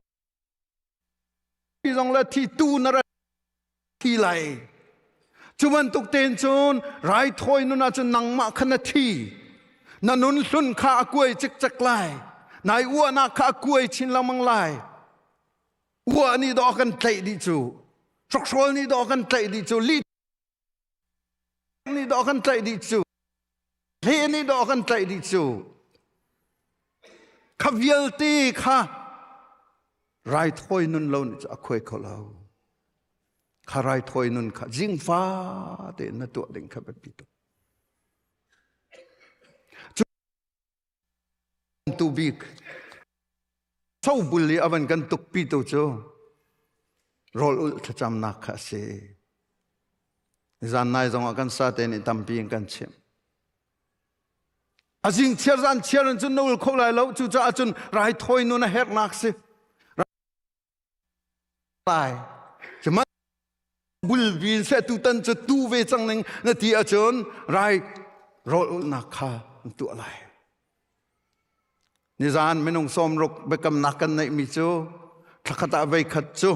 ที่ตรงละที่ตูนรที่ไหลจุบันตุกเตนโจนไรถอยนุนอาจจะนังมาขณะที่นันุนสุนข้ากวยจิกจักไลนายอ้วนักข้ากวยชินละมังไลอ้วนี่ดอกกันใจดิจูทรกโซลนี่ดอกกันใจดิจูลีนี่ดอกกันใจดิจูเฮนี่ดอกกันใจดิจูขับเยลตีค่ะไรถอยนุนเราจะคุยเขาเราข้าไรถอยนุนข้าจิงฟ้าเด่นตัวเด่นข้าแบบปิดตูบิกเท่าบุลีอวันกันตุกปิดโจรอลจะจำนักข้าเสจานนายจงอากันซาเตนิตัมปีกันเชื่ออาจิงเชื่อจันเชื่อจนนู่นเขาเลยเราจูจ่าจนไรถอยนุนเฮกนักสิไปจะมาบุลวินเสตุตันจะตูเวจังหนึ่งนาทีอาจารย์ไรรอนักข้าตัวอะไรนิจานไม่นงสมรกไปกำนักกันในมิจูทักตาไปขัดจู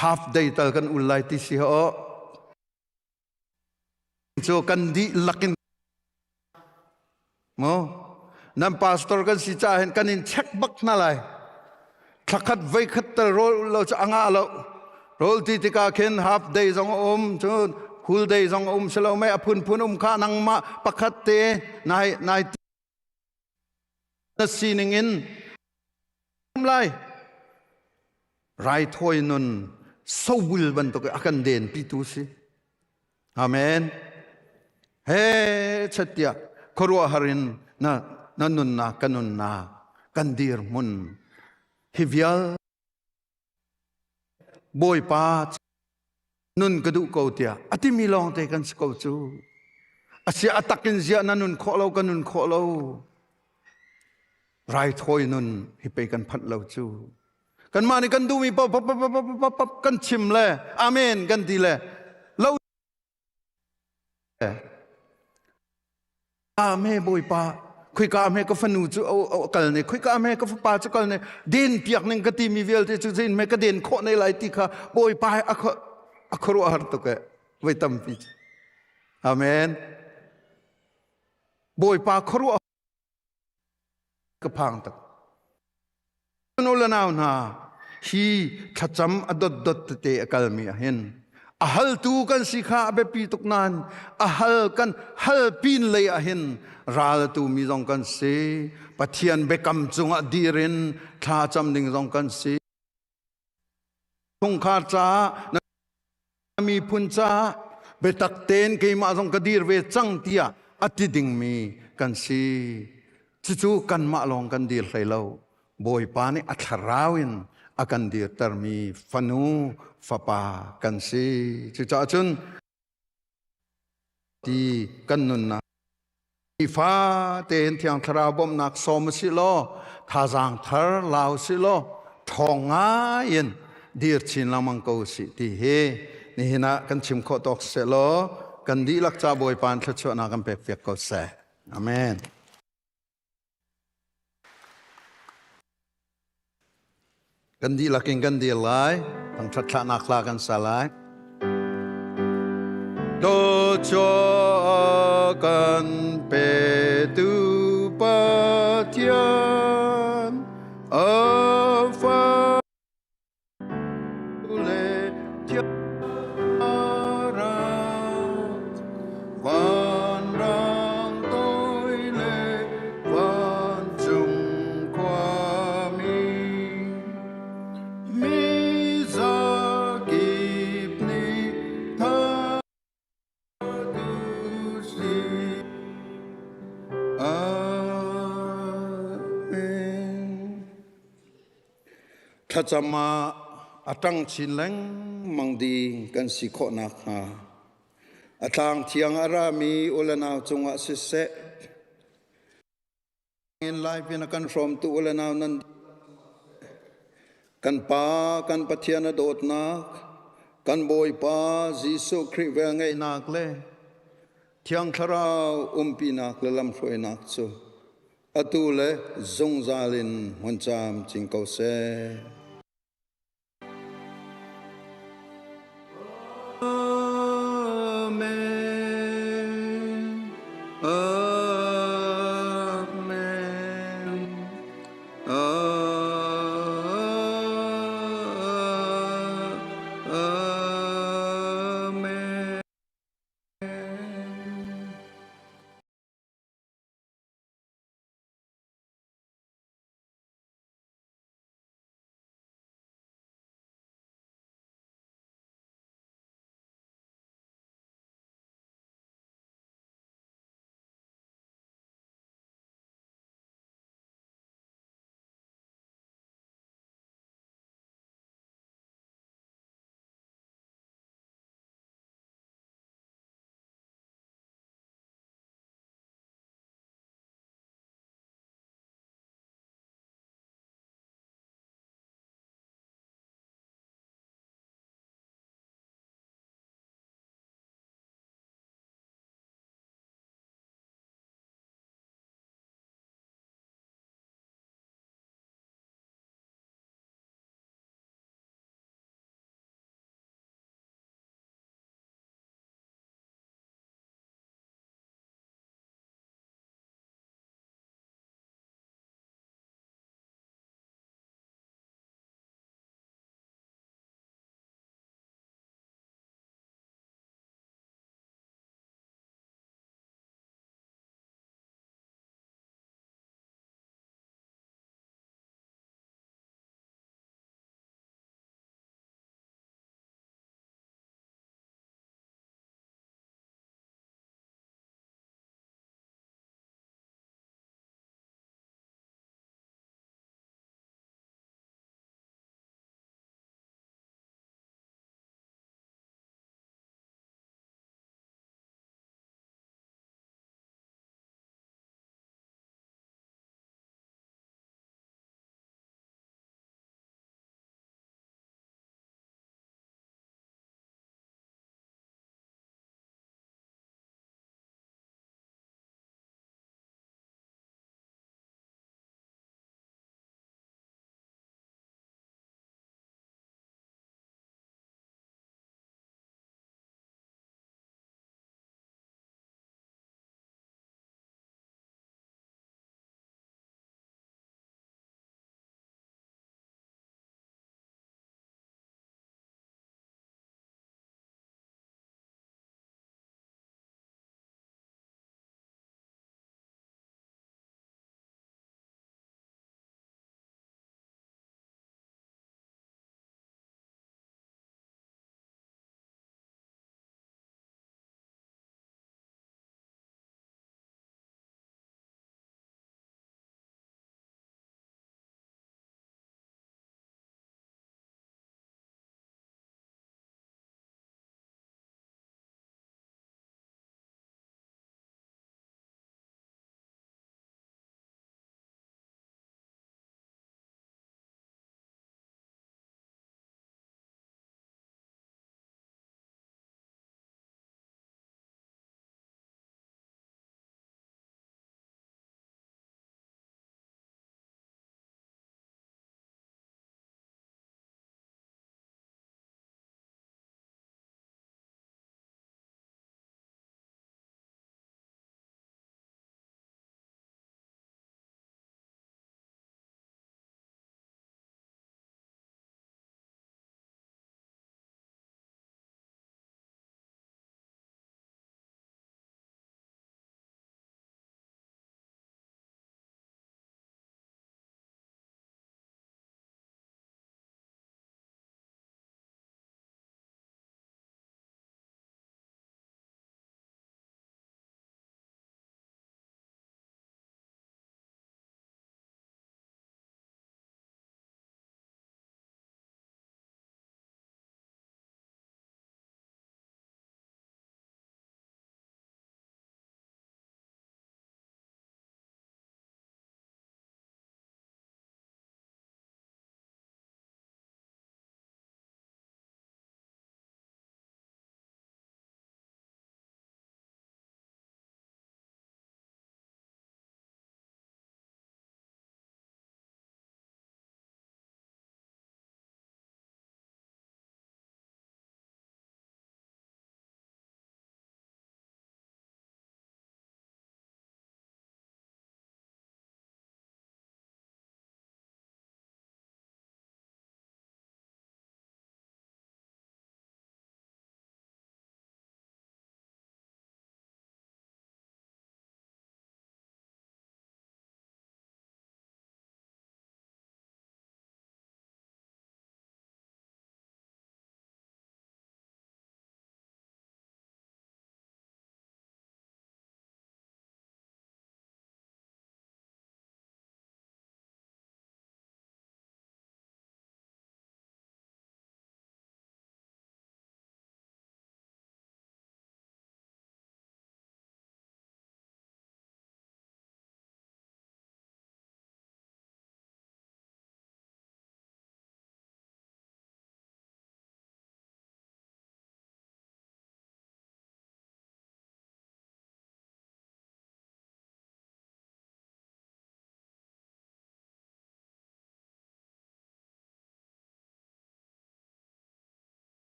half day ตะกันอุไลติสิฮะจูกันดีลักินโมนั่นพาสตอร์กันสิจ่าเห็นกันอินเช็คบักนั่นเลยทักไปขัดตะโรลเราจะอ่างเราโรลที่ติกาเข็น half day สองจูfull day สองเสลาไม่อพุนข้านังมาปักขัดเตนายนั่นสิ่งอินทำไรไรถอยนุนสู้บุลบันตุกอากันเดินปิตุสิอาเมนเฮ้ชัดยาครัวหารินนั่นนุนนากันดีร์มุนฮิวิลบอยปานุนกระดูกเกาเตียอธิมีลองเตกันสกาวจูอาเสียอัตักินเสียนั่นนุนขอเรากันนุนขอเราไรถอยนุนฮิไปกันพัดเราจูกันมานี่กันดูมีปั๊บกันชิมเลยอาเมนกันดีเลยเราอาเมบอยปาคุยกับอาเมก็ฟันูจูเอากันเนี่ยคุยกับอาเมก็ฟัปาจูกันเนี่ยเดินเปียกนึงก็ตีมีเวลที่จูเจนเมก็เดินโคในไหลติค่ะบอยปาอักรัวหาร์ตุกะไว้ตั้มปีอาเมนบอยปาครัวก็พังตักโนลนาวนาฮีขจำอดดเตะกัลมีเห็นฮัลตูกันสิขาเบปีตุกนานฮัลกันฮัลปีนเลยเห็นราลตูมีจงกันเสปะเทียนเบกำจงอดีรินข้าจำดิ่งจงกันเสทงขาจ้ามีพุนจ้าเบตักเตนเกมาจงกดีรเวจังเตียอติดิ่งมีกันเสจู่ๆกันมาลองกันดีรใส่เราบอยปานี่อัฐราวินอากันดีตร์มีฟันูฟปากันซีจุดจุนที่กันนุนนะที่ฟ้าเต็นที่อังทราบมนักสมสิโลท่าจางทาร์ลาวสิโลทองง่ายนดีร์ชินละมังกูสิที่เฮนี่นะกันชิมโคตกเสโลกันดีลักจ่าบอยปานทชวนากันเปียกก็เสอาเมน กันดีละกินกันดีหลายทั้งชัดชะนักลากันสลายโดจอกันเปตุปะเทียนอาฟาเลเทียราวันรังต้อยเลวันจุงความมีสากิบนิทาดุสิอาเมนถ้าจะมาอาตังชินแรงมังดีกันสิโคนักฮาอาทางเทียงอารามีอุลนาวจงวะสิเสเงินไลฟ์เป็นกันพร้อมตัวอุลนาวนั้นกันปากันปะเทียนโดดนักกันบอยปาจิสุคริเวงไงนักเลยเทียงคราวปีนักเลลำช่วยนักจูอตูเลจงซาลินหันจามจิงเกาเซ